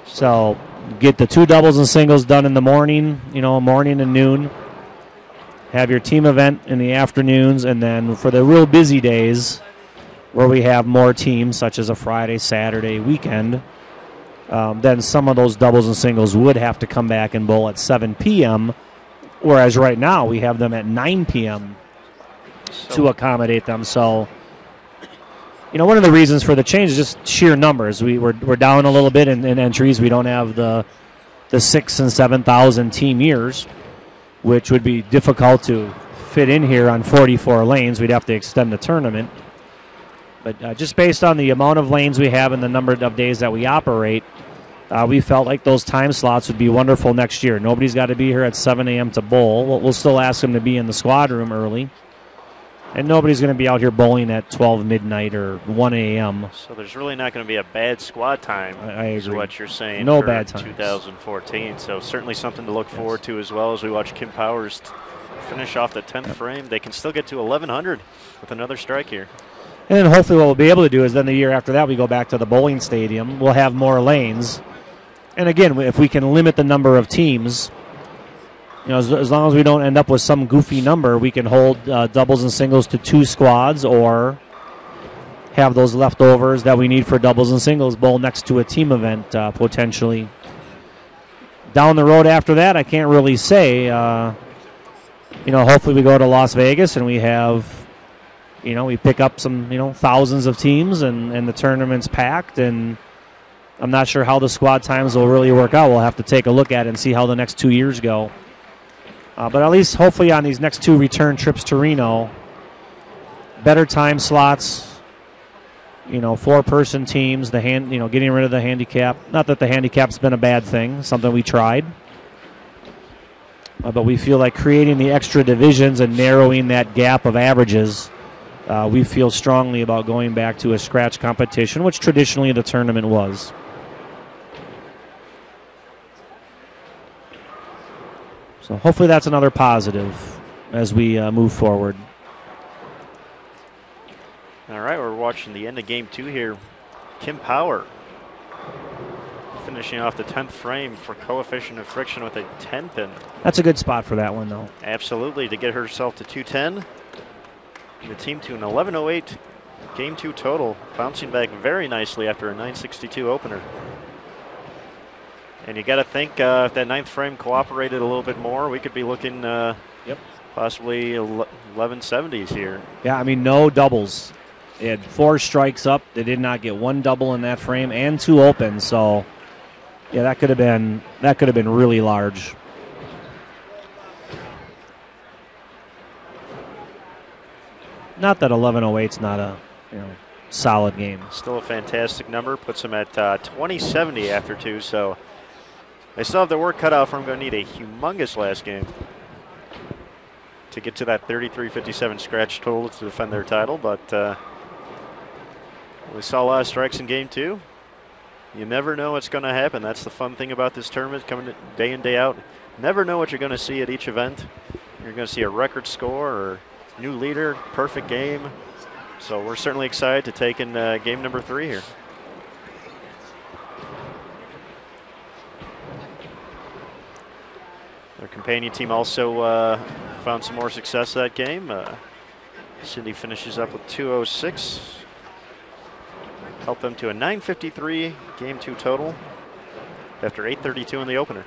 [SPEAKER 4] So get the 2 doubles and singles done in the morning, morning and noon. Have your team event in the afternoons, and then for the real busy days, where we have more teams, such as a Friday, Saturday, weekend, then some of those doubles and singles would have to come back and bowl at 7 p.m., whereas right now we have them at 9 p.m. to accommodate them. So, one of the reasons for the change is just sheer numbers. We're down a little bit in entries. We don't have the 6,000 and 7,000 team years, which would be difficult to fit in here on 44 lanes. We'd have to extend the tournament. But just based on the amount of lanes we have and the number of days that we operate, we felt like those time slots would be wonderful next year. Nobody's got to be here at 7 a.m. to bowl. We'll still ask them to be in the squad room early. And nobody's going to be out here bowling at 12 midnight or 1 a.m.
[SPEAKER 3] So there's really not going to be a bad squad time,
[SPEAKER 4] I agree.
[SPEAKER 3] is what you're saying,
[SPEAKER 4] no
[SPEAKER 3] for
[SPEAKER 4] bad times.
[SPEAKER 3] 2014. So certainly something to look forward to as well as we watch Kim Powers finish off the 10th frame. They can still get to 1,100 with another strike here.
[SPEAKER 4] And then hopefully what we'll be able to do is then the year after that we go back to the bowling stadium. We'll have more lanes. And again, if we can limit the number of teams, as long as we don't end up with some goofy number, we can hold doubles and singles to 2 squads or have those leftovers that we need for doubles and singles bowl next to a team event potentially. Down the road after that, I can't really say. Hopefully we go to Las Vegas and we have, we pick up some, thousands of teams and the tournament's packed, and I'm not sure how the squad times will really work out. We'll have to take a look at it and see how the next 2 years go. But at least hopefully on these next 2 return trips to Reno, better time slots, 4-person teams, getting rid of the handicap. Not that the handicap's been a bad thing, something we tried. But we feel like creating the extra divisions and narrowing that gap of averages, we feel strongly about going back to a scratch competition, which traditionally the tournament was. So hopefully that's another positive as we move forward.
[SPEAKER 3] All right, we're watching the end of game 2 here. Kim Power finishing off the 10th frame for Coefficient of Friction with a 10-pin.
[SPEAKER 4] That's a good spot for that one, though.
[SPEAKER 3] Absolutely, to get herself to 210. The team to an 11:08 game 2 total, bouncing back very nicely after a 962 opener. And you got to think if that 9th frame cooperated a little bit more, we could be looking possibly 1170s here. Yeah,
[SPEAKER 4] no doubles. They had 4 strikes up. They did not get 1 double in that frame and 2 opens. So, yeah, that could have been really large. Not that 11:08's not a solid game.
[SPEAKER 3] Still a fantastic number. Puts them at 2070 after 2. So they still have their work cut out for them. Going to need a humongous last game to get to that 33-57 scratch total to defend their title. But we saw a lot of strikes in game 2. You never know what's going to happen. That's the fun thing about this tournament, coming day in, day out. Never know what you're going to see at each event. You're going to see a record score or new leader, perfect game. So we're certainly excited to take in game number 3 here. Their companion team also found some more success that game. Cindy finishes up with 206. Helped them to a 953 game 2 total after 832 in the opener.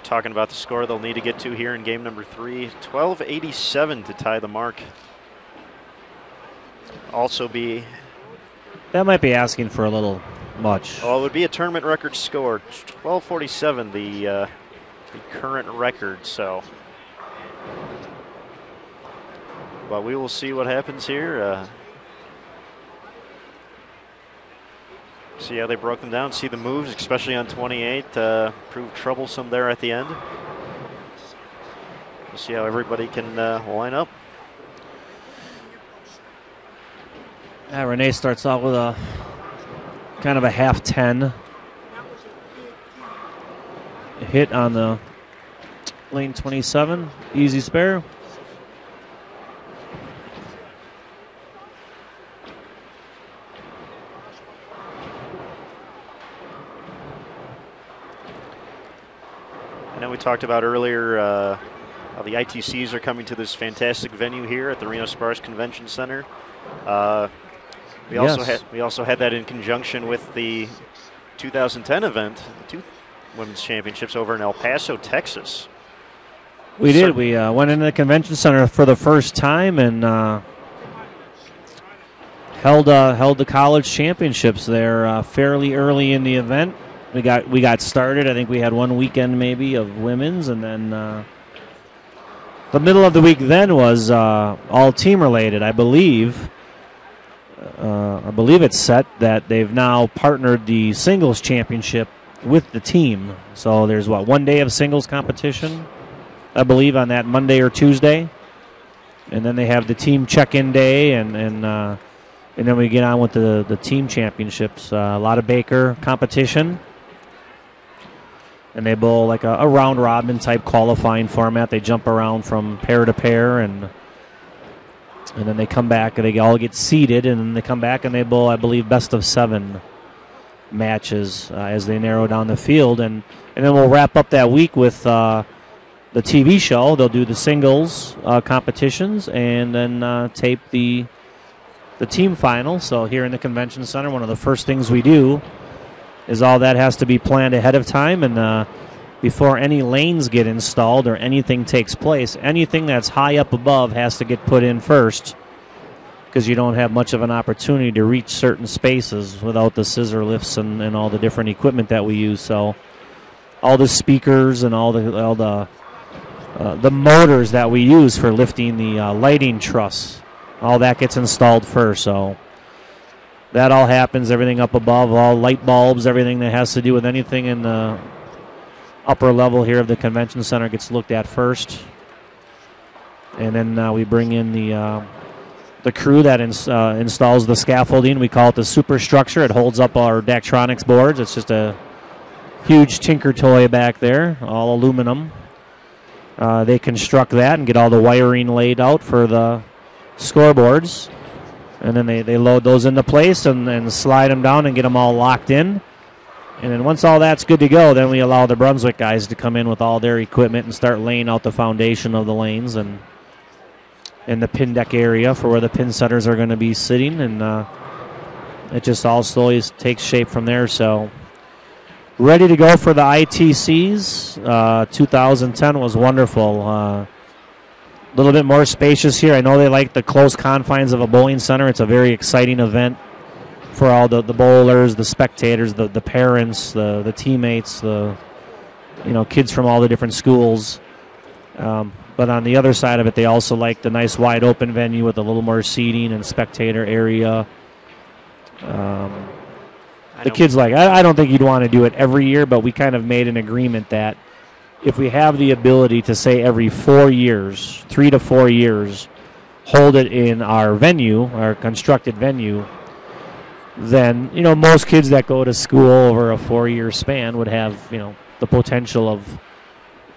[SPEAKER 3] Talking about the score they'll need to get to here in game number 3. 1287 to tie the mark. Also be...
[SPEAKER 4] That might be asking for a little much.
[SPEAKER 3] Well, it would be a tournament record score. 1247, the current record, so... But we will see what happens here. See how they broke them down, see the moves, especially on 28, proved troublesome there at the end. We'll see how everybody can line up.
[SPEAKER 4] Renee starts out with a kind of a half 10. Hit on the lane 27, easy spare.
[SPEAKER 3] We talked about earlier how the ITCs are coming to this fantastic venue here at the Reno-Sparks Convention Center. We also had that in conjunction with the 2010 event, the 2 women's championships over in El Paso, Texas.
[SPEAKER 4] We did. We went into the convention center for the first time, and held the college championships there fairly early in the event. We got started. I think we had one weekend maybe of women's, and then the middle of the week then was all team related. I believe it's set that they've now partnered the singles championship with the team. So there's 1 day of singles competition, I believe, on that Monday or Tuesday, and then they have the team check-in day, and then we get on with the team championships. A lot of Baker competition. And they bowl like a round-robin type qualifying format. They jump around from pair to pair, and then they come back, and they all get seeded, and then they come back and they bowl, I believe, best-of-7 matches as they narrow down the field. And then we'll wrap up that week with the TV show. They'll do the singles competitions and then tape the team final. So here in the convention center, one of the first things we do is all that has to be planned ahead of time, and before any lanes get installed or anything takes place, anything that's high up above has to get put in first, because you don't have much of an opportunity to reach certain spaces without the scissor lifts and all the different equipment that we use. So all the speakers and all the motors that we use for lifting the lighting truss, all that gets installed first. So that all happens, everything up above, all light bulbs, everything that has to do with anything in the upper level here of the convention center gets looked at first. And then we bring in the crew that installs the scaffolding. We call it the superstructure. It holds up our Daktronics boards. It's just a huge tinker toy back there, all aluminum. They construct that and get all the wiring laid out for the scoreboards. And then they load those into place and slide them down and get them all locked in. And then once all that's good to go, then we allow the Brunswick guys to come in with all their equipment and start laying out the foundation of the lanes and in the pin deck area for where the pin setters are going to be sitting. And it just all slowly takes shape from there. So ready to go for the ITCs. 2010 was wonderful. A little bit more spacious here. I know they like the close confines of a bowling center. It's a very exciting event for all the bowlers, the spectators, the parents, the teammates, kids from all the different schools. But on the other side of it, they also like the nice wide open venue with a little more seating and spectator area. The kids I don't think you'd want to do it every year, but we kind of made an agreement that if we have the ability to say every 4 years, 3 to 4 years, hold it in our venue, our constructed venue, then, most kids that go to school over a 4-year span would have, the potential of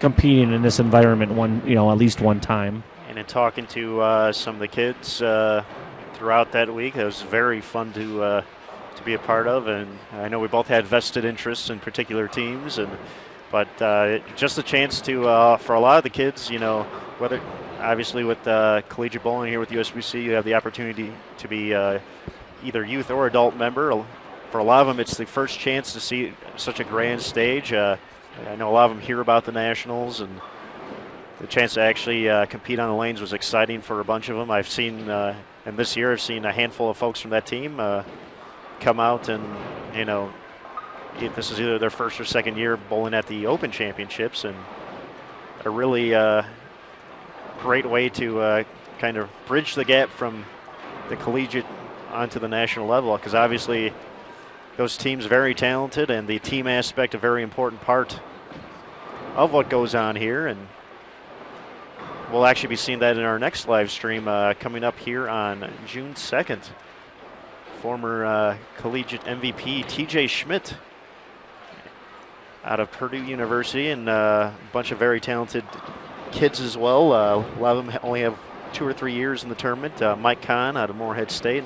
[SPEAKER 4] competing in this environment at least one time.
[SPEAKER 3] And in talking to some of the kids throughout that week, it was very fun to be a part of. And I know we both had vested interests in particular teams, but just a chance to, for a lot of the kids, whether obviously with collegiate bowling here with USBC, you have the opportunity to be either youth or adult member. For a lot of them, it's the first chance to see such a grand stage. I know a lot of them hear about the Nationals, and the chance to actually compete on the lanes was exciting for a bunch of them. I've seen, and this year I've seen a handful of folks from that team come out, and this is either their first or second year bowling at the Open Championships, and a really great way to kind of bridge the gap from the collegiate onto the national level, because obviously those teams are very talented, and the team aspect a very important part of what goes on here. And we'll actually be seeing that in our next live stream coming up here on June 2nd. Former collegiate MVP TJ Schmidt out of Purdue University, and a bunch of very talented kids as well. A lot of them only have 2 or 3 years in the tournament. Mike Kahn out of Morehead State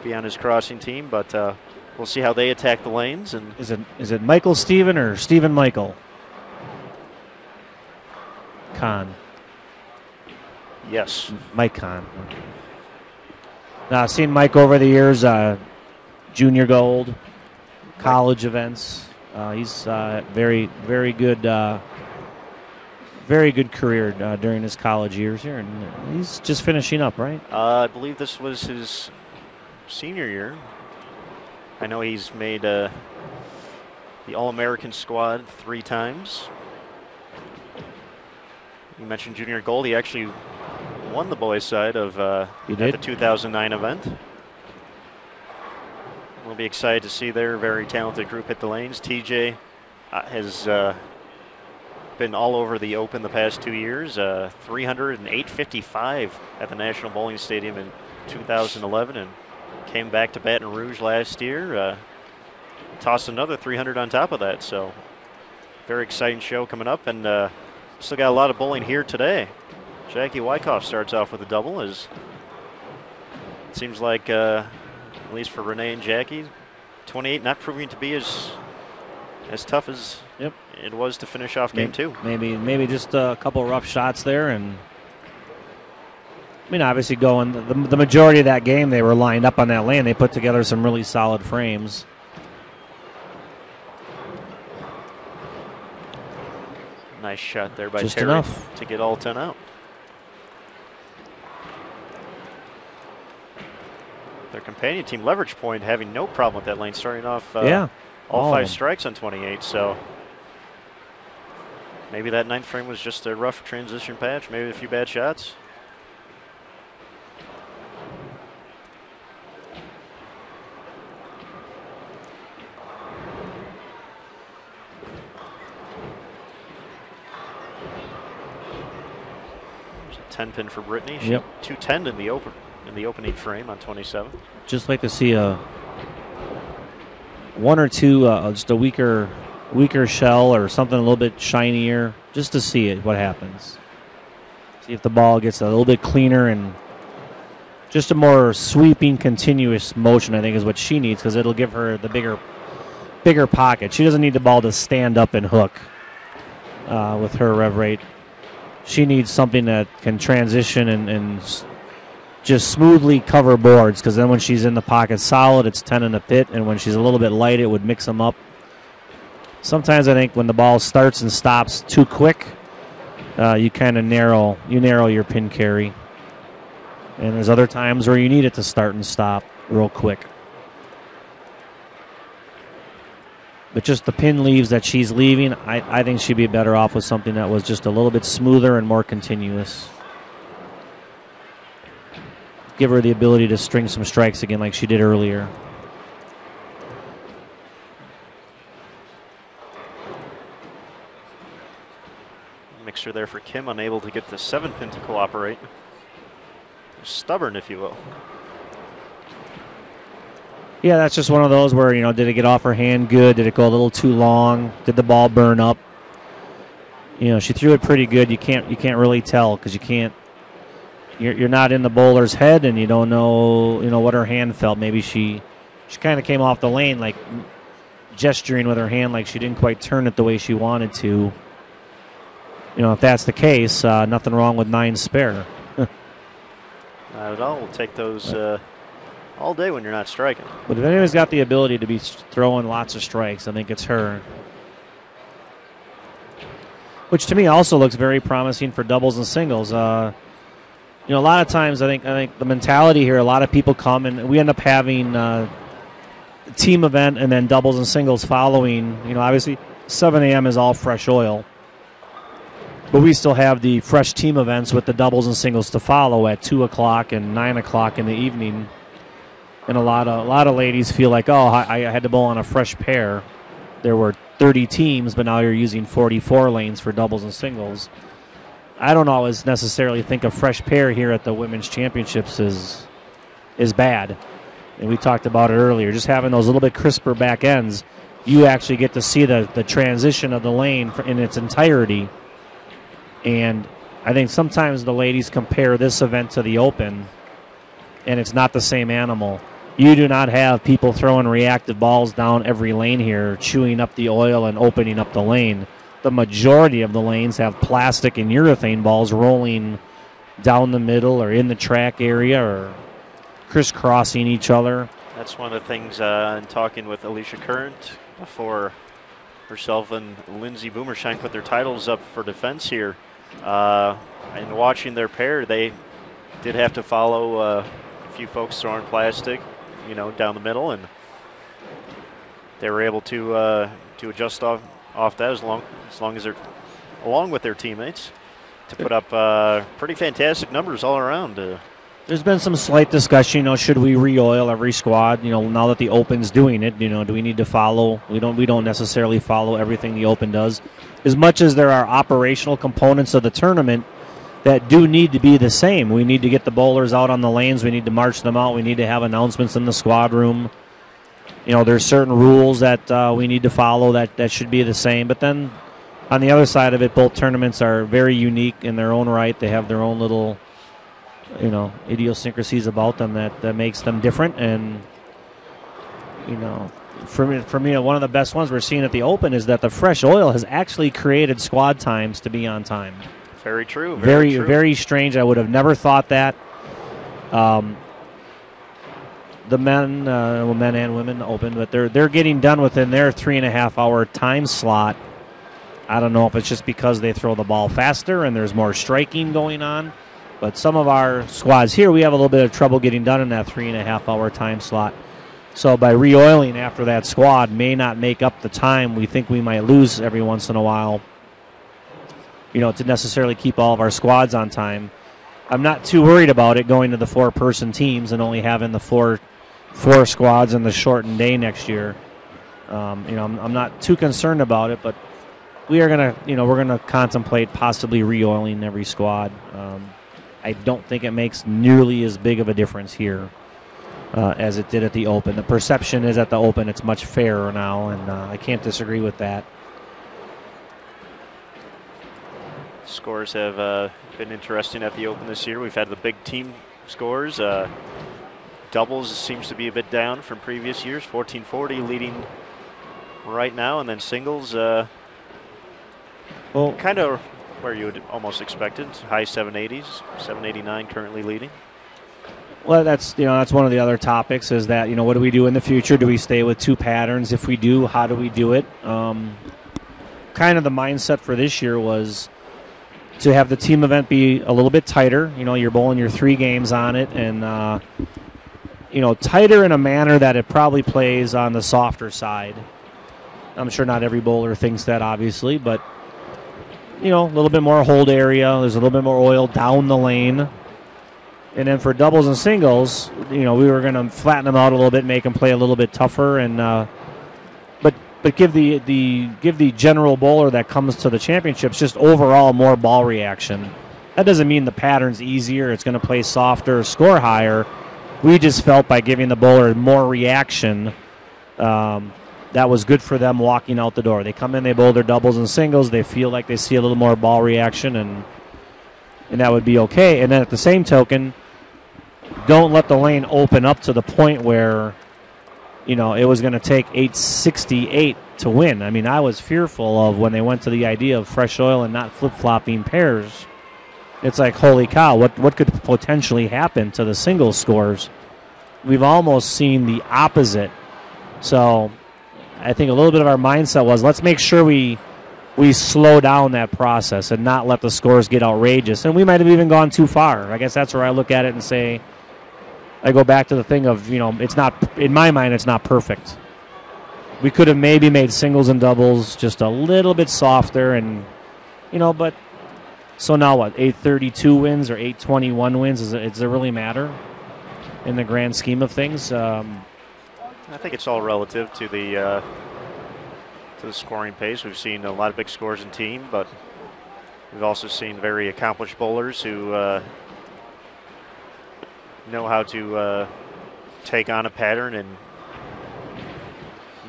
[SPEAKER 3] be on his crossing team, but we'll see how they attack the lanes. And
[SPEAKER 4] is it Michael Stephen or Stephen Michael Kahn?
[SPEAKER 3] Yes,
[SPEAKER 4] Mike Kahn. Now, I've seen Mike over the years, junior gold, college events. He's very, very good career during his college years here, and he's just finishing up, right?
[SPEAKER 3] I believe this was his senior year. I know he's made the All-American squad 3 times. You mentioned junior gold. He actually won the boys' side of at the 2009 event. We'll be excited to see their very talented group hit the lanes. TJ has been all over the Open the past 2 years. 300 and 855 at the National Bowling Stadium in 2011, and came back to Baton Rouge last year. Tossed another 300 on top of that. So very exciting show coming up, and still got a lot of bowling here today. Jackie Wyckoff starts off with a double. As it seems like, at least for Renee and Jackie, 28 not proving to be as tough as it was to finish off game 2.
[SPEAKER 4] Maybe just a couple rough shots there, and I mean, obviously going the majority of that game they were lined up on that lane. They put together some really solid frames.
[SPEAKER 3] Nice shot there by
[SPEAKER 4] just
[SPEAKER 3] Terry
[SPEAKER 4] enough
[SPEAKER 3] to get all 10 out. Their companion team, Leverage Point, having no problem with that lane, starting off all 5 strikes on 28. So maybe that 9th frame was just a rough transition patch, maybe a few bad shots. There's a 10 pin for Brittany. She 210 in the opening frame on 27.
[SPEAKER 4] Just like to see one or two just a weaker shell or something a little bit shinier, just to see what happens. See if the ball gets a little bit cleaner, and just a more sweeping, continuous motion, I think, is what she needs, because it'll give her the bigger pocket. She doesn't need the ball to stand up and hook with her rev rate. She needs something that can transition and just smoothly cover boards, because then when she's in the pocket solid, it's 10 in the pit, and when she's a little bit light, it would mix them up. Sometimes I think when the ball starts and stops too quick, you kind of narrow your pin carry. And there's other times where you need it to start and stop real quick. But just the pin leaves that she's leaving, I think she'd be better off with something that was just a little bit smoother and more continuous. Give her the ability to string some strikes again like she did earlier.
[SPEAKER 3] Mixer there for Kim, unable to get the 7 pin to cooperate. Stubborn, if you will.
[SPEAKER 4] Yeah, that's just one of those where, did it get off her hand good? Did it go a little too long? Did the ball burn up? She threw it pretty good. You can't really tell, because you're not in the bowler's head, and you don't know what her hand felt. Maybe she kind of came off the lane like gesturing with her hand, like she didn't quite turn it the way she wanted to. If that's the case, nothing wrong with 9 spare.
[SPEAKER 3] Not at all. We'll take those all day when you're not striking.
[SPEAKER 4] But if anyone's got the ability to be throwing lots of strikes, I think it's her. Which to me also looks very promising for doubles and singles. A lot of times I think the mentality here, a lot of people come and we end up having a team event and then doubles and singles following. Obviously 7 a.m. is all fresh oil. But we still have the fresh team events with the doubles and singles to follow at 2 o'clock and 9 o'clock in the evening. And a lot of ladies feel like, I had to bowl on a fresh pair. There were 30 teams, but now you're using 44 lanes for doubles and singles. I don't always necessarily think a fresh pair here at the Women's Championships is bad. And we talked about it earlier. Just having those little bit crisper back ends, you actually get to see the transition of the lane in its entirety. And I think sometimes the ladies compare this event to the Open, and it's not the same animal. You do not have people throwing reactive balls down every lane here, chewing up the oil and opening up the lane. The majority of the lanes have plastic and urethane balls rolling down the middle or in the track area or crisscrossing each other.
[SPEAKER 3] That's one of the things in talking with Alicia Current before herself and Lindsay Boomershine put their titles up for defense here. And watching their pair, they did have to follow a few folks throwing plastic. down the middle, and they were able to adjust off that as long as they're along with their teammates to put up pretty fantastic numbers all around.
[SPEAKER 4] There's been some slight discussion, should we re-oil every squad? Now that the Open's doing it, do we need to follow? We don't necessarily follow everything the Open does. As much as there are operational components of the tournament that do need to be the same. We need to get the bowlers out on the lanes. We need to march them out. We need to have announcements in the squad room. There's certain rules that we need to follow that should be the same. But then on the other side of it, both tournaments are very unique in their own right. They have their own little, idiosyncrasies about them that makes them different. And, for me, one of the best ones we're seeing at the Open is that the fresh oil has actually created squad times to be on time.
[SPEAKER 3] Very true.
[SPEAKER 4] Very, very strange. I would have never thought that. The men and women Open, but they're getting done within their 3.5-hour time slot. I don't know if it's just because they throw the ball faster and there's more striking going on, but some of our squads here, we have a little bit of trouble getting done in that 3.5-hour time slot. So by re-oiling after that squad may not make up the time we think we might lose every once in a while, to necessarily keep all of our squads on time. I'm not too worried about it going to the 4-person teams and only having the four squads in the shortened day next year. I'm not too concerned about it, but we're gonna contemplate possibly re-oiling every squad. I don't think it makes nearly as big of a difference here as it did at the Open. The perception is at the Open it's much fairer now, and I can't disagree with that.
[SPEAKER 3] Scores have been interesting at the Open this year. We've had the big team scores. Doubles seems to be a bit down from previous years. 1440 leading right now, and then singles, kind of where you would almost expect it. High 780s, 789 currently leading.
[SPEAKER 4] Well, that's one of the other topics is that, what do we do in the future? Do we stay with 2 patterns? If we do, how do we do it? Kind of the mindset for this year was to have the team event be a little bit tighter. You're bowling your 3 games on it, and tighter in a manner that it probably plays on the softer side. I'm sure not every bowler thinks that, obviously, but a little bit more hold area. There's a little bit more oil down the lane. And then for doubles and singles, we were going to flatten them out a little bit, make them play a little bit tougher, and but give the general bowler that comes to the championships just overall more ball reaction. That doesn't mean the pattern's easier. It's going to play softer, score higher. We just felt by giving the bowler more reaction, that was good for them walking out the door. They come in, they bowl their doubles and singles. They feel like they see a little more ball reaction, and that would be okay. And then at the same token, don't let the lane open up to the point where it was going to take 868 to win. I mean, I was fearful of when they went to the idea of fresh oil and not flip-flopping pairs. It's like, holy cow, what could potentially happen to the singles scores? We've almost seen the opposite. So I think a little bit of our mindset was, let's make sure we slow down that process and not let the scores get outrageous. And we might have even gone too far. I guess that's where I look at it and say, I go back to the thing of, it's not, in my mind, it's not perfect. We could have maybe made singles and doubles just a little bit softer and, but so now what, 832 wins or 821 wins? Does it really matter in the grand scheme of things?
[SPEAKER 3] I think it's all relative to the scoring pace. We've seen a lot of big scores in team, but we've also seen very accomplished bowlers who know how to take on a pattern and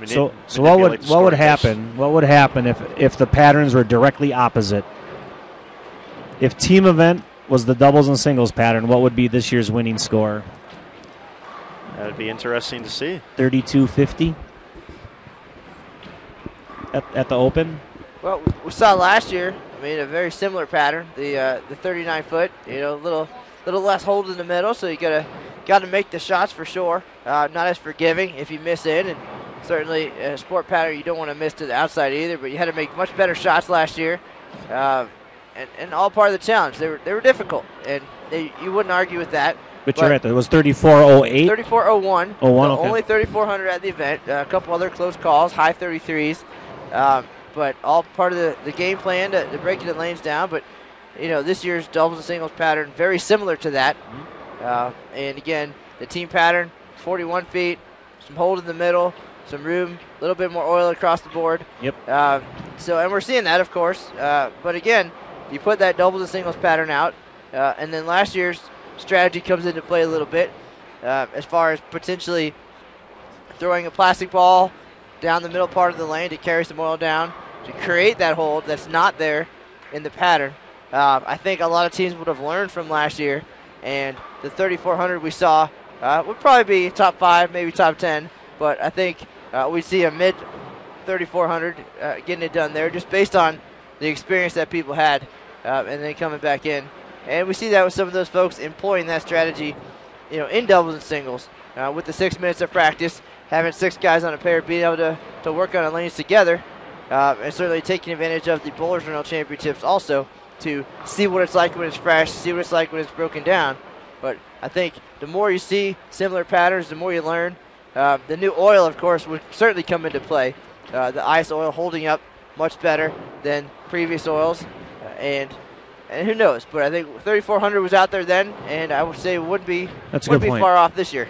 [SPEAKER 4] so what would happen? What would happen if the patterns were directly opposite? If team event was the doubles and singles pattern, what would be this year's winning score?
[SPEAKER 3] That would be interesting to see.
[SPEAKER 4] 3250 at the Open.
[SPEAKER 1] Well, we saw last year. A very similar pattern. The 39-foot. A little less hold in the middle, so you got to make the shots for sure. Not as forgiving if you miss in, and certainly a sport pattern you don't want to miss to the outside either. But you had to make much better shots last year, and all part of the challenge. They were difficult, and you wouldn't argue with that.
[SPEAKER 4] But you're right. It was 34.08.
[SPEAKER 1] 34.01.
[SPEAKER 4] 01, okay.
[SPEAKER 1] Only 3,400 at the event. A couple other close calls, high 33s. But all part of the game plan to breaking the lanes down. But, this year's doubles and singles pattern, very similar to that. And, again, the team pattern, 41 feet, some hold in the middle, some room, a little bit more oil across the board.
[SPEAKER 4] Yep.
[SPEAKER 1] And we're seeing that, of course. But, again, you put that doubles and singles pattern out. And then last year's strategy comes into play a little bit as far as potentially throwing a plastic ball down the middle part of the lane to carry some oil down to create that hold that's not there in the pattern. I think a lot of teams would have learned from last year, and the 3,400 we saw would probably be top 5, maybe top 10, but I think we see a mid 3,400 getting it done there just based on the experience that people had and then coming back in. And we see that with some of those folks employing that strategy, in doubles and singles. With the 6 minutes of practice, having 6 guys on a pair, being able to work on the lanes together, and certainly taking advantage of the Bowlers Reno Championships also to see what it's like when it's fresh, see what it's like when it's broken down. But I think the more you see similar patterns, the more you learn. The new oil, of course, would certainly come into play. The ice oil holding up much better than previous oils, and who knows? But I think 3,400 was out there then, and I would say it wouldn't be far off this year.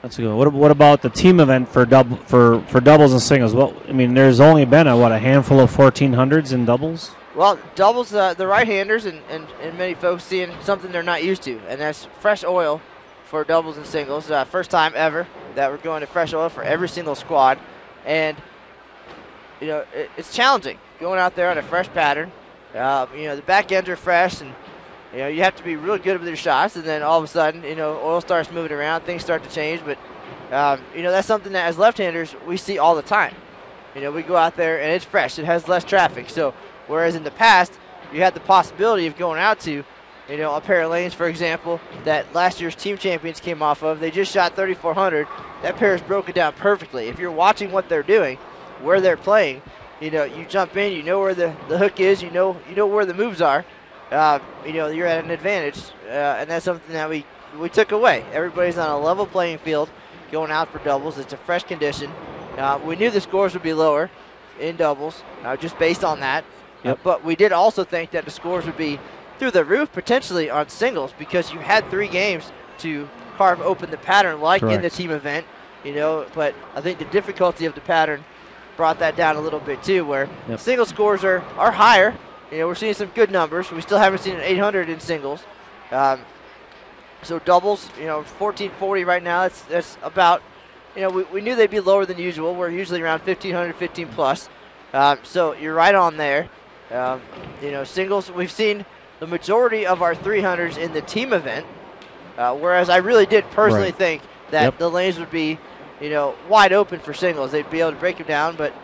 [SPEAKER 4] That's a good one. What about the team event for doubles and singles? Well, I mean, there's only been a handful of 1,400s in doubles.
[SPEAKER 1] Well, doubles, the right-handers and many folks seeing something they're not used to, and that's fresh oil for doubles and singles. First time ever that we're going to fresh oil for every single squad, and it's challenging going out there on a fresh pattern. The back ends are fresh, and you have to be really good with your shots, and then all of a sudden, oil starts moving around, things start to change. But that's something that as left-handers we see all the time. We go out there and it's fresh, it has less traffic. So whereas in the past you had the possibility of going out to, a pair of lanes, for example, that last year's team champions came off of, they just shot 3,400. That pair is broken down perfectly. If you're watching what they're doing, where they're playing. You jump in, you know where the hook is, you know where the moves are. You're at an advantage, and that's something that we took away. Everybody's on a level playing field going out for doubles. It's a fresh condition. We knew the scores would be lower in doubles, just based on that.
[SPEAKER 4] Yep.
[SPEAKER 1] But we did also think that the scores would be through the roof potentially on singles because you had 3 games to carve open the pattern like
[SPEAKER 4] Correct.
[SPEAKER 1] in the team event. But I think the difficulty of the pattern brought that down a little bit too, where single scores are higher. We're seeing some good numbers. We still haven't seen an 800 in singles. So doubles, 1440 right now. That's about, we knew they'd be lower than usual. We're usually around 1500, 15 plus. So you're right on there. Singles, we've seen the majority of our 300s in the team event, whereas I really did personally think that the lanes would be wide open for singles. They'd be able to break them down, but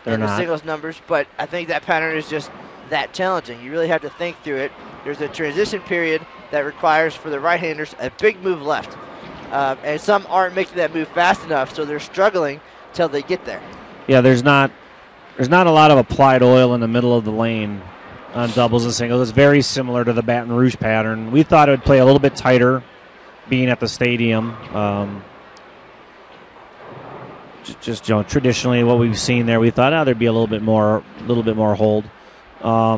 [SPEAKER 1] in the singles numbers. But I think that pattern is just that challenging. You really have to think through it. There's a transition period that requires for the right-handers a big move left, and some aren't making that move fast enough, so they're struggling till they get there.
[SPEAKER 4] Yeah, there's not a lot of applied oil in the middle of the lane on doubles and singles. It's very similar to the Baton Rouge pattern. We thought it would play a little bit tighter, being at the stadium. Just traditionally what we've seen there, we thought there'd be a little bit more hold. I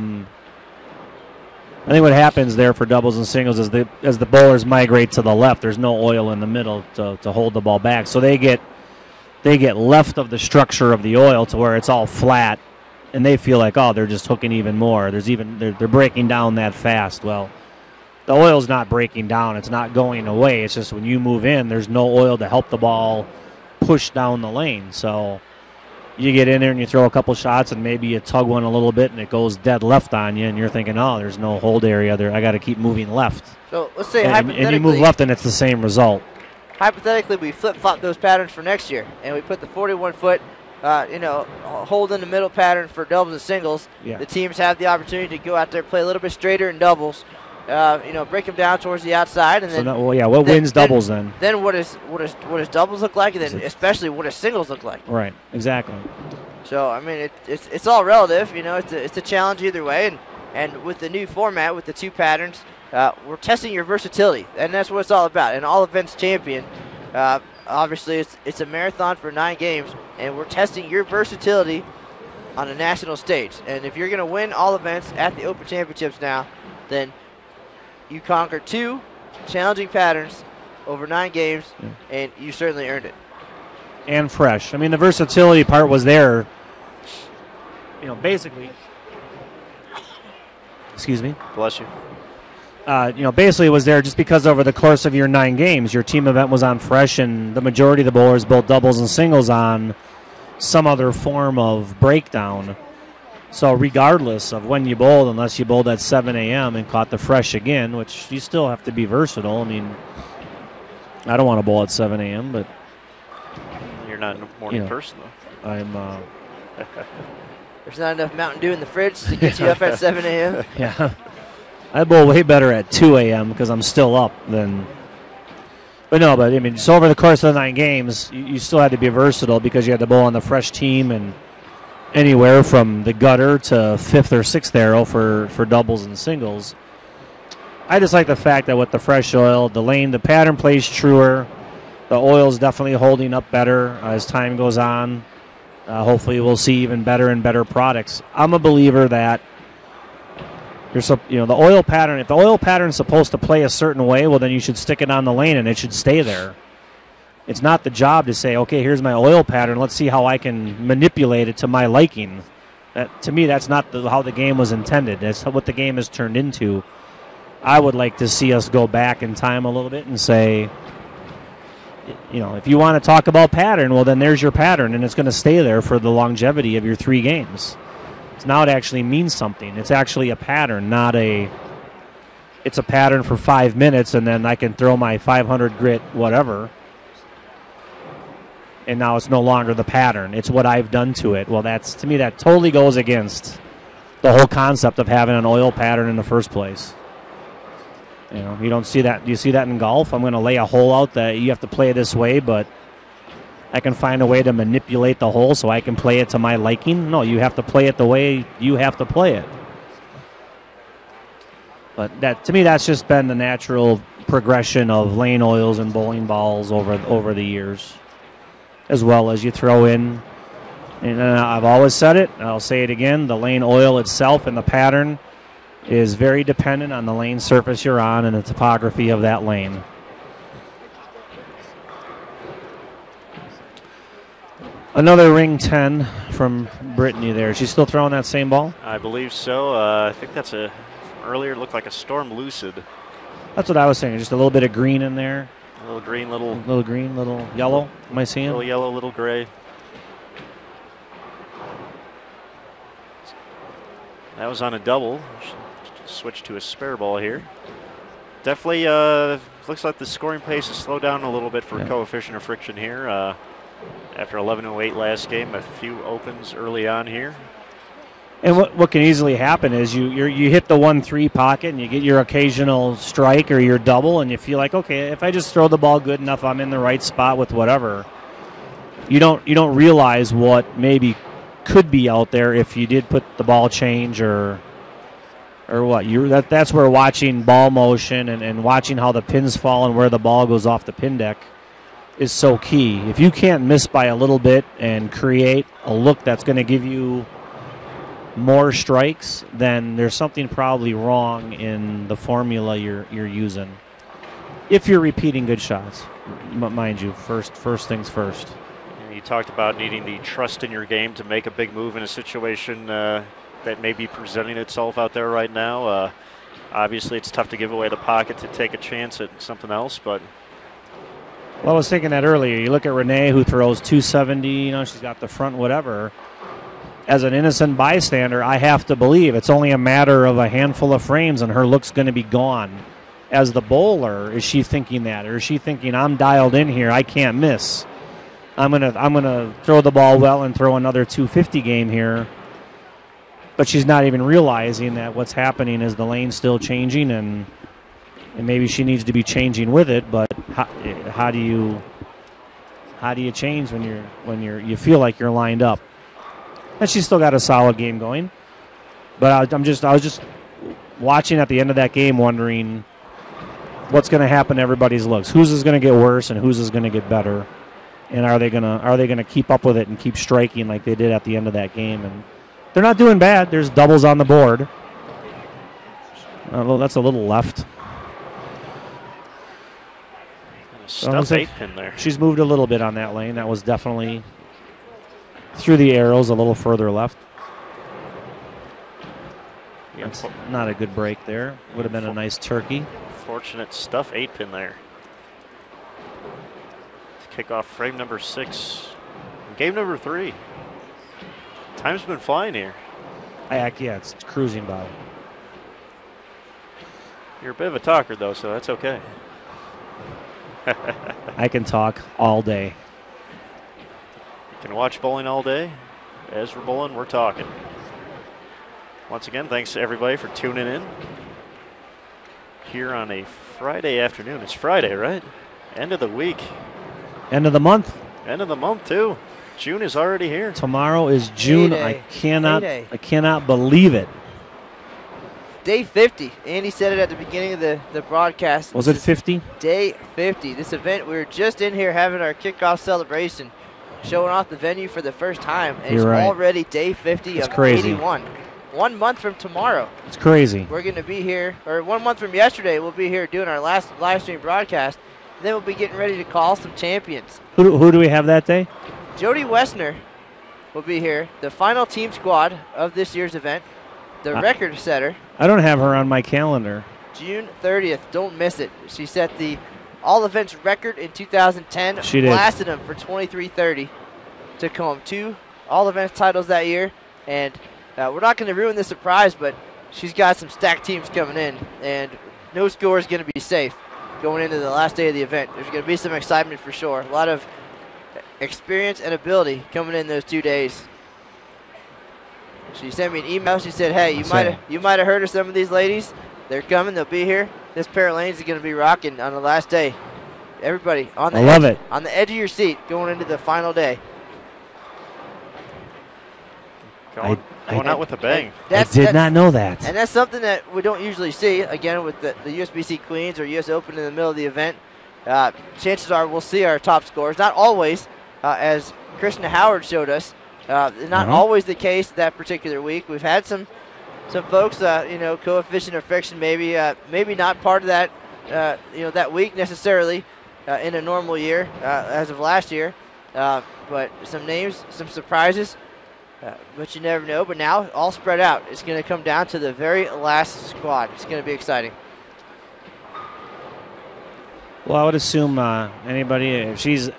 [SPEAKER 4] think what happens there for doubles and singles is as the bowlers migrate to the left, there's no oil in the middle to hold the ball back, so they get left of the structure of the oil to where it's all flat, and they feel like they're just hooking even more. They're breaking down that fast. Well, the oil's not breaking down; it's not going away. It's just when you move in, there's no oil to help the ball push down the lane. So you get in there and you throw a couple shots and maybe you tug one a little bit and it goes dead left on you and you're thinking, there's no hold area there. I got to keep moving left.
[SPEAKER 1] So let's say
[SPEAKER 4] and you move left and it's the same result.
[SPEAKER 1] Hypothetically, we flip-flop those patterns for next year and we put the 41-foot hold in the middle pattern for doubles and singles.
[SPEAKER 4] Yeah.
[SPEAKER 1] The teams have the opportunity to go out there, play a little bit straighter in doubles. Break them down towards the outside, and then.
[SPEAKER 4] What wins doubles then?
[SPEAKER 1] Then what does doubles look like, and then especially what does singles look like?
[SPEAKER 4] Right, exactly.
[SPEAKER 1] So I mean, it's all relative. It's a challenge either way, and with the new format with the 2 patterns, we're testing your versatility, and that's what it's all about. An all-events champion, obviously it's a marathon for 9 games, and we're testing your versatility on a national stage. And if you're going to win all events at the Open Championships now, then you conquer 2 challenging patterns over 9 games, and you certainly earned it.
[SPEAKER 4] And fresh. I mean, the versatility part was there, basically. Excuse me.
[SPEAKER 3] Bless you.
[SPEAKER 4] Basically it was there just because over the course of your 9 games, your team event was on fresh, and the majority of the bowlers bowled doubles and singles on some other form of breakdown. So regardless of when you bowled, unless you bowled at 7 a.m. and caught the fresh again, which you still have to be versatile. I mean, I don't want to bowl at 7 a.m., but
[SPEAKER 3] you're not a morning person, though.
[SPEAKER 4] I'm.
[SPEAKER 1] There's not enough Mountain Dew in the fridge to get you up at 7 a.m.
[SPEAKER 4] Yeah. I bowl way better at 2 a.m. because I'm still up than. But I mean, so over the course of the 9 games, you still had to be versatile because you had to bowl on the fresh team and anywhere from the gutter to 5th or 6th arrow for doubles and singles. I just like the fact that with the fresh oil, the pattern plays truer. The oil's definitely holding up better as time goes on. Hopefully we'll see even better and better products. I'm a believer that the oil pattern, if the oil pattern is supposed to play a certain way, well, then you should stick it on the lane and it should stay there. It's not the job to say, okay, here's my oil pattern. Let's see how I can manipulate it to my liking. To me, that's not how the game was intended. That's what the game has turned into. I would like to see us go back in time a little bit and say, if you want to talk about pattern, well, then there's your pattern, and it's going to stay there for the longevity of your 3 games. So now it actually means something. It's actually a pattern, it's a pattern for 5 minutes, and then I can throw my 500 grit whatever, and now it's no longer the pattern. It's what I've done to it. Well, to me, that totally goes against the whole concept of having an oil pattern in the first place. You don't see that. Do you see that in golf? I'm going to lay a hole out that you have to play this way, but I can find a way to manipulate the hole so I can play it to my liking. No, you have to play it the way you have to play it. But to me, that's just been the natural progression of lane oils and bowling balls over the years, as well as you throw in. And I've always said it, and I'll say it again: the lane oil itself and the pattern is very dependent on the lane surface you're on and the topography of that lane. Another ring 10 from Brittany there. She's still throwing that same ball?
[SPEAKER 3] I believe so. I think that's earlier it looked like a Storm Lucid.
[SPEAKER 4] That's what I was saying. Just a little bit of green in there.
[SPEAKER 3] A little green, little
[SPEAKER 4] green, little yellow. Am I seeing?
[SPEAKER 3] Little yellow, little gray. That was on a double. Switch to a spare ball here. Definitely looks like the scoring pace has slowed down a little bit for Coefficient of Friction here. After 11:08 last game, a few opens early on here.
[SPEAKER 4] And what can easily happen is you hit the 1-3 pocket and you get your occasional strike or your double, and you feel like, okay, if I just throw the ball good enough, I'm in the right spot with whatever. You don't realize what maybe could be out there if you did put the ball change or what. That's where watching ball motion and watching how the pins fall and where the ball goes off the pin deck is so key. If you can't miss by a little bit and create a look that's going to give you more strikes, then there's something probably wrong in the formula you're using. If you're repeating good shots, mind you, first things first.
[SPEAKER 3] You talked about needing the trust in your game to make a big move in a situation that may be presenting itself out there right now. Obviously, it's tough to give away the pocket to take a chance at something else, but...
[SPEAKER 4] Well, I was thinking that earlier. You look at Renee, who throws 270, she's got the front whatever. As an innocent bystander, I have to believe it's only a matter of a handful of frames and her look's going to be gone. As the bowler, is she thinking that? Or is she thinking, I'm dialed in here, I can't miss. I'm gonna throw the ball well and throw another 250 game here. But she's not even realizing that what's happening is the lane's still changing, and maybe she needs to be changing with it. But how do you change when you feel like you're lined up? And she's still got a solid game going. But I was just watching at the end of that game wondering what's going to happen to everybody's looks. Whose is going to get worse and whose is going to get better? And are they gonna keep up with it and keep striking like they did at the end of that game? And they're not doing bad. There's doubles on the board. That's a little left.
[SPEAKER 3] Stuff 8-pin there.
[SPEAKER 4] She's moved a little bit on that lane. That was definitely through the arrows a little further left. That's not a good break there. Would have been a nice turkey.
[SPEAKER 3] Fortunate stuff 8-pin there. Kick off frame number 6. Game number 3. Time's been flying here.
[SPEAKER 4] Yeah, it's cruising by.
[SPEAKER 3] You're a bit of a talker, though, so that's okay.
[SPEAKER 4] I can talk all day.
[SPEAKER 3] You can watch bowling all day. As we're bowling, we're talking. Once again, thanks to everybody for tuning in here on a Friday afternoon. It's Friday, right? End of the week.
[SPEAKER 4] End of the month.
[SPEAKER 3] End of the month, too. June is already here.
[SPEAKER 4] Tomorrow is June. I cannot believe it.
[SPEAKER 1] Day 50. Andy said it at the beginning of the broadcast.
[SPEAKER 4] Was it 50?
[SPEAKER 1] Day 50. This event, we were just in here having our kickoff celebration, showing off the venue for the first time. And it's already day 50 of 81. 1 month from tomorrow.
[SPEAKER 4] It's crazy.
[SPEAKER 1] We're going to be here, or 1 month from yesterday, we'll be here doing our last live stream broadcast. Then we'll be getting ready to call some champions.
[SPEAKER 4] Who do we have that day?
[SPEAKER 1] Jody Wessner will be here, the final team squad of this year's event, the record setter.
[SPEAKER 4] I don't have her on my calendar.
[SPEAKER 1] June 30th. Don't miss it. She set the all events record in 2010.
[SPEAKER 4] She did.
[SPEAKER 1] Blasted them for 23:30. Took home 2 all events titles that year. And we're not going to ruin the surprise, but she's got some stacked teams coming in. And no score is going to be safe going into the last day of the event. There's going to be some excitement for sure. A lot of experience and ability coming in those 2 days. She sent me an email. She said, "Hey, you might have heard of some of these ladies. They're coming. They'll be here. This pair of lanes is going to be rocking on the last day. Everybody on the edge, on the edge of your seat going into the final day."
[SPEAKER 3] Going out with a bang.
[SPEAKER 4] I did not know that.
[SPEAKER 1] And that's something that we don't usually see. Again, with the USBC Queens or US Open in the middle of the event, chances are we'll see our top scores. Not always, as Krishna Howard showed us. Not always the case that particular week. We've had some folks, coefficient of friction, maybe not part of that, that week necessarily in a normal year as of last year. But some names, some surprises, but you never know. But now all spread out. It's going to come down to the very last squad. It's going to be exciting.
[SPEAKER 4] Well, I would assume anybody, if she's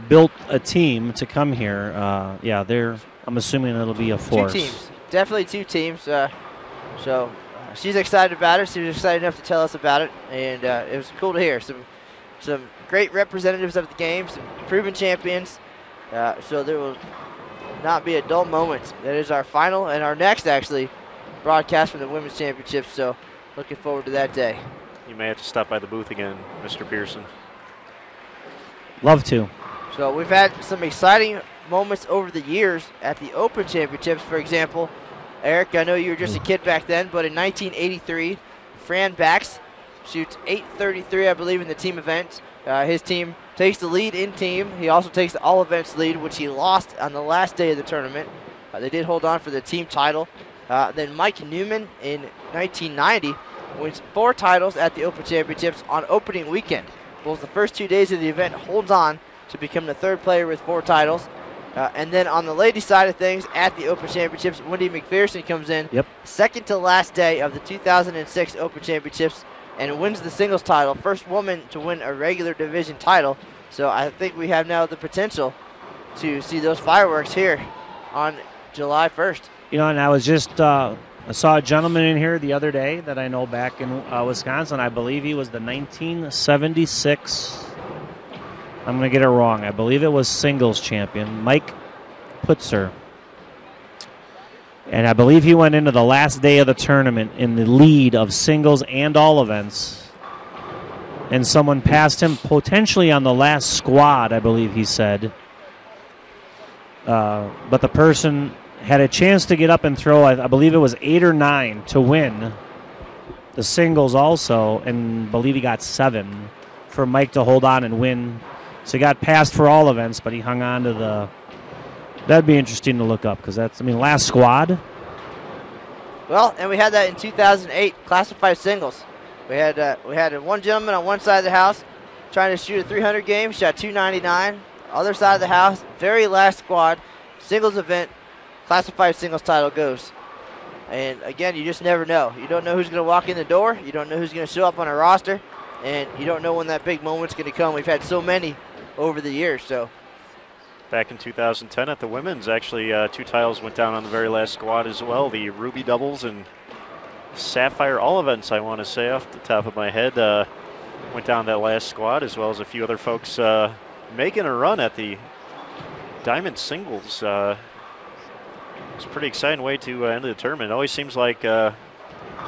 [SPEAKER 4] built a team to come here, I'm assuming it'll be a force.
[SPEAKER 1] 2 teams. Definitely 2 teams. So she's excited about it. She was excited enough to tell us about it, and it was cool to hear. Some great representatives of the game, some proven champions. So there will not be a dull moment. That is our final and our next, actually, broadcast from the Women's Championships. So looking forward to that day.
[SPEAKER 3] You may have to stop by the booth again, Mr. Pearson.
[SPEAKER 4] Love to.
[SPEAKER 1] So we've had some exciting moments over the years at the Open Championships. For example, Eric, I know you were just a kid back then, but in 1983, Fran Bax shoots 833, I believe, in the team event. His team takes the lead in team. He also takes the all events lead, which he lost on the last day of the tournament. They did hold on for the team title. Then Mike Newman in 1990 wins 4 titles at the Open Championships on opening weekend. Both the first 2 days of the event holds on to become the 3rd player with 4 titles. And then on the ladies' side of things, at the Open Championships, Wendy McPherson comes in second to last day of the 2006 Open Championships and wins the singles title. First woman to win a regular division title. So I think we have now the potential to see those fireworks here on July 1st.
[SPEAKER 4] And I was just, I saw a gentleman in here the other day that I know back in Wisconsin. I believe he was the 1976, I'm going to get it wrong, I believe it was singles champion, Mike Putzer. And I believe he went into the last day of the tournament in the lead of singles and all events. And someone passed him potentially on the last squad, I believe he said. But the person had a chance to get up and throw, I believe it was 8 or 9 to win. the singles also, and believe he got 7 for Mike to hold on and win. So he got passed for all events, but he hung on to the. That'd be interesting to look up because that's, I mean, last squad.
[SPEAKER 1] Well, and we had that in 2008 classified singles. We had one gentleman on one side of the house trying to shoot a 300 game, shot 299. Other side of the house, very last squad, singles event, classified singles title goes. And again, you just never know. You don't know who's going to walk in the door. You don't know who's going to show up on a roster. And you don't know when that big moment's going to come. We've had so many over the years. So
[SPEAKER 3] back in 2010 at the women's, actually 2 titles went down on the very last squad as well. The Ruby doubles and Sapphire all events, I want to say off the top of my head, went down that last squad, as well as a few other folks making a run at the Diamond singles. It's a pretty exciting way to end the tournament. It always seems like the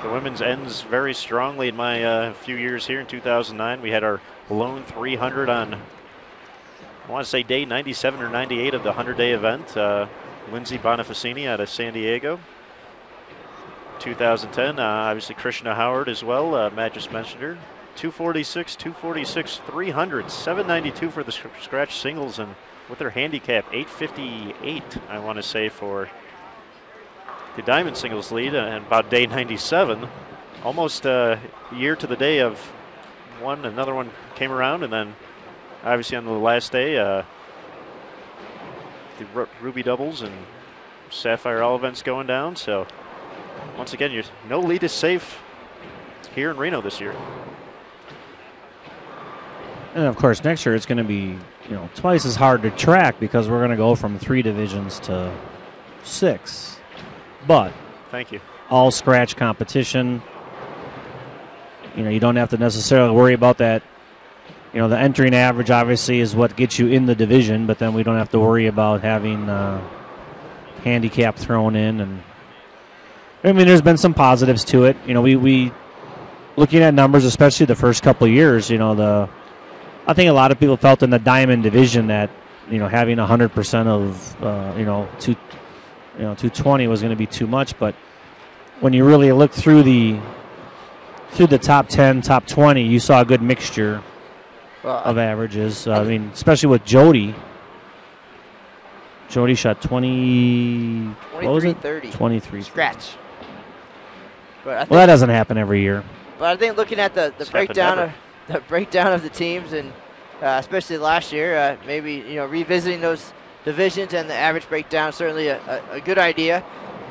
[SPEAKER 3] women's ends very strongly. In my few years here in 2009, we had our lone 300 on, I want to say day 97 or 98 of the 100-day event. Lindsay Bonificini out of San Diego. 2010, obviously Krishna Howard as well. Matt just mentioned her. 246, 246, 300, 792 for the scratch singles, and with their handicap, 858, I want to say, for the Diamond singles lead. And about day 97, almost a year to the day of one, another one came around, and then obviously on the last day, the Ruby doubles and Sapphire all events going down. So once again, no lead is safe here in Reno this year.
[SPEAKER 4] And of course, next year it's going to be, twice as hard to track because we're going to go from 3 divisions to 6. But
[SPEAKER 3] thank you.
[SPEAKER 4] All scratch competition. You don't have to necessarily worry about that. The entering average obviously is what gets you in the division, but then we don't have to worry about having handicap thrown in. And I mean, there's been some positives to it. We looking at numbers, especially the first couple of years. I think a lot of people felt in the Diamond division that having 100% of 220 was going to be too much. But when you really look through the top 10, top 20, you saw a good mixture of averages. I mean, especially with Jody. Jody shot
[SPEAKER 1] 23-30.
[SPEAKER 4] 23.
[SPEAKER 1] Scratch. But
[SPEAKER 4] Well, that doesn't happen every year.
[SPEAKER 1] But I think looking at the breakdown of the teams, and especially last year, maybe revisiting those divisions and the average breakdown is certainly a good idea,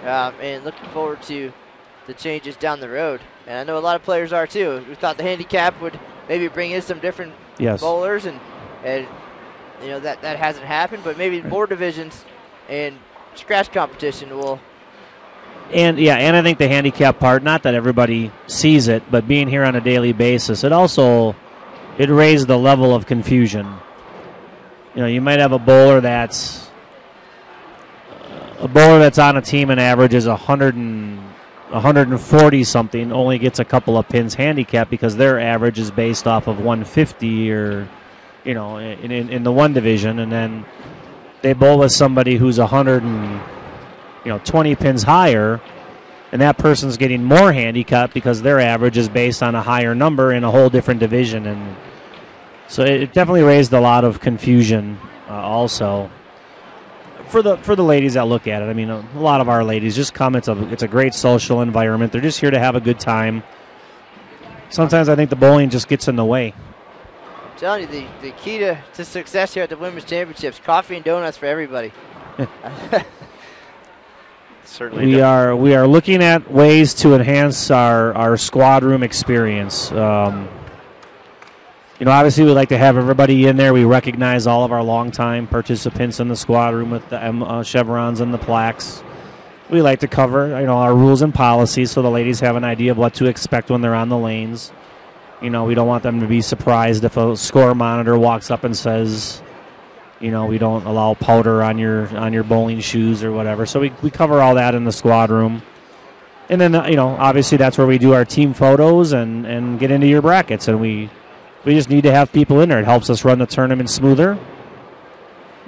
[SPEAKER 1] and looking forward to the changes down the road. And I know a lot of players are too. We thought the handicap would maybe bring in some different bowlers, and that hasn't happened. But maybe more divisions and scratch competition will.
[SPEAKER 4] And I think the handicap part, not that everybody sees it, but being here on a daily basis, it raised the level of confusion. You might have a bowler that's on a team and averages 140 something, only gets a couple of pins handicap because their average is based off of 150 or in the one division, and then they bowl with somebody who's 20 pins higher, and that person's getting more handicap because their average is based on a higher number in a whole different division. And so it definitely raised a lot of confusion also for the ladies that look at it. I mean, a lot of our ladies just come. It's a great social environment. They're just here to have a good time. Sometimes I think the bowling just gets in the way.
[SPEAKER 1] I'm telling you, the key to success here at the Women's Championships, coffee and donuts for everybody.
[SPEAKER 3] Certainly
[SPEAKER 4] we are looking at ways to enhance our squad room experience. Obviously we'd like to have everybody in there. We recognize all of our longtime participants in the squad room with the chevrons and the plaques. We like to cover our rules and policies so the ladies have an idea of what to expect when they're on the lanes. We don't want them to be surprised if a score monitor walks up and says, we don't allow powder on your bowling shoes or whatever. So we cover all that in the squad room. And then, obviously that's where we do our team photos and get into your brackets. And we just need to have people in there. It helps us run the tournament smoother.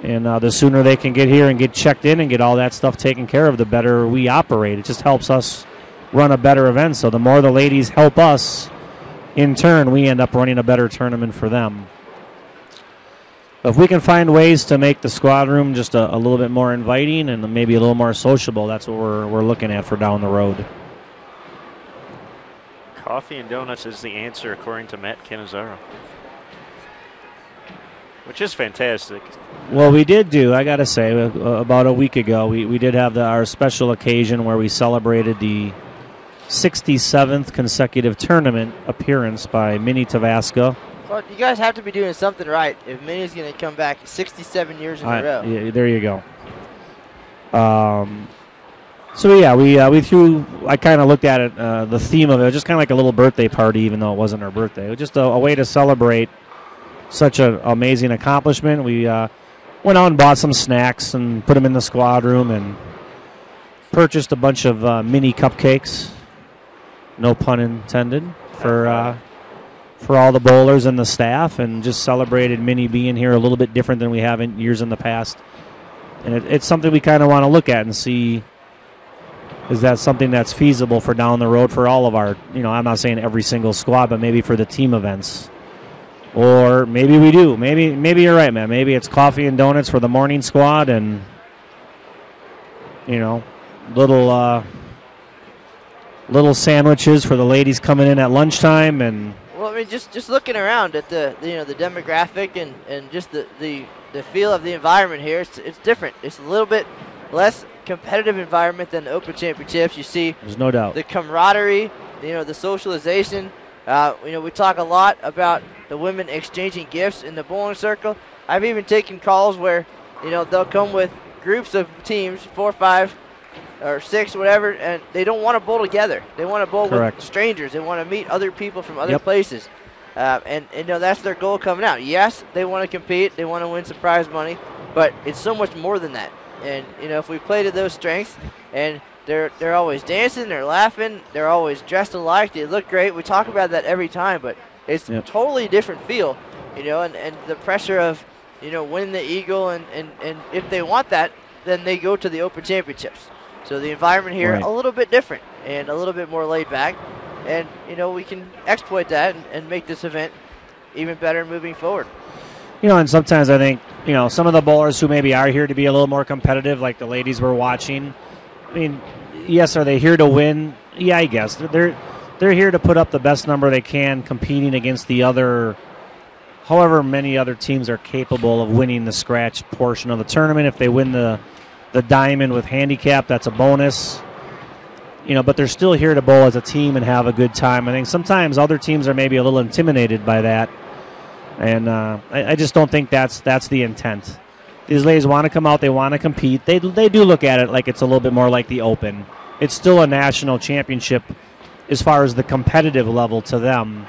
[SPEAKER 4] And the sooner they can get here and get checked in and get all that stuff taken care of, the better we operate. It just helps us run a better event. So the more the ladies help us, in turn, we end up running a better tournament for them. If we can find ways to make the squad room just a little bit more inviting and maybe a little more sociable, that's what we're looking at for down the road.
[SPEAKER 3] Coffee and donuts is the answer, according to Matt Cannizzaro, which is fantastic.
[SPEAKER 4] Well, we did do, I got to say, about a week ago, we did have our special occasion where we celebrated the 67th consecutive tournament appearance by Minnie Tavaska.
[SPEAKER 1] Well, you guys have to be doing something right if Minnie's going to come back 67 years in a row.
[SPEAKER 4] Yeah, there you go. So yeah, we threw. I kind of looked at it. The theme of it was just kind of like a little birthday party, even though it wasn't our birthday. It was just a way to celebrate such an amazing accomplishment. We went out and bought some snacks and put them in the squad room and purchased a bunch of mini cupcakes. No pun intended for all the bowlers and the staff, and just celebrated Minnie being here a little bit different than we have in years in the past. And it's something we kind of want to look at and see, is that something that's feasible for down the road for all of our, I'm not saying every single squad, but maybe for the team events. Or maybe we do. Maybe you're right, man. Maybe it's coffee and donuts for the morning squad and, little sandwiches for the ladies coming in at lunchtime. And
[SPEAKER 1] well, I mean, just looking around at the demographic and just the feel of the environment here, it's different. It's a little bit less competitive environment than the Open Championships. You see,
[SPEAKER 4] there's no doubt, the
[SPEAKER 1] camaraderie, the socialization. We talk a lot about the women exchanging gifts in the bowling circle. I've even taken calls where, they'll come with groups of teams, 4, 5, or 6, whatever, and they don't want to bowl together. They want to bowl with strangers. They want to meet other people from other places. And that's their goal coming out. Yes, they want to compete. They want to win some prize money, but it's so much more than that. And, if we play to those strengths, and they're always dancing, they're laughing, they're always dressed alike, they look great. We talk about that every time, but it's a totally different feel, and the pressure of, winning the Eagle, and if they want that, then they go to the Open Championships. So the environment here, a little bit different and a little bit more laid back. And, we can exploit that and make this event even better moving forward.
[SPEAKER 4] And sometimes I think, some of the bowlers who maybe are here to be a little more competitive, like the ladies we're watching, I mean, yes, are they here to win? Yeah, I guess. They're here to put up the best number they can, competing against the other, however many other teams are capable of winning the scratch portion of the tournament. If they win the diamond with handicap, that's a bonus. But they're still here to bowl as a team and have a good time. I think sometimes other teams are maybe a little intimidated by that. And I just don't think that's the intent. These ladies want to come out. They want to compete. They do look at it like it's a little bit more like the Open. It's still a national championship as far as the competitive level to them.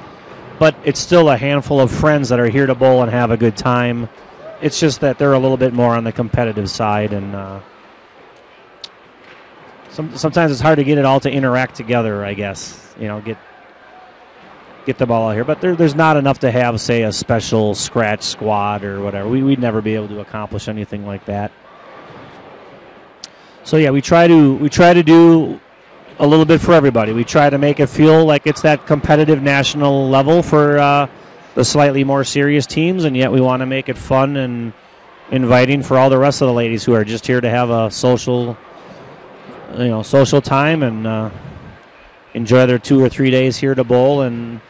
[SPEAKER 4] But it's still a handful of friends that are here to bowl and have a good time. It's just that they're a little bit more on the competitive side. And sometimes it's hard to get it all to interact together, I guess. Get the ball out here, but there's not enough to have, say, a special scratch squad or whatever. We'd never be able to accomplish anything like that. So yeah, we try to do a little bit for everybody. We try to make it feel like it's that competitive national level for the slightly more serious teams, and yet we want to make it fun and inviting for all the rest of the ladies who are just here to have a social time and enjoy their 2 or 3 days here to bowl and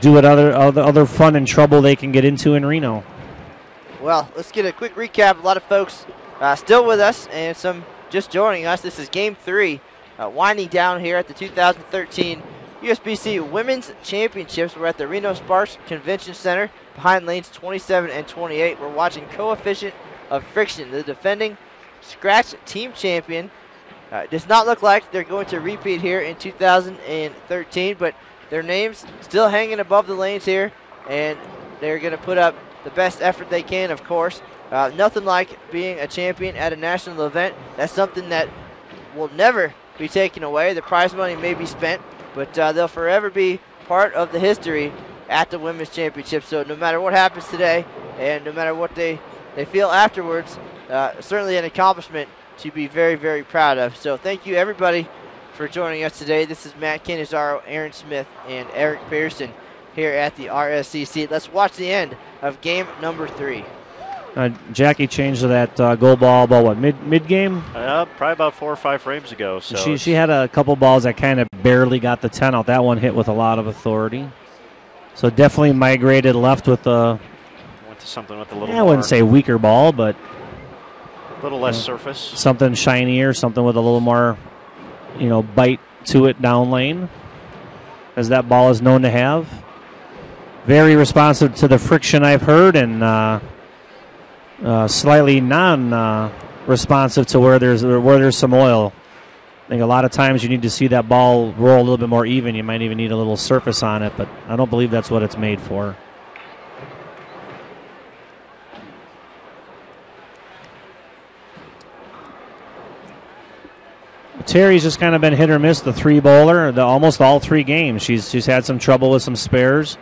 [SPEAKER 4] do what other fun and trouble they can get into in Reno.
[SPEAKER 1] Well, let's get a quick recap. A lot of folks still with us and some just joining us. This is Game 3, winding down here at the 2013 USBC Women's Championships. We're at the Reno-Sparks Convention Center behind lanes 27 and 28. We're watching Coefficient of Friction, the defending scratch team champion. Does not look like they're going to repeat here in 2013, but their names still hanging above the lanes here, and they're going to put up the best effort they can, of course. Nothing like being a champion at a national event. That's something that will never be taken away. The prize money may be spent, but they'll forever be part of the history at the Women's Championship. So no matter what happens today and no matter what they feel afterwards, certainly an accomplishment to be very, very proud of. So thank you, everybody, for joining us today. This is Matt Canizaro, Aaron Smith, and Eric Pearson here at the RSCC. Let's watch the end of game number 3.
[SPEAKER 4] Jackie changed to that goal ball about what, mid-game?
[SPEAKER 3] Probably about 4 or 5 frames ago. So
[SPEAKER 4] she had a couple balls that kind of barely got the 10 out. That one hit with a lot of authority. So definitely migrated left with the...
[SPEAKER 3] Went to something with a little
[SPEAKER 4] I wouldn't say weaker ball, but...
[SPEAKER 3] A little less surface.
[SPEAKER 4] Something shinier, something with a little more, bite to it down lane, as that ball is known to have. Very responsive to the friction I've heard, and slightly non-responsive to where there's some oil. I think a lot of times you need to see that ball roll a little bit more even. You might even need a little surface on it, but I don't believe that's what it's made for. Terry's just kind of been hit or miss, the 3 bowler, almost all 3 games. She's had some trouble with some spares.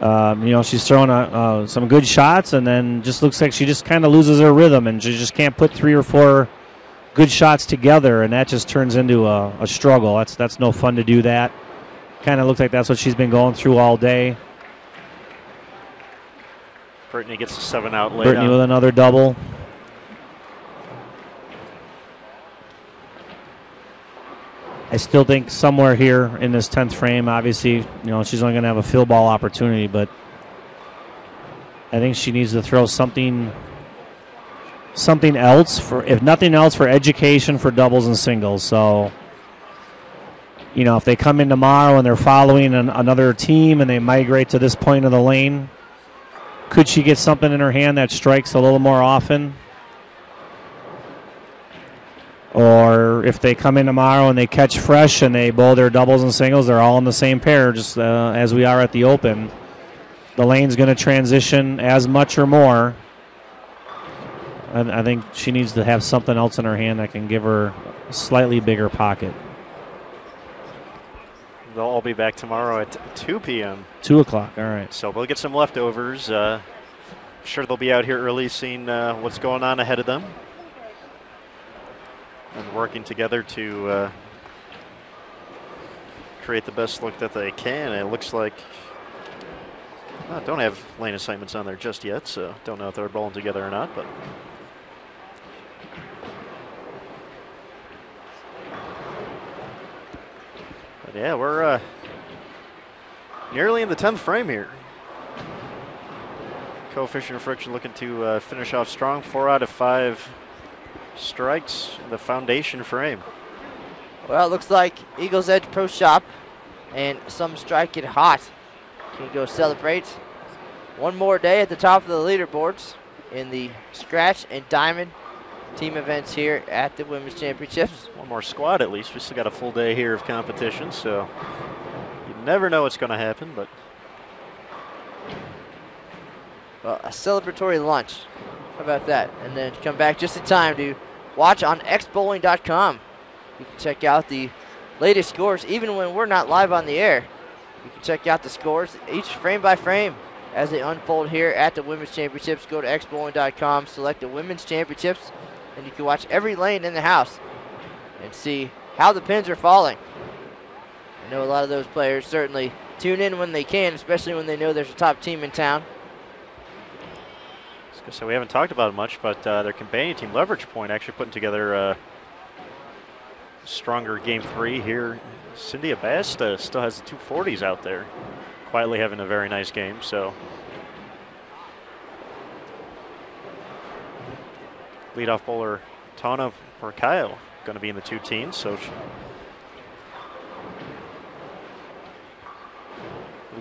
[SPEAKER 4] She's throwing some good shots, and then just looks like she just kind of loses her rhythm, and she just can't put 3 or 4 good shots together, and that just turns into a struggle. That's no fun to do that. Kind of looks like that's what she's been going through all day.
[SPEAKER 3] Brittany gets a 7-out late.
[SPEAKER 4] Brittany with another double. I still think somewhere here in this 10th frame, obviously, she's only going to have a field ball opportunity, but I think she needs to throw something else, for, if nothing else, for education for doubles and singles. So, if they come in tomorrow and they're following another team and they migrate to this point of the lane, could she get something in her hand that strikes a little more often? Or if they come in tomorrow and they catch fresh and they bowl their doubles and singles, they're all in the same pair, just as we are at the Open. The lane's going to transition as much or more. I think she needs to have something else in her hand that can give her a slightly bigger pocket.
[SPEAKER 3] They'll all be back tomorrow at 2 p.m.
[SPEAKER 4] 2 o'clock, all right.
[SPEAKER 3] So we'll get some leftovers. I'm sure they'll be out here early seeing what's going on ahead of them, and working together to create the best look that they can. It looks like don't have lane assignments on there just yet, so don't know if they're bowling together or not. But yeah, we're nearly in the 10th frame here. Coefficient of friction looking to finish off strong. 4 out of 5 strikes in the foundation frame.
[SPEAKER 1] Well, it looks like Eagles Edge Pro Shop and Some Strike It Hot can go celebrate one more day at the top of the leaderboards in the Scratch and Diamond team events here at the Women's Championships.
[SPEAKER 3] One more squad at least. We still got a full day here of competition, so you never know what's going to happen. But
[SPEAKER 1] well, a celebratory lunch. How about that? And then come back just in time to watch on xbowling.com. You can check out the latest scores even when we're not live on the air. You can check out the scores each frame by frame as they unfold here at the Women's Championships. Go to xbowling.com, select the Women's Championships, and you can watch every lane in the house and see how the pins are falling. I know a lot of those players certainly tune in when they can, especially when they know there's a top team in town.
[SPEAKER 3] So we haven't talked about it much, but their companion team, Leverage Point, actually putting together a stronger Game 3 here. Cindy Abasta still has the 240s out there, quietly having a very nice game. So leadoff bowler Tana Porcayo going to be in the 2 teens, so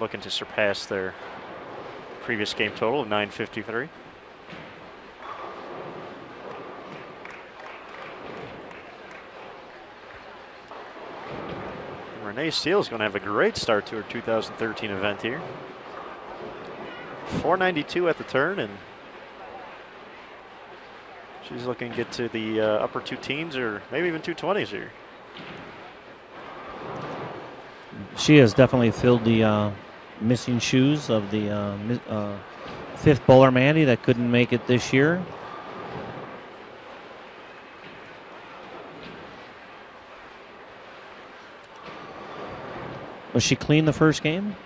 [SPEAKER 3] looking to surpass their previous game total of 953. Renee Steele is going to have a great start to her 2013 event here. 492 at the turn, and she's looking to get to the upper 2 teens or maybe even 220s here.
[SPEAKER 4] She has definitely filled the missing shoes of the 5th bowler Mandy that couldn't make it this year. Was she clean the first game?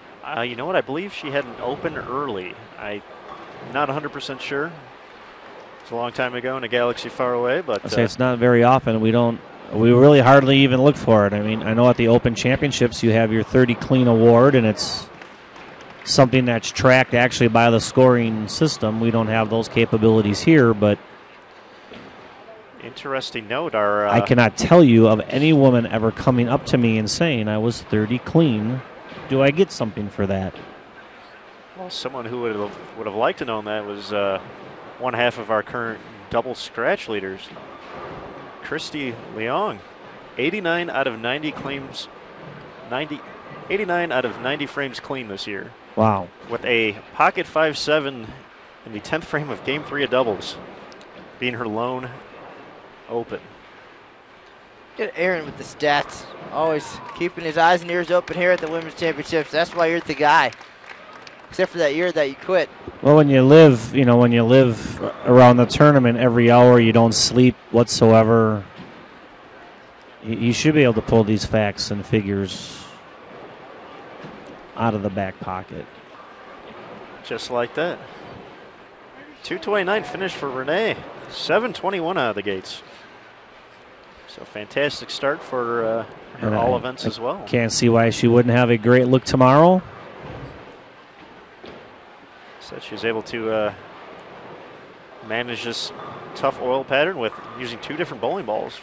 [SPEAKER 3] You know what? I believe she had an open early. I'm not 100% sure. It's a long time ago in a galaxy far away, but
[SPEAKER 4] I say it's not very often. We really hardly even look for it. I mean, I know at the Open Championships you have your 30 clean award, and it's something that's tracked actually by the scoring system. We don't have those capabilities here, but
[SPEAKER 3] interesting note.
[SPEAKER 4] I cannot tell you of any woman ever coming up to me and saying I was 30 clean. Do I get something for that?
[SPEAKER 3] Well, someone who would have liked to know that was one half of our current double scratch leaders, Christy Leong. 89 out of 90 claims, 89 out of 90 frames clean this year.
[SPEAKER 4] Wow.
[SPEAKER 3] With a pocket 5-7 in the 10th frame of Game 3 of doubles, being her lone open.
[SPEAKER 1] Get Aaron with the stats. Always keeping his eyes and ears open here at the Women's Championships. That's why you're the guy. Except for that year that you quit.
[SPEAKER 4] Well, when you live around the tournament every hour, you don't sleep whatsoever. You should be able to pull these facts and figures out of the back pocket.
[SPEAKER 3] Just like that. 229 finish for Renee. 721 out of the gates. So fantastic start for all events as well.
[SPEAKER 4] Can't see why she wouldn't have a great look tomorrow.
[SPEAKER 3] So she's able to manage this tough oil pattern with using 2 different bowling balls.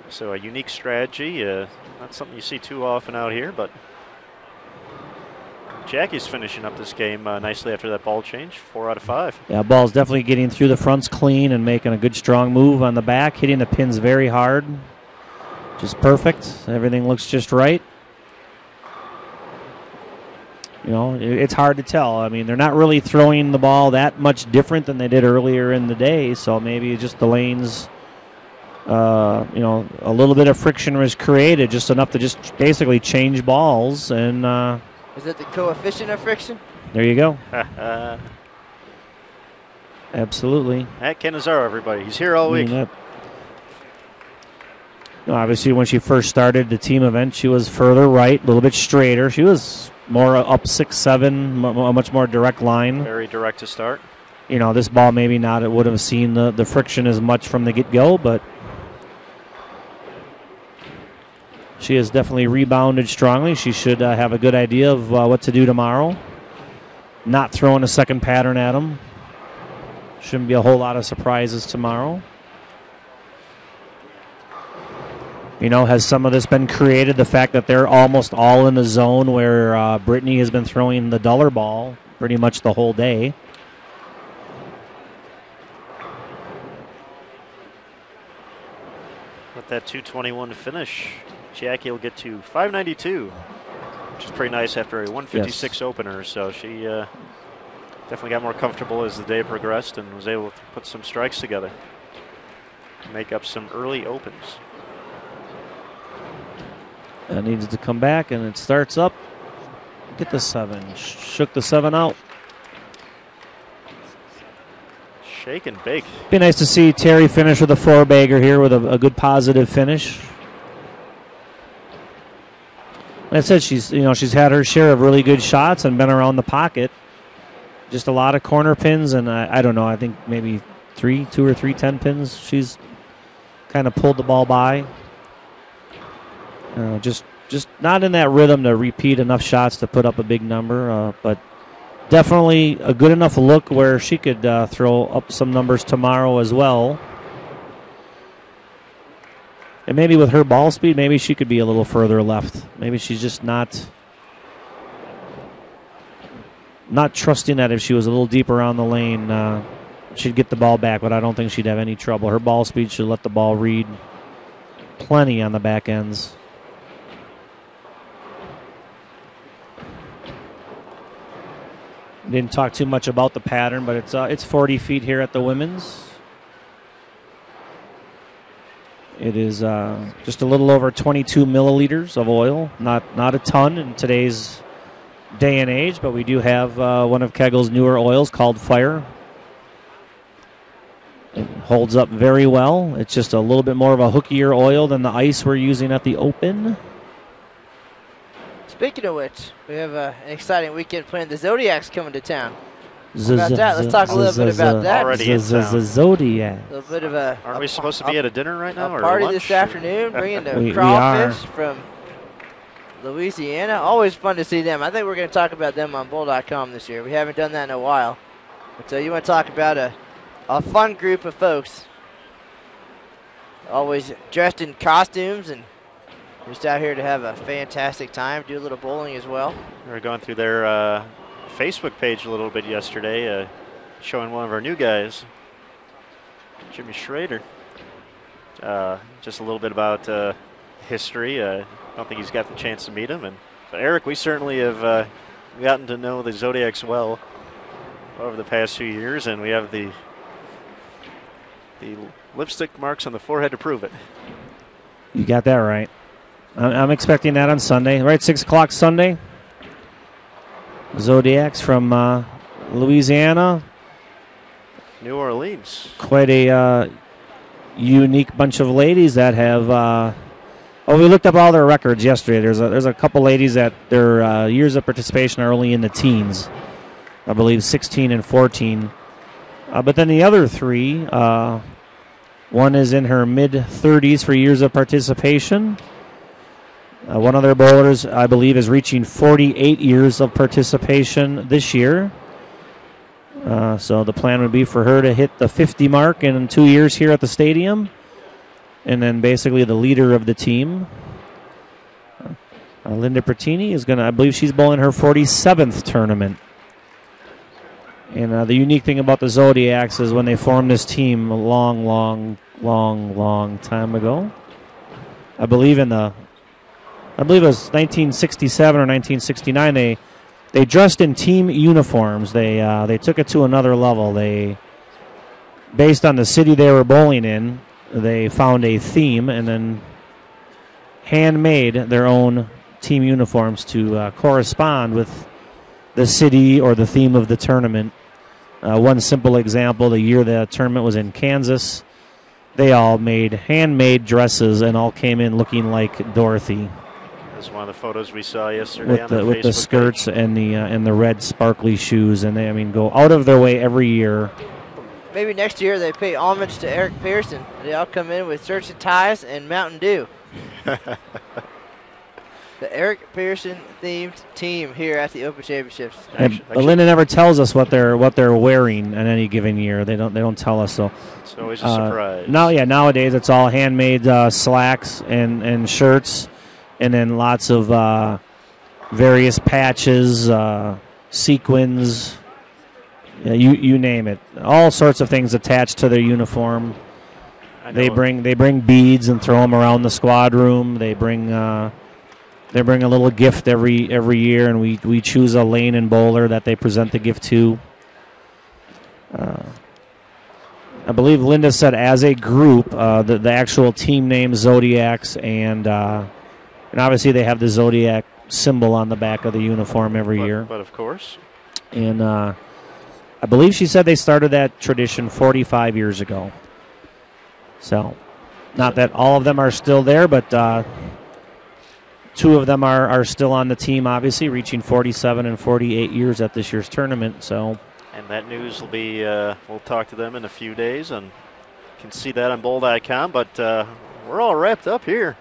[SPEAKER 3] So a unique strategy, not something you see too often out here, but Jackie's finishing up this game nicely after that ball change, 4 out of 5.
[SPEAKER 4] Yeah, ball's definitely getting through the fronts clean and making a good strong move on the back, hitting the pins very hard. Just perfect. Everything looks just right. You know, it's hard to tell. I mean, they're not really throwing the ball that much different than they did earlier in the day, so maybe just the lanes, a little bit of friction was created, just enough to just basically change balls. And
[SPEAKER 1] is it the coefficient of friction?
[SPEAKER 4] There you go. Absolutely.
[SPEAKER 3] At Canizaro, everybody. He's here all week.
[SPEAKER 4] Obviously, when she first started the team event, she was further right, a little bit straighter. She was more up 6-7, a much more direct line.
[SPEAKER 3] Very direct to start.
[SPEAKER 4] You know, this ball maybe not. It would have seen the friction as much from the get-go, but she has definitely rebounded strongly. She should have a good idea of what to do tomorrow. Not throwing a second pattern at them. Shouldn't be a whole lot of surprises tomorrow. You know, has some of this been created? The fact that they're almost all in the zone where Brittany has been throwing the duller ball pretty much the whole day.
[SPEAKER 3] With that 221 finish, Jackie will get to 592, which is pretty nice after a 156 opener. So she definitely got more comfortable as the day progressed and was able to put some strikes together, make up some early opens.
[SPEAKER 4] That needs to come back, and it starts up. Get the 7. Shook the 7 out.
[SPEAKER 3] Shake and bake.
[SPEAKER 4] Be nice to see Terry finish with a 4-bagger here with a good positive finish. Like I said, she's had her share of really good shots and been around the pocket. Just a lot of corner pins, and I don't know. I think maybe 2 or 3 10 pins. She's kind of pulled the ball by. Just not in that rhythm to repeat enough shots to put up a big number, but definitely a good enough look where she could throw up some numbers tomorrow as well. And maybe with her ball speed, maybe she could be a little further left. Maybe she's just not trusting that if she was a little deeper around the lane, she'd get the ball back, but I don't think she'd have any trouble. Her ball speed should let the ball read plenty on the back ends. Didn't talk too much about the pattern, but it's 40 feet here at the women's. It is just a little over 22 milliliters of oil. Not a ton in today's day and age, but we do have one of Kegel's newer oils called Fire. It holds up very well. It's just a little bit more of a hookier oil than the ice we're using at the Open.
[SPEAKER 1] Speaking of which, we have an exciting weekend planned. The Zodiacs coming to town. About that, let's talk a little bit about that.
[SPEAKER 3] Already in town.
[SPEAKER 4] Zodiac.
[SPEAKER 1] A little bit of a.
[SPEAKER 3] Aren't we supposed to be at a dinner right now?
[SPEAKER 1] A
[SPEAKER 3] or
[SPEAKER 1] party
[SPEAKER 3] lunch?
[SPEAKER 1] this afternoon, bringing the
[SPEAKER 4] We
[SPEAKER 1] crawfish from Louisiana. Always fun to see them. I think we're going to talk about them on Bull.com this year. We haven't done that in a while. But you want to talk about a fun group of folks. Always dressed in costumes and just out here to have a fantastic time, do a little bowling as well.
[SPEAKER 3] We were going through their Facebook page a little bit yesterday, showing one of our new guys, Jimmy Schrader. Just a little bit about history. I don't think he's got the chance to meet him. But Eric, we certainly have gotten to know the Zodiacs well over the past few years, and we have the lipstick marks on the forehead to prove it.
[SPEAKER 4] You got that right. I'm expecting that on Sunday, right? 6 o'clock Sunday. Zodiacs from Louisiana.
[SPEAKER 3] New Orleans.
[SPEAKER 4] Quite a unique bunch of ladies that have. We looked up all their records yesterday. There's a couple ladies that their years of participation are only in the teens. I believe 16 and 14. But then the other three, one is in her mid-30s for years of participation. One of their bowlers, I believe, is reaching 48 years of participation this year. So the plan would be for her to hit the 50 mark in 2 years here at the stadium. And then basically the leader of the team, Linda Pertini, is going to, I believe she's bowling her 47th tournament. And the unique thing about the Zodiacs is when they formed this team a long time ago. I believe it was 1967 or 1969. They dressed in team uniforms. They took it to another level. They, based on the city they were bowling in, they found a theme and then handmade their own team uniforms to correspond with the city or the theme of the tournament. One simple example, the year the tournament was in Kansas, they all made handmade dresses and all came in looking like Dorothy.
[SPEAKER 3] That's one of the photos we saw yesterday
[SPEAKER 4] with the skirts page. and the red sparkly shoes, and they go out of their way every year.
[SPEAKER 1] Maybe next year they pay homage to Eric Pearson. They all come in with shirts and ties and Mountain Dew. The Eric Pearson themed team here at the Open Championships.
[SPEAKER 4] But Linda never tells us what they're wearing in any given year. They don't tell us. So
[SPEAKER 3] it's always a surprise.
[SPEAKER 4] Nowadays it's all handmade slacks and shirts, and then lots of various patches, sequins. You name it. All sorts of things attached to their uniform. They bring beads and throw them around the squad room. They bring a little gift every year, and we choose a lane and bowler that they present the gift to. I believe Linda said as a group, the actual team name Zodiacs, and obviously they have the Zodiac symbol on the back of the uniform every year.
[SPEAKER 3] But of course.
[SPEAKER 4] And I believe she said they started that tradition 45 years ago. So, not that all of them are still there, but two of them are still on the team, obviously, reaching 47 and 48 years at this year's tournament. So,
[SPEAKER 3] and that news will be, we'll talk to them in a few days, and you can see that on bowl.com. But we're all wrapped up here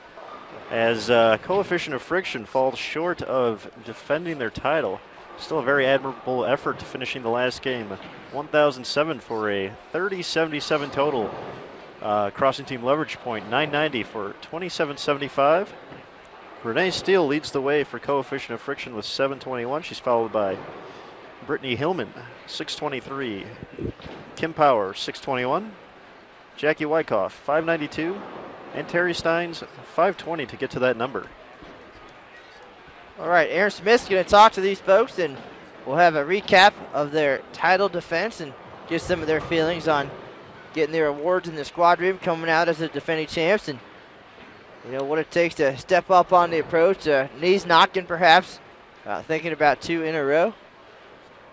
[SPEAKER 3] as Coefficient of Friction falls short of defending their title. Still a very admirable effort to finishing the last game. 1,007 for a 30-77 total. Crossing team leverage point, 990 for 27.75. Renee Steele leads the way for Coefficient of Friction with 721. She's followed by Brittany Hillman, 623. Kim Power, 621. Jackie Wyckoff, 592. And Terry Steins, 520 to get to that number.
[SPEAKER 1] All right, Aaron Smith's going to talk to these folks, and we'll have a recap of their title defense and get some of their feelings on getting their awards in the squad room, coming out as the defending champs, and what it takes to step up on the approach. Knees knocking, perhaps, thinking about 2 in a row.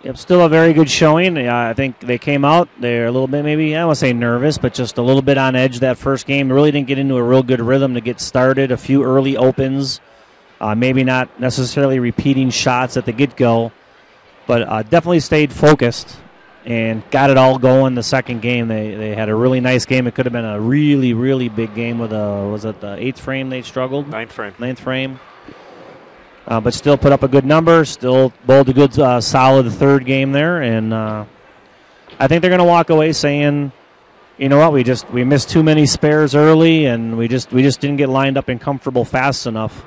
[SPEAKER 4] Yep, still a very good showing. I think they came out, they're a little bit, maybe, I don't want to say nervous, but just a little bit on edge that first game. Really didn't get into a real good rhythm to get started. A few early opens. Maybe not necessarily repeating shots at the get-go, but definitely stayed focused and got it all going the second game. They had a really nice game. It could have been a really, really big game with was it the 8th frame they struggled?
[SPEAKER 3] Ninth frame.
[SPEAKER 4] But still put up a good number, still bowled a good, solid third game there, and I think they're going to walk away saying, you know what, we missed too many spares early, and we just didn't get lined up and comfortable fast enough.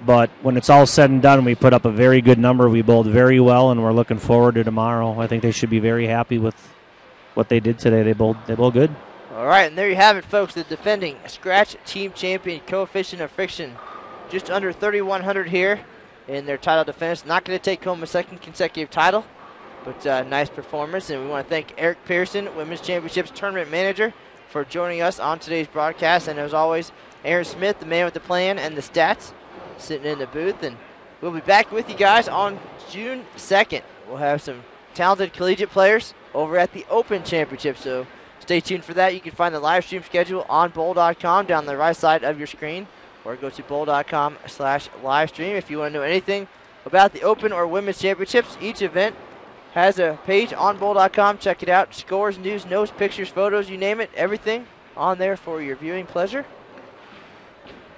[SPEAKER 4] But when it's all said and done, we put up a very good number. We bowled very well, and we're looking forward to tomorrow. I think they should be very happy with what they did today. They bowled good.
[SPEAKER 1] All right, and there you have it, folks. The defending scratch team champion, Coefficient of Friction, just under 3,100 here in their title defense. Not going to take home a second consecutive title, but nice performance. And we want to thank Eric Pearson, Women's Championships Tournament Manager, for joining us on today's broadcast. And as always, Aaron Smith, the man with the plan and the stats, sitting in the booth. And we'll be back with you guys on June 2nd. We'll have some talented collegiate players over at the Open Championship, so stay tuned for that. You can find the live stream schedule on bowl.com down the right side of your screen, or go to bowl.com/livestream. If you want to know anything about the Open or Women's Championships, each event has a page on bowl.com. Check it out. Scores, news, notes, pictures, photos, you name it, everything on there for your viewing pleasure.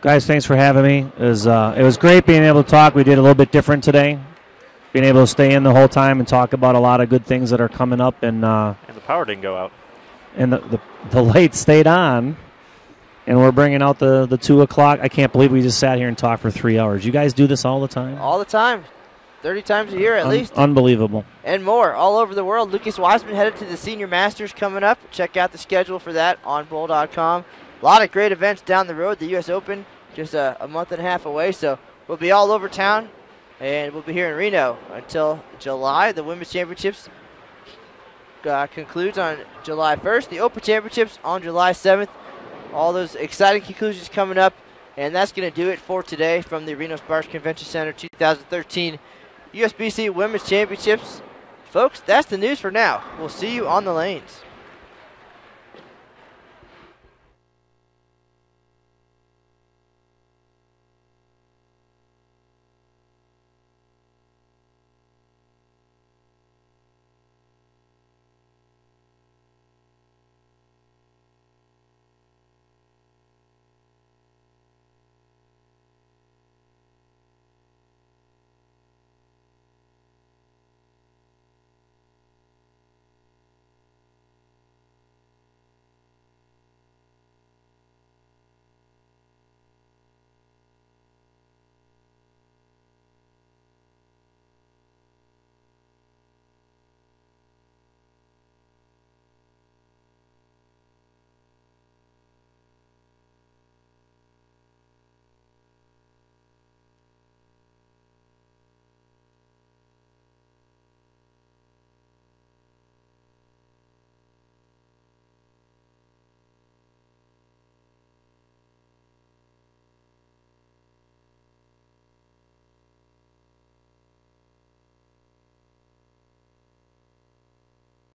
[SPEAKER 4] Guys, thanks for having me. It was great being able to talk. We did a little bit different today, being able to stay in the whole time and talk about a lot of good things that are coming up. And
[SPEAKER 3] the power didn't go out.
[SPEAKER 4] And the lights stayed on, and we're bringing out the 2 o'clock. I can't believe we just sat here and talked for 3 hours. You guys do this all the time?
[SPEAKER 1] All the time. 30 times a year at least.
[SPEAKER 4] Unbelievable.
[SPEAKER 1] And more all over the world. Lucas Wiseman headed to the Senior Masters coming up. Check out the schedule for that on bowl.com. A lot of great events down the road. The U.S. Open just a month and a half away, so we'll be all over town, and we'll be here in Reno until July. The Women's Championships concludes on July 1st. The Open Championships on July 7th. All those exciting conclusions coming up, and that's going to do it for today from the Reno-Sparks Convention Center 2013 USBC Women's Championships. Folks, that's the news for now. We'll see you on the lanes.